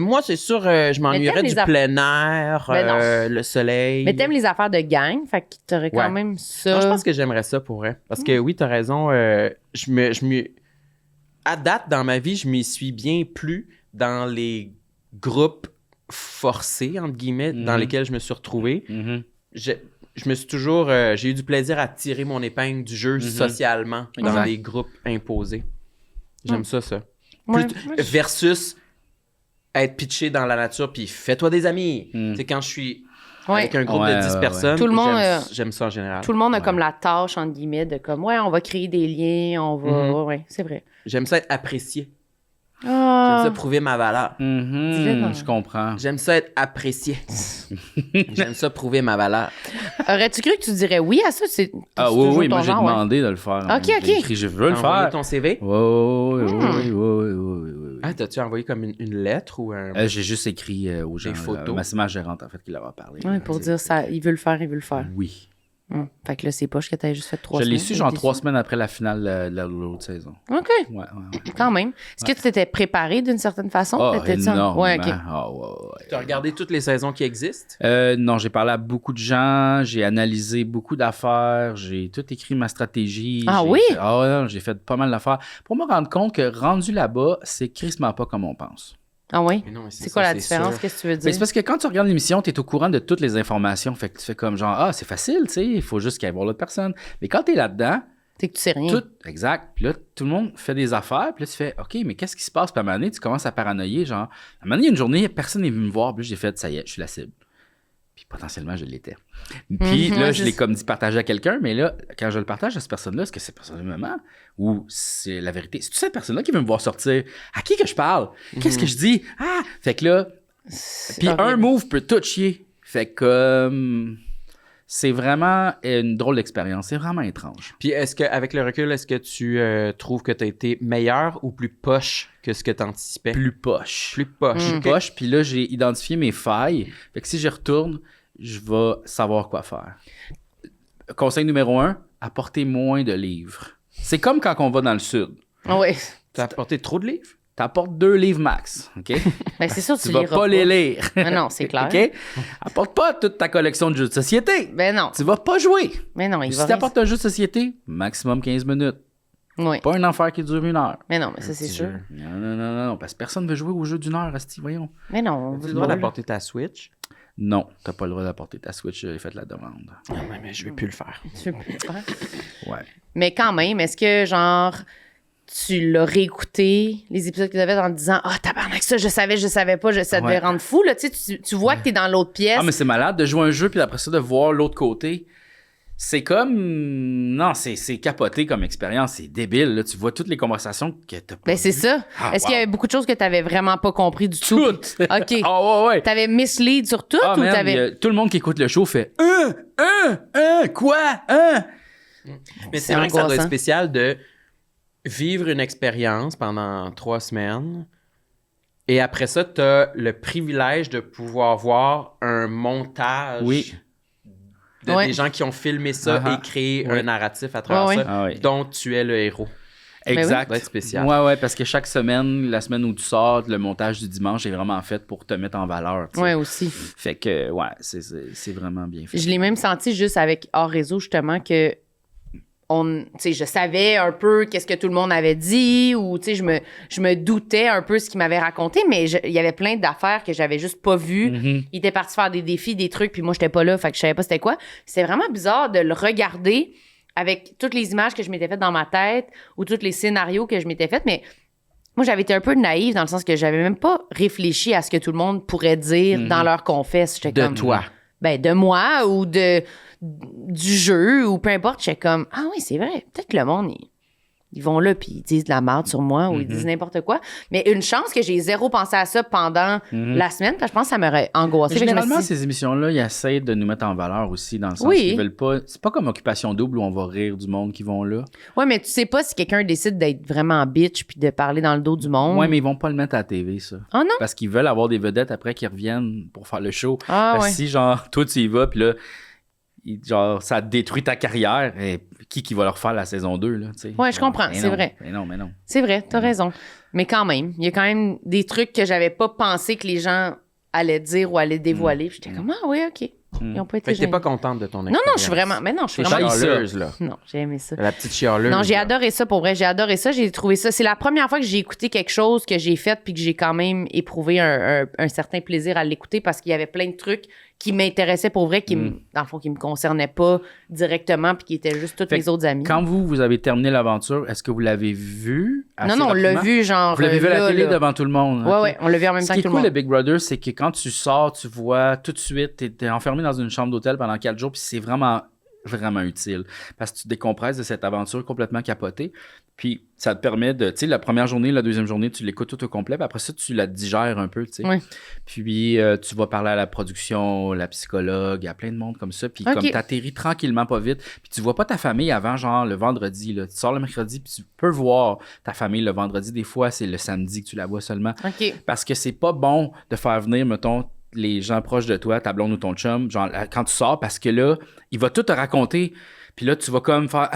S2: Moi, c'est sûr, je m'ennuierais
S1: t'aimes
S2: du
S1: les
S2: plein air,
S1: Ben non.
S2: le soleil.
S1: Mais t'aimes les affaires de gang. Fait que t'aurais quand
S2: Ouais.
S1: même ça.
S2: Non, je pense que j'aimerais ça pour vrai. Parce que oui, t'as raison. À date, dans ma vie, je m'y suis bien plu dans les groupes forcés, entre guillemets, dans lesquels je me suis retrouvé. Je me suis toujours... j'ai eu du plaisir à tirer mon épingle du jeu socialement dans
S4: Exact.
S2: des groupes imposés. J'aime ça.
S1: Ouais.
S2: Versus être pitché dans la nature, puis fais-toi des amis. Tu sais, quand je suis
S1: Ouais.
S2: avec un groupe
S4: Ouais,
S2: de 10
S4: ouais,
S2: personnes,
S1: Tout le monde,
S2: j'aime ça en général.
S1: Tout le monde a comme la tâche, entre guillemets, de comme, ouais, on va créer des liens, on va... Ouais, c'est vrai.
S2: J'aime ça être apprécié.
S1: Ah,
S2: J'aime ça prouver ma valeur.
S1: Dis-le donc.
S4: Je comprends.
S2: J'aime ça être apprécié. J'aime ça prouver ma valeur.
S1: aurais-tu cru que tu dirais oui à ça? C'est
S4: Ah
S1: c'est
S4: oui,
S1: toujours
S4: oui,
S1: ton
S4: moi j'ai
S1: genre, ouais.
S4: demandé de le faire.
S1: Ok,
S4: J'ai
S1: ok.
S4: écrit, je veux le
S2: T'as envoyé
S4: faire.
S2: ton CV?
S4: Oui.
S2: Ah, t'as-tu envoyé comme une lettre ou un...
S4: J'ai juste écrit aux gens.
S2: Des photos.
S4: C'est ma gérante, en fait, qui leur a parlé.
S1: Ouais, pour dire ça, il veut le faire, il veut le faire.
S4: Oui.
S1: Fait que là, c'est poche que t'avais juste fait 3
S4: Je
S1: semaines.
S4: l'ai su genre
S1: T'es
S4: 3
S1: sûr?
S4: semaines après la finale de l'autre saison.
S1: OK,
S4: Ouais.
S1: quand même. Est-ce que tu t'étais préparé d'une certaine façon?
S4: Ah,
S1: T'étais-tu en-
S4: énormément.
S1: Ouais, OK.
S4: Ah, ouais.
S2: T'as regardé toutes les saisons qui existent?
S4: Non, j'ai parlé à beaucoup de gens, j'ai analysé beaucoup d'affaires, j'ai tout écrit ma stratégie.
S1: Ah
S4: j'ai
S1: oui?
S4: fait- Ah ouais, j'ai fait pas mal d'affaires. Pour me rendre compte que rendu là-bas, c'est crissement pas comme on pense.
S1: Ah oui?
S2: Mais non, mais
S1: C'est quoi
S2: ça,
S1: la
S2: c'est
S1: différence?
S2: sûr.
S1: Qu'est-ce que tu veux
S4: Mais
S1: dire?
S4: c'est parce que quand tu regardes l'émission, tu es au courant de toutes les informations. Fait que tu fais comme genre, ah, c'est facile, tu sais, il faut juste qu'il y ait voir l'autre personne. Mais quand tu es là-dedans,
S1: C'est que tu sais rien.
S4: tout, exact. Puis là, tout le monde fait des affaires. Puis là, tu fais, OK, mais qu'est-ce qui se passe? Puis à un moment donné, tu commences à paranoïer. Genre, à un moment donné, il y a une journée, personne n'est venu me voir. Puis là, j'ai fait, ça y est, je suis la cible. Puis potentiellement, je l'étais. Puis là,
S1: ouais,
S4: je
S1: c'est
S4: l'ai
S1: ça.
S4: comme dit partager à quelqu'un. Mais là, quand je le partage à cette personne-là, est-ce que cette personne me ment? Ou c'est la vérité? C'est-tu cette personne-là qui veut me voir sortir? À qui que je parle? Qu'est-ce que je dis? Ah! Fait que là,
S1: C'est
S4: puis un
S1: horrible.
S4: move peut tout chier. Fait que c'est vraiment une drôle d'expérience. C'est vraiment étrange.
S2: Puis avec le recul, est-ce que tu trouves que tu as été meilleur ou plus poche que ce que tu anticipais?
S4: Plus poche.
S2: Plus poche.
S4: Plus poche. Puis là, j'ai identifié mes failles. Fait que si j'y retourne, je vais savoir quoi faire. Conseil numéro 1, apportez moins de livres. C'est comme quand on va dans le sud.
S1: Oui.
S2: Tu as apporté trop de livres?
S4: T'apportes 2 livres max, OK?
S1: Ben, c'est sûr,
S4: Tu vas pas les lire.
S1: Non, c'est clair.
S4: OK? Apporte pas toute ta collection de jeux de société.
S1: Ben non.
S4: Tu vas pas jouer.
S1: Mais non, il
S4: Si
S1: va
S4: t'apportes un jeu de société, maximum 15 minutes.
S1: Oui.
S4: Pas une affaire qui dure 1 heure.
S1: Mais non, mais ça, c'est sûr.
S4: Non, parce que personne veut jouer au jeu d'1 heure, asti, voyons.
S1: Mais non.
S2: Tu as le droit d'apporter ta Switch?
S4: Non, t'as pas le droit d'apporter ta Switch, j'ai fait la demande.
S2: Ah ouais, mais je vais plus le faire.
S1: Tu veux plus le faire?
S4: Ouais.
S1: Mais quand même, est-ce que, genre, tu l'as réécouté, les épisodes que tu avais en te disant « Ah, tabarnak, ça, je savais pas, ça devait rendre fou. » Là, tu sais, tu vois que t'es dans l'autre pièce.
S4: Ah, mais c'est malade de jouer un jeu, puis après ça, de voir l'autre côté. C'est comme... Non, c'est capoté comme expérience. C'est débile, là. Tu vois toutes les conversations que t'as pas
S1: Ben, c'est
S4: vues.
S1: ça.
S4: Ah,
S1: Est-ce qu'il y avait beaucoup de choses que t'avais vraiment pas compris du tout?
S4: Toutes!
S1: OK.
S4: Ah, ouais.
S1: T'avais mislead sur tout
S4: Ah,
S1: ou
S4: man,
S1: t'avais...
S4: tout le monde qui écoute le show fait quoi?
S2: Mais
S1: C'est
S2: c'est vrai que ça doit être
S1: angoissant.
S2: spécial de vivre une expérience pendant 3 semaines et après ça, tu as le privilège de pouvoir voir un montage
S4: Oui.
S1: Ouais.
S2: des gens qui ont filmé ça
S4: Uh-huh.
S2: et créé
S4: Oui.
S2: un narratif à travers
S1: Ouais,
S2: ça,
S1: ouais.
S4: Ah, oui.
S2: dont tu es le héros.
S4: Exact.
S2: Ça doit être spécial.
S4: Ouais, parce que chaque semaine, la semaine où tu sors, le montage du dimanche est vraiment fait pour te mettre en valeur. tu sais.
S1: Ouais, aussi.
S4: Fait que, ouais, c'est vraiment bien fait.
S1: Je l'ai même senti juste avec Hors Réseau, justement, que tu sais, je savais un peu qu'est-ce que tout le monde avait dit ou, tu sais, je me doutais un peu ce qu'il m'avait raconté, mais il y avait plein d'affaires que j'avais juste pas vues.
S4: Mhm.
S1: Il était parti faire des défis, des trucs, puis moi, j'étais pas là, fait que je savais pas c'était quoi. C'était vraiment bizarre de le regarder avec toutes les images que je m'étais faites dans ma tête ou tous les scénarios que je m'étais fait, mais moi, j'avais été un peu naïve dans le sens que j'avais même pas réfléchi à ce que tout le monde pourrait dire dans leur confesse. J'étais
S2: De
S1: comme,
S2: toi.
S1: Ben, de moi ou du jeu ou peu importe. J'étais comme, ah oui, c'est vrai. Peut-être que le monde, ils vont là puis ils disent de la merde sur moi ou ils disent n'importe quoi. Mais une chance que j'ai zéro pensé à ça pendant la semaine, parce que je pense que ça m'aurait angoissé.
S4: Mais
S1: Fait que je me
S4: généralement,
S1: suis dit,
S4: ces émissions-là, ils essaient de nous mettre en valeur aussi, dans le sens
S1: Oui.
S4: qu'ils veulent pas... C'est pas comme Occupation Double où on va rire du monde qui vont là.
S1: ouais, mais tu sais pas si quelqu'un décide d'être vraiment bitch puis de parler dans le dos du monde.
S4: Ouais, mais ils vont pas le mettre à la TV, ça.
S1: Oh non?
S4: Parce qu'ils veulent avoir des vedettes après qui reviennent pour faire le show.
S1: Ah
S4: Parce
S1: ouais.
S4: que si, genre, toi, tu y vas, puis là, genre, ça détruit ta carrière, et qui va leur faire la saison 2, là, tu sais?
S1: Ouais, je comprends,
S4: Mais
S1: c'est
S4: non,
S1: vrai.
S4: Mais non.
S1: C'est vrai, t'as raison. Mais quand même, il y a quand même des trucs que j'avais pas pensé que les gens allaient dire ou allaient dévoiler. Puis j'étais comme, ah oui, OK. Ils ont pas été
S2: Fait que t'es
S1: gênés.
S2: pas contente de ton
S1: Non,
S2: expérience.
S1: non, je suis vraiment... Mais non, je suis
S2: T'es
S1: vraiment...
S2: chialeuse, là.
S1: Non, j'ai aimé ça.
S2: La petite chialeuse.
S1: Non, j'ai
S2: là.
S1: adoré ça, pour vrai. J'ai adoré ça. J'ai trouvé ça... C'est la première fois que j'ai écouté quelque chose que j'ai fait puis que j'ai quand même éprouvé un certain plaisir à l'écouter parce qu'il y avait plein de trucs qui m'intéressaient pour vrai, dans le fond, qui me concernaient pas directement puis qui étaient juste tous
S4: Fait
S1: mes autres amis.
S4: Quand vous avez terminé l'aventure, est-ce que vous l'avez vu assez
S1: Non, on l'a
S4: rapidement?
S1: vu, genre...
S4: Vous l'avez vu à la
S1: là,
S4: télé
S1: là.
S4: devant tout le monde?
S1: Ouais,
S4: ok.
S1: ouais, on l'a vu en même
S4: Ce
S1: temps
S4: qui
S1: que
S4: est
S1: tout le
S4: cool, le
S1: monde.
S4: Big Brother, c'est que quand tu sors, tu vois tout de suite, t'es enfermé dans une chambre d'hôtel pendant 4 jours, puis c'est vraiment utile. Parce que tu te décompresses de cette aventure complètement capotée. Puis ça te permet de, tu sais, la première journée, la deuxième journée, tu l'écoutes tout au complet, puis après ça, tu la digères un peu, tu sais.
S1: Oui.
S4: Puis tu vas parler à la production, la psychologue, à plein de monde comme ça. Puis
S1: Ok.
S4: comme t'atterris tranquillement, pas vite, puis tu vois pas ta famille avant, genre, le vendredi, là. Tu sors le mercredi, puis tu peux voir ta famille le vendredi. Des fois, c'est le samedi que tu la vois seulement.
S1: OK.
S4: Parce que c'est pas bon de faire venir, mettons, les gens proches de toi, ta blonde ou ton chum, genre, quand tu sors, parce que là, il va tout te raconter. Puis là, tu vas comme faire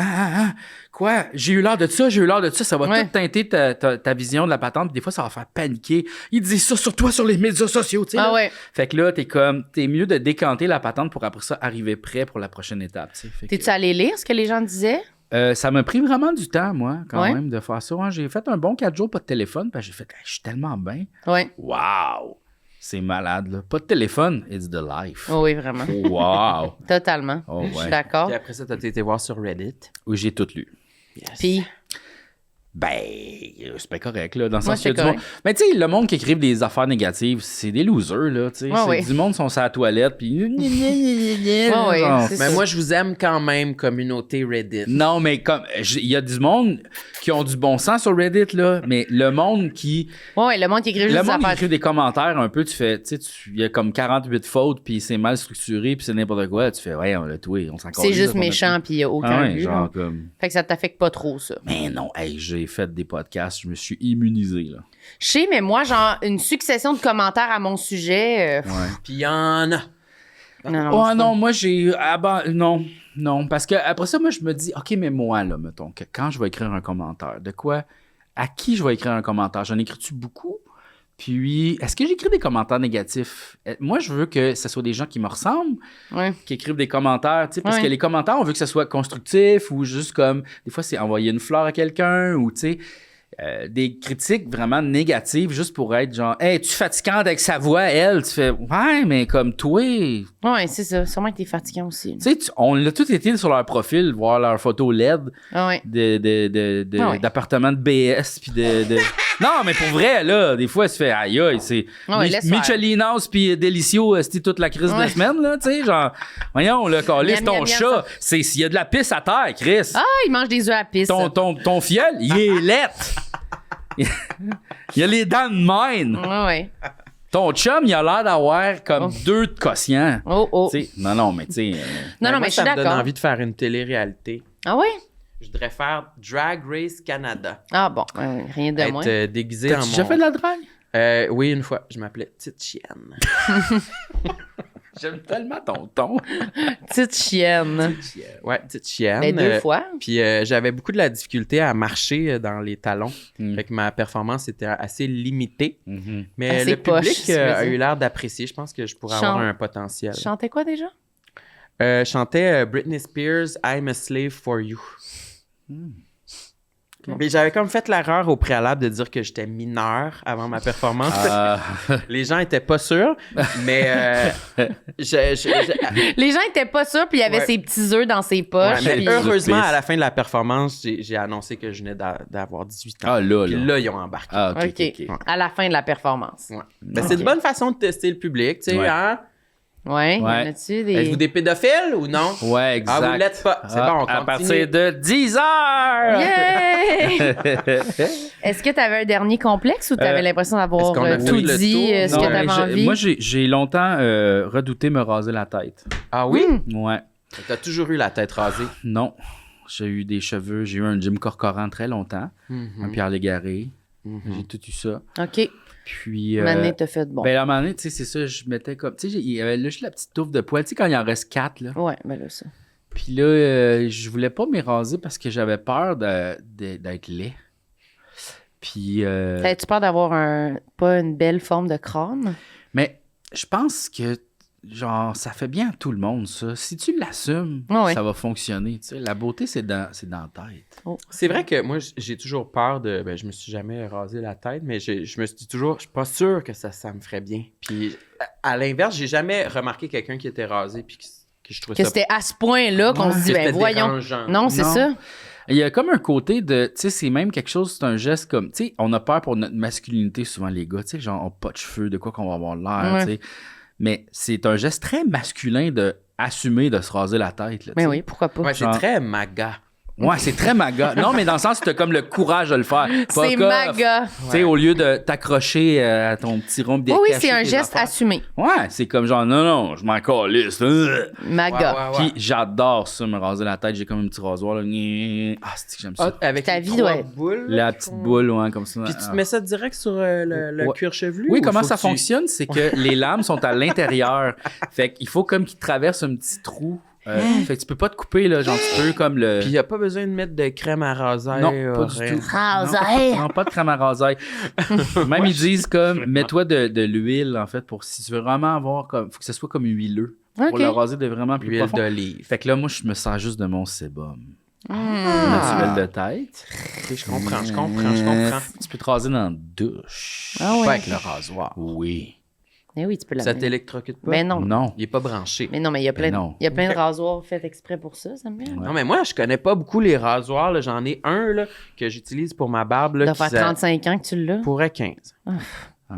S4: quoi? J'ai eu l'air de ça. Ça va
S1: Ouais.
S4: tout teinter ta vision de la patente. Puis des fois, ça va faire paniquer. Il dit ça sur toi sur les médias sociaux, tu sais.
S1: Ah
S4: là.
S1: ouais.
S4: Fait que là, t'es mieux de décanter la patente pour après ça arriver prêt pour la prochaine étape, tu sais. Fait que,
S1: T'es-tu allé lire ce que les gens disaient?
S4: ça m'a pris vraiment du temps, moi, quand
S1: Ouais.
S4: même, de faire ça. Ouais, j'ai fait un bon 4 jours, pas de téléphone. Puis j'ai fait, je suis tellement bien.
S1: Oui.
S4: Wow! C'est malade, là. Pas de téléphone, it's the life.
S1: Oui, vraiment.
S4: Wow!
S1: Totalement.
S4: Oh,
S1: Je suis
S4: ouais.
S1: d'accord.
S2: Puis après ça, t'as été voir sur Reddit.
S4: Oui, j'ai tout lu.
S1: Puis,
S4: Ben, c'est pas correct, là. Dans le
S1: Moi,
S4: sens qu'il y a
S1: c'est
S4: du monde. Mais tu sais, le monde qui écrit des affaires négatives, c'est des losers, là. Tu sais,
S1: Ouais,
S4: du monde sont sur la toilette, puis.
S1: ouais,
S4: genre,
S1: c'est
S2: Mais
S1: ça.
S2: moi, je vous aime quand même, communauté Reddit.
S4: non, mais comme. Il y a du monde qui ont du bon sens sur Reddit, là. Mais le monde qui.
S1: Ouais, le monde qui écrit juste
S4: Le
S1: des
S4: monde qui
S1: affaires.
S4: écrit des commentaires un peu, tu fais. Tu sais, il y a comme 48 fautes, puis c'est mal structuré, puis c'est n'importe quoi. Tu fais, ouais, on l'a tué, on s'en
S1: C'est juste méchant, puis il n'y a aucun
S4: Ah ouais,
S1: but.
S4: genre
S1: là.
S4: comme.
S1: Fait que ça t'affecte pas trop, ça.
S4: Mais non, hey, j'ai fait des podcasts, je me suis immunisé, là.
S1: Je sais, mais moi, genre, une succession de commentaires à mon sujet.
S4: Ouais.
S2: Puis il y en a.
S4: Oh non, moi j'ai. Non, parce que après ça, moi je me dis, OK, mais moi, là, mettons, que quand je vais écrire un commentaire, de quoi, à qui je vais écrire un commentaire? J'en écris-tu beaucoup? Puis, est-ce que j'écris des commentaires négatifs? Moi, je veux que ce soit des gens qui me ressemblent,
S1: Ouais.
S4: qui écrivent des commentaires, tu sais, parce
S1: Ouais.
S4: que les commentaires, on veut que ce soit constructif ou juste comme, des fois, c'est envoyer une fleur à quelqu'un ou, tu sais, des critiques vraiment négatives juste pour être genre, hey, tu es fatigante avec sa voix, elle, tu fais, ouais, mais comme toi,
S1: Ouais, c'est ça. Sûrement que t'es fatiguant aussi.
S4: tu sais, on l'a tout été sur leur profil, voir leur photo LED
S1: Ah ouais.
S4: de
S1: ouais.
S4: d'appartements de BS puis de... Non, mais pour vrai, là, des fois, se fait aïe aïe, c'est
S1: Ouais, laisse faire.
S4: Michelinos puis Delicio, c'était toute la crise de la
S1: Ouais.
S4: semaine, là, tu sais, genre, voyons, là, calisse,
S1: Miam,
S4: ton
S1: miam, miam,
S4: chat, s'il y a de la pisse à terre, Chris,
S1: Ah, il mange des œufs à pisse.
S4: ton fiel, il est lettre. Il a les dents de mine.
S1: Ouais, ouais.
S4: Ton chum, il a l'air d'avoir comme 2 de quotient.
S1: Oh.
S4: Tu sais, non, mais tu sais...
S1: Non,
S2: moi,
S1: mais je suis
S2: ça me donne
S1: d'accord.
S2: envie de faire une télé-réalité.
S1: Ah ouais?
S2: Je voudrais faire Drag Race Canada.
S1: Ah bon, rien de moins.
S2: Être déguisé en
S4: T'as-tu déjà fait de la drague?
S2: Oui, une fois. Je m'appelais Petite Chienne.
S4: J'aime tellement ton ton.
S1: Petite chienne.
S2: Ouais, Petite Chienne.
S1: Ben, 2 fois.
S2: Puis j'avais beaucoup de la difficulté à marcher dans les talons.
S4: Mm.
S2: Fait que ma performance était assez limitée.
S4: Mhm.
S2: Mais
S1: Assez
S2: le public
S1: poche, tu veux
S2: a
S1: dire.
S2: eu l'air d'apprécier. Je pense que je pourrais avoir un potentiel.
S1: Tu chantais quoi déjà?
S2: Je chantais Britney Spears, I'm a Slave for You. Mais j'avais comme fait l'erreur au préalable de dire que j'étais mineur avant ma performance. Les gens étaient pas sûrs, mais
S1: Les gens étaient pas sûrs, puis il y avait
S2: Ouais.
S1: ses petits œufs dans ses poches.
S2: mais
S1: puis-
S2: heureusement,
S4: Pisse.
S2: à la fin de la performance, j'ai annoncé que je venais d'avoir 18 ans.
S4: Ah, là,
S2: Puis
S4: là.
S2: là, ils ont embarqué.
S4: Ah, OK,
S1: OK.
S4: OK.
S1: À la fin de la performance.
S2: Ouais. Ben, c'est une bonne façon de tester le public, tu sais,
S4: Ouais.
S2: hein?
S1: Ouais.
S4: Ouais.
S1: Y en a-tu des...
S2: Êtes-vous des pédophiles ou non?
S4: Ouais, exact.
S2: Ah, vous l'êtes pas. C'est bon, on
S4: À
S2: continue.
S4: partir de 10 heures!
S1: Yeah! Est-ce que tu avais un dernier complexe ou tu avais l'impression d'avoir
S2: est-ce qu'on a
S1: tout
S2: fait le
S1: dit,
S2: tour?
S1: ce
S4: Non,
S1: que tu avais envie?
S4: Moi, j'ai longtemps redouté me raser la tête.
S2: Ah oui?
S4: Ouais.
S2: T'as toujours eu la tête rasée.
S4: Non. J'ai eu des cheveux. J'ai eu un Jim Corcoran très longtemps. Un Pierre Légaré. J'ai tout eu ça.
S1: OK.
S4: Puis...
S1: Mané t'a fait bon.
S4: Ben, à un moment donné, tu sais, c'est ça, je mettais comme... Tu sais, il y avait là, juste la petite touffe de poils. Tu sais, quand il en reste 4, là.
S1: Ouais, ben là, ça.
S4: Puis là, je voulais pas m'y raser parce que j'avais peur d'être laid. Puis...
S1: T'avais-tu peur d'avoir pas une belle forme de crâne?
S4: Mais je pense que, genre, ça fait bien à tout le monde, ça. Si tu l'assumes,
S1: Ouais.
S4: ça va fonctionner. Tu sais, la beauté, c'est dans la tête.
S2: C'est vrai que moi, j'ai toujours peur de... Ben, je me suis jamais rasé la tête, mais je me suis dit toujours, je suis pas sûr que ça me ferait bien. Puis, à l'inverse, j'ai jamais remarqué quelqu'un qui était rasé puis que je trouvais
S1: Que
S2: ça...
S1: c'était à ce point-là qu'on se dit,
S2: que
S1: ben
S2: c'était
S1: voyons.
S2: dérangeant.
S1: Non, c'est
S4: Non.
S1: ça.
S4: Il y a comme un côté de, tu sais, c'est même quelque chose, c'est un geste comme, tu sais, on a peur pour notre masculinité souvent, les gars, tu sais, genre, on n'a pas de cheveux, de quoi qu'on va avoir l'air,
S1: Ouais.
S4: tu sais. Mais c'est un geste très masculin de assumer de se raser la tête, là, tu
S1: Mais
S4: sais.
S1: oui, pourquoi pas?
S2: Ouais, c'est
S4: Genre-
S2: très maga.
S4: Ouais, c'est très maga. Non, mais dans le sens où tu as comme le courage de le faire.
S1: C'est
S4: Fuck off.
S1: maga.
S4: Tu sais, au lieu de t'accrocher à ton petit rond
S1: Oui, oui, c'est un geste assumé.
S4: Ouais, c'est comme genre, non, je m'en calisse.
S1: Maga.
S4: Puis j'adore ça, me raser la tête. J'ai comme un petit rasoir, là. Ah, c'est que j'aime ça.
S2: Avec
S1: Ta
S2: les
S1: vie
S2: 3
S1: doit être-
S2: boules.
S4: La petite boule, ouais, comme ça.
S2: Puis tu te mets ça direct sur le
S4: Ouais.
S2: cuir chevelu?
S4: Oui,
S2: ou
S4: comment
S2: faut
S4: ça
S2: que tu-
S4: fonctionne, c'est que les lames sont à l'intérieur. Fait qu'il faut comme qu'ils traversent un petit trou. Fait que tu peux pas te couper, là. Genre, tu peux comme le...
S2: Puis il n'y a pas besoin de mettre de crème à raser.
S4: Non, pas du
S2: rien.
S4: tout.
S1: Raser.
S4: Non, pas de crème à raser. Même ils disent comme, mets-toi de l'huile, en fait, pour si tu veux vraiment avoir comme... Faut que ce soit comme huileux.
S1: OK.
S4: Pour le raser de vraiment plus
S2: L'huile
S4: profond.
S2: d'olive.
S4: Fait que là, moi, je me sers juste de mon sébum. Naturel de tête.
S2: Ok, je comprends.
S4: Tu peux te raser dans la douche.
S1: Ah ouais.
S2: Pas avec le rasoir.
S4: Oui.
S1: Mais oui, tu peux
S2: Ça
S1: l'amener.
S2: t'électrocute pas?
S1: Ben non.
S4: Non.
S2: Il est pas branché.
S1: Mais non, mais il y a plein,
S4: non.
S1: il y a plein de rasoirs faits exprès pour ça, ça me vient.
S2: Non, mais moi, je connais pas beaucoup les rasoirs. Là. J'en ai un là, que j'utilise pour ma barbe. Là,
S1: Ça
S2: qui
S1: doit faire 35 ans que tu l'as.
S2: pourrait 15.
S4: Ah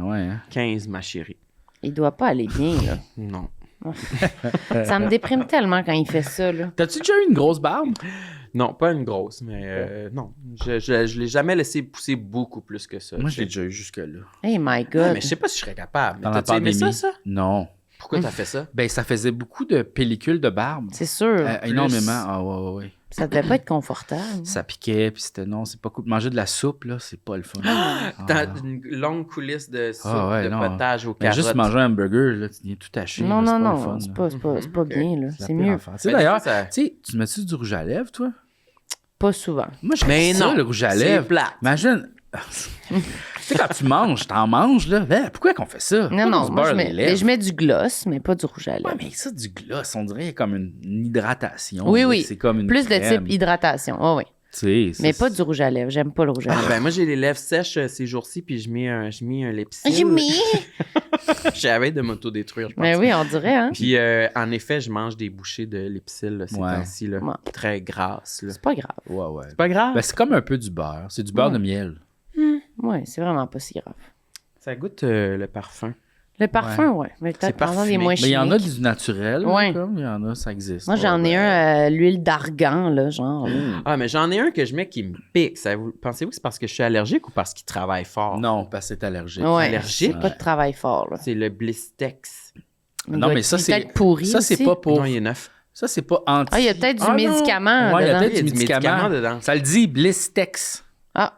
S4: ouais, hein?
S2: 15, ma chérie.
S1: Il doit pas aller bien, là.
S2: Non.
S1: Ça me déprime tellement quand il fait ça, là.
S4: T'as-tu déjà eu une grosse barbe?
S2: Non, pas une grosse, mais non. Je l'ai jamais laissé pousser beaucoup plus que ça.
S4: Moi, je l'ai déjà eu jusque-là.
S1: Hey my
S2: Ouais,
S1: God.
S2: mais je sais pas si je serais capable.
S4: Dans
S2: Mais
S4: la
S2: t'as-tu aimé
S4: pandémie.
S2: ça?
S4: Non.
S2: Pourquoi t'as fait ça?
S4: Ben, ça faisait beaucoup de pellicules de barbe.
S1: C'est sûr.
S4: Énormément. Ah ouais.
S1: Ça devait pas être confortable.
S4: Ça piquait, puis c'était non, c'est pas cool. Manger de la soupe, là, c'est pas le fun.
S2: T'as une longue coulisse de soupe,
S4: Ah ouais,
S2: de
S4: non.
S2: potage au
S4: Mais
S2: carottes.
S4: juste manger un burger, là, tu viens tout taché.
S1: Non,
S4: là,
S1: non,
S4: c'est pas le
S1: non.
S4: fun,
S1: C'est
S4: là.
S1: pas, pas bien, là.
S4: la
S1: C'est
S4: pire
S1: mieux.
S4: affaire. Tu sais,
S2: Ben,
S4: d'ailleurs,
S2: des fois, ça-
S4: tu sais, tu mets-tu du rouge à lèvres, toi?
S1: Pas souvent.
S4: Moi, je
S2: Mais
S4: ça,
S2: non,
S4: le rouge à
S2: c'est
S4: lèvres.
S2: plate.
S4: Imagine. Tu sais, quand tu manges, t'en manges, là. Ben, pourquoi qu'on fait ça?
S1: Non, non.
S4: On se
S1: Moi,
S4: beurre
S1: je
S4: les
S1: mets,
S4: lèvres.
S1: je mets du gloss, mais pas du rouge à lèvres.
S4: Ouais, mais ça, du gloss, on dirait comme une hydratation.
S1: Oui,
S4: là.
S1: oui.
S4: C'est comme une
S1: Plus de
S4: crème.
S1: type hydratation. Oh, oui.
S4: Tu sais,
S1: Mais
S4: c'est-
S1: pas du rouge à lèvres. J'aime pas le rouge à
S2: Ah,
S1: lèvres.
S2: ben moi, j'ai les lèvres sèches ces jours-ci, puis je mets un Lipsil.
S1: J'ai mis.
S2: J'avais de m'autodétruire, je pense.
S1: Mais oui, on dirait, hein.
S2: Puis, en effet, je mange des bouchées de Lipsil là, ces
S4: Ouais.
S2: temps-ci, là,
S1: Ouais.
S2: très grasses. Là.
S1: C'est pas grave.
S4: Ouais, ouais.
S2: C'est pas grave.
S4: Ben, c'est comme un peu du beurre. C'est du beurre de miel.
S1: Ouais, c'est vraiment pas si grave.
S2: Ça goûte le parfum.
S1: Le parfum, ouais. Mais
S2: C'est
S1: peut-être pendant
S2: parfumé.
S1: des moins
S4: Mais il y en a
S1: chimiques.
S4: du naturel.
S1: Ouais.
S4: Comme, il y en a, ça existe.
S1: Moi, j'en ai un à l'huile d'argan, là, genre. là.
S2: Ah, mais j'en ai un que je mets qui me pique. Pensez-vous que c'est parce que je suis allergique ou parce qu'il travaille fort?
S4: Non, parce que c'est allergique.
S1: Ouais,
S2: allergique?
S1: c'est pas de travail fort, là.
S2: C'est le Blistex.
S1: Il
S4: Non,
S1: doit
S4: mais
S1: être-
S4: ça,
S1: il est
S4: c'est-
S1: peut-être pourri
S4: Ça, c'est
S1: aussi.
S4: pas pour.
S2: Non, il est neuf.
S4: Ça, c'est pas anti.
S1: Ah, il y a peut-être du
S4: non.
S1: médicament
S4: Ouais, il y a
S1: dedans.
S4: peut-être
S2: Il y a
S4: du
S2: du médicament
S4: médicament.
S2: dedans.
S4: Ça le dit, Blistex.
S1: Ah,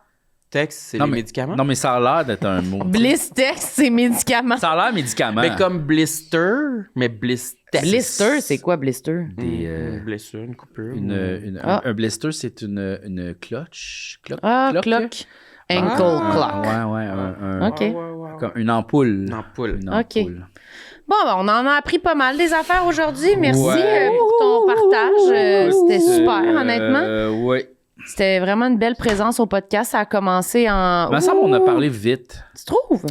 S2: Tex, c'est
S4: Non,
S2: les
S4: mais-
S2: médicaments?
S4: Non, mais ça a l'air d'être un mot.
S1: Blistex, c'est médicament.
S4: Ça a l'air médicament.
S2: Mais comme blister, mais Blistex.
S1: Blister, c'est quoi blister?
S4: Des,
S2: Une blessure, une coupure.
S1: Ah.
S4: Un blister, c'est une cloche.
S1: Ah,
S4: cloque, là.
S1: clock. Ankle
S2: Ah.
S1: clock.
S4: Ouais,
S1: Ok.
S4: comme une ampoule.
S2: Une ampoule.
S4: Une
S1: Ok.
S4: ampoule.
S1: Bon, ben, on en a appris pas mal des affaires aujourd'hui. Merci
S4: Ouais.
S1: pour ton partage. C'était super, honnêtement.
S4: Oui.
S1: C'était vraiment une belle présence au podcast. Ça a commencé en...
S4: Il me semble qu'on a parlé vite.
S1: Tu trouves?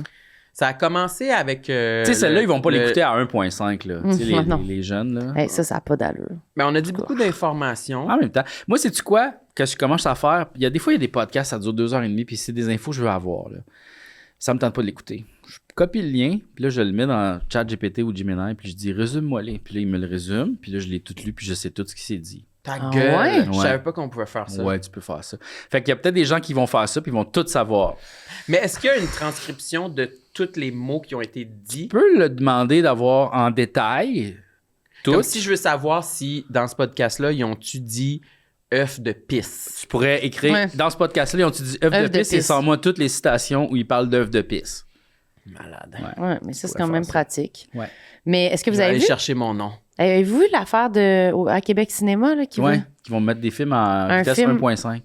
S2: Ça a commencé avec.
S4: Tu sais, celle-là, ils vont pas l'écouter à 1.5, là. Tu sais,
S1: non.
S4: les jeunes, là.
S1: Hey, ça n'a pas d'allure.
S2: Mais on a dit beaucoup d'informations.
S4: En même temps, moi, sais-tu quoi? Quand je commence à faire, il y a des fois, il y a des podcasts, ça dure 2h30, puis c'est des infos que je veux avoir, là. Ça me tente pas de l'écouter. Je copie le lien, puis là, je le mets dans ChatGPT ou Gemini, puis je dis, résume-moi les. Puis là, il me le résume, puis là, je l'ai tout lu, puis je sais tout ce qui s'est dit.
S2: Ta
S1: Ah
S2: gueule.
S1: ouais?
S2: Je
S4: Ouais.
S2: savais pas qu'on pouvait faire ça.
S4: Ouais, tu peux faire ça. Fait qu'il y a peut-être des gens qui vont faire ça, puis ils vont tout savoir.
S2: Mais est-ce qu'il y a une transcription de tous les mots qui ont été dits?
S4: Tu peux le demander d'avoir en détail tout.
S2: Comme si je veux savoir si, dans ce podcast-là, ils ont-tu dit œuf de pisse?
S4: Tu pourrais écrire,
S1: Ouais.
S4: dans ce podcast-là, ils ont-tu dit œuf de pisse, et sors-moi toutes les citations où ils parlent d'œuf de pisse.
S2: Malade.
S4: Ouais.
S1: Ouais, mais ça, c'est
S4: pourrais
S1: quand même
S4: faire ça.
S1: pratique.
S4: Ouais.
S1: Mais est-ce que
S2: Je
S1: vous
S2: vais
S1: avez
S2: aller
S1: vu?
S2: chercher mon nom.
S1: Avez-vous vu l'affaire à Québec Cinéma, là, qui
S4: Ouais,
S1: veut-
S4: qui vont mettre des films en
S1: Un
S4: vitesse
S1: film.
S4: 1.5.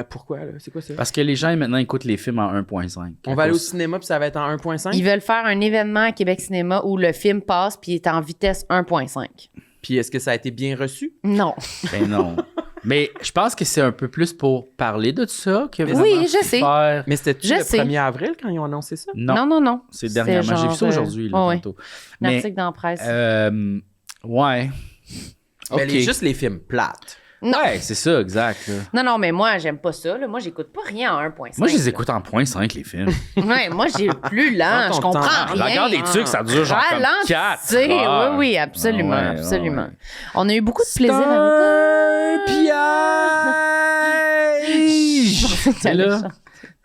S2: Pourquoi, là? C'est quoi ça?
S4: Parce que les gens, maintenant, écoutent les films en 1.5.
S2: On va aller au cinéma puis ça va être en 1.5?
S1: Ils veulent faire un événement à Québec Cinéma où le film passe puis il est en vitesse 1.5.
S2: Puis est-ce que ça a été bien reçu?
S1: Non.
S4: Ben non. Mais je pense que c'est un peu plus pour parler de ça que vraiment
S1: Oui, je sais.
S4: faire...
S2: Mais c'était-tu
S1: Je
S2: le
S1: sais.
S2: 1er avril quand ils ont annoncé ça?
S1: Non, non, non.
S4: C'est
S1: C'était
S4: dernièrement. J'ai vu
S1: genre,
S4: ça aujourd'hui, là,
S1: ouais.
S4: tantôt.
S1: Un
S4: Mais,
S1: article dans la presse.
S4: ouais.
S2: Mais
S4: OK.
S2: juste les films plates.
S1: Non.
S4: Ouais, c'est ça, exact. là.
S1: Non, non, mais moi, j'aime pas ça. Là. Moi, j'écoute pas rien en 1.5.
S4: Moi, je les
S1: là.
S4: écoute en 0.5, les films.
S1: Ouais, moi, j'ai le plus lent.
S2: Prends
S1: Je
S2: ton
S1: comprends
S2: temps.
S1: rien.
S4: La garde des trucs, ça dure genre comme 4
S1: Ralentissez. Oui, oui, absolument,
S4: Ah ouais,
S1: absolument.
S4: ah ouais.
S1: On a eu beaucoup de plaisir avec
S4: piège!
S1: ça.
S4: là,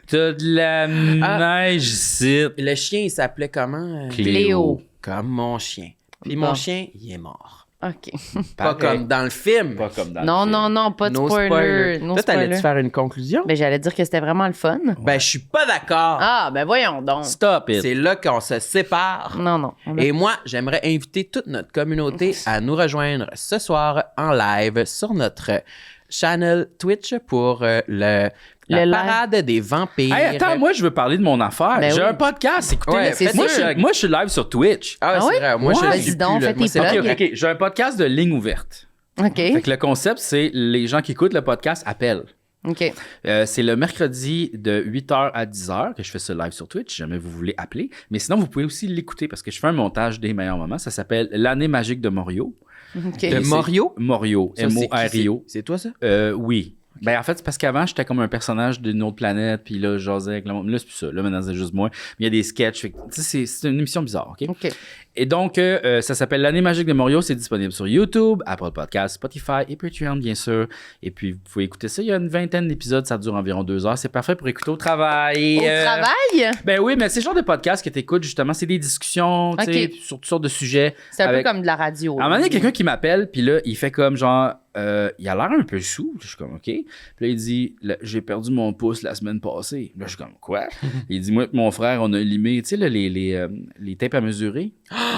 S4: t'as de la neige ici.
S2: Le chien, il s'appelait comment?
S1: Cléo.
S2: Comme mon chien. Puis
S1: Bon.
S2: mon chien, il est mort.
S1: OK.
S2: Pas
S4: Pareil.
S2: comme dans le film.
S4: Pas comme dans
S1: Non,
S4: le
S1: non,
S4: film.
S1: non, pas de
S2: No
S1: spoiler.
S2: spoiler.
S1: No
S2: Toi, t'allais-tu
S1: spoiler.
S2: faire une conclusion?
S1: Ben, j'allais dire que c'était vraiment le fun.
S2: Ben, je suis pas d'accord.
S1: Ah, ben voyons donc.
S4: Stop it.
S2: C'est là qu'on se sépare.
S1: Non, non. on a-
S2: Et moi, j'aimerais inviter toute notre communauté à nous rejoindre ce soir en live sur notre channel Twitch pour la
S1: Le live.
S2: parade des vampires.
S4: Hey, attends, moi, je veux parler de mon affaire.
S1: Ben
S4: J'ai
S1: oui.
S4: un podcast, écoutez.
S2: Ouais,
S1: c'est
S4: moi,
S1: sûr.
S4: moi, je suis live sur Twitch.
S2: Ah,
S1: Ah
S2: c'est
S1: oui?
S2: vrai. Moi,
S4: Ouais.
S2: je le
S1: Vas-y
S2: suis
S1: donc,
S2: plus, là.
S1: fais
S2: Moi,
S1: tes
S2: c'est
S1: plugs.
S2: plus-
S4: OK, j'ai un podcast de ligne ouverte.
S1: OK.
S4: Fait que le concept, c'est les gens qui écoutent le podcast appellent.
S1: OK.
S4: C'est le mercredi de 8h à 10h que je fais ce live sur Twitch, si jamais vous voulez appeler. Mais sinon, vous pouvez aussi l'écouter parce que je fais un montage des meilleurs moments. Ça s'appelle L'année magique de Morio.
S1: OK.
S2: De Morio?
S4: Morio,
S2: Ça, c'est qui,
S4: M-O-R-I-O.
S2: C'est toi, ça?
S4: Oui. Ben, en fait, c'est parce qu'avant, j'étais comme un personnage d'une autre planète, puis là, je jasais avec le monde. Là, c'est plus ça. Là, maintenant, c'est juste moi. Mais il y a des sketchs. Fait que, c'est une émission bizarre, OK?
S1: OK.
S4: Et donc, ça s'appelle L'année magique de Morio. C'est disponible sur YouTube, Apple Podcasts, Spotify et Patreon, bien sûr. Et puis, vous pouvez écouter ça. Il y a une vingtaine d'épisodes. Ça dure environ 2 heures. C'est parfait pour écouter au travail.
S1: Au travail?
S4: Ben oui, mais c'est le genre de podcast que tu écoutes, justement. C'est des discussions, tu sais, sur toutes sortes de sujets.
S1: C'est un
S4: avec...
S1: peu comme de la radio.
S4: À un moment donné, il y a quelqu'un qui m'appelle, puis là, il fait comme genre... il a l'air un peu sous. Je suis comme, OK. Puis là, il dit, j'ai perdu mon pouce la semaine passée. Là, je suis comme, quoi? Il dit, moi et mon frère, on a limé, tu sais, là, les tapes à mesurer.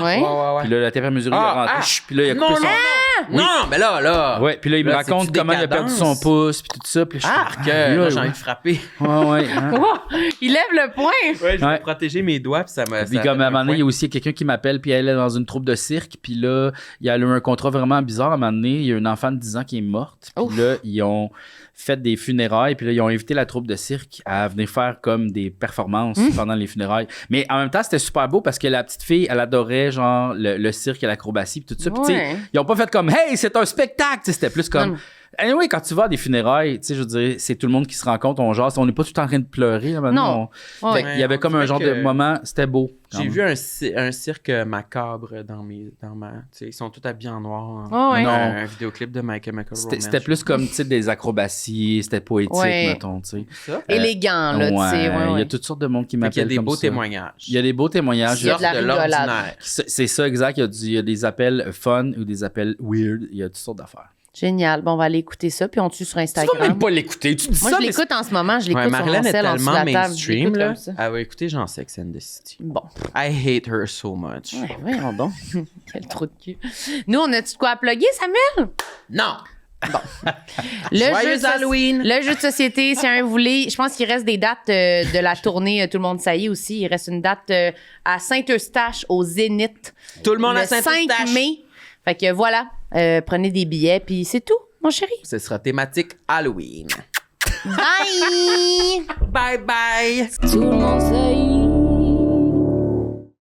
S1: Ouais.
S4: Puis là, la tape à mesurer, il a rentré. Puis là, il a coupé son...
S2: Oui. Non, mais là.
S4: Ouais, puis là, il me
S2: Là,
S4: raconte
S2: c'est-tu
S4: comment il a perdu
S2: décadence?
S4: son pouce, puis tout ça. Puis là, je suis
S2: Là, j'ai envie de frapper.
S4: Ouais. Hein.
S1: Oh, il lève le poing.
S2: Ouais, je
S4: Ouais.
S2: vais protéger mes doigts, puis ça m'a...
S4: Puis comme à un moment donné, il y a aussi quelqu'un qui m'appelle, puis elle est dans une troupe de cirque, puis là, il y a eu un contrat vraiment bizarre à un moment donné. Il y a une enfant de 10 ans qui est morte, puis là, ils ont fait des funérailles, puis là, ils ont invité la troupe de cirque à venir faire comme des performances pendant les funérailles. Mais en même temps, c'était super beau parce que la petite fille, elle adorait genre le cirque et l'acrobatie, puis tout ça. Puis tu sais, ils ont pas fait comme « Hey, c'est un spectacle! » Tu sais, c'était plus comme... Anyway, quand tu vas à des funérailles, tu sais, je veux dire, c'est tout le monde qui se rencontre, on jase, on n'est pas tout en train de pleurer. Là, maintenant.
S1: Non.
S4: Fait qu'il y avait comme un genre de moment, c'était beau.
S2: J'ai vu un cirque macabre dans ma... Tu sais, ils sont tous habillés en noir.
S1: Oh, ouais.
S2: Un vidéoclip de My Chemical Romance.
S4: C'était plus comme, tu sais, des acrobaties, c'était poétique, mettons, tu sais.
S2: Ça?
S1: Élégant, là, tu sais.
S4: Il y a toutes sortes de monde qui
S2: Il y a
S4: m'appellent
S2: des
S4: comme
S2: beaux
S4: ça.
S2: témoignages.
S4: Il y a des beaux témoignages.
S1: Il y a de la rigolade.
S2: l'ordinaire.
S4: C'est ça, exact. Il y a des appels fun ou des appels weird. Il y a toutes sortes d'affaires.
S1: Génial. Bon, on va aller écouter ça, puis on tue sur
S4: Tu
S1: Instagram.
S4: vas même pas l'écouter. Tu dis
S1: Moi,
S4: ça,
S1: je
S4: mais
S1: l'écoute en ce moment. Je l'écoute sur
S2: Marilyn
S1: mon
S2: est
S1: sel en dessous de
S2: tellement
S1: la table. Je
S2: mainstream,
S1: l'écoute
S2: là.
S1: comme ça.
S2: Elle va écouter genre Sex and the City.
S1: Bon.
S2: I hate her so much.
S1: Ouais, voyons donc. Quel trou de cul. Nous, on a-tu de quoi à plugger, Samuel?
S2: Non!
S1: Le
S2: Halloween!
S1: Le jeu de société, si un vous voulez, je pense qu'il reste des dates de la tournée Tout le monde ça y est aussi. Il reste une date à Saint-Eustache au Zénith.
S2: Tout le monde
S1: le
S2: à Saint-Eustache.
S1: 5 mai. Fait que voilà, prenez des billets, puis c'est tout, mon chéri.
S2: Ce sera thématique Halloween.
S1: Bye!
S2: Bye bye!
S3: Tout le monde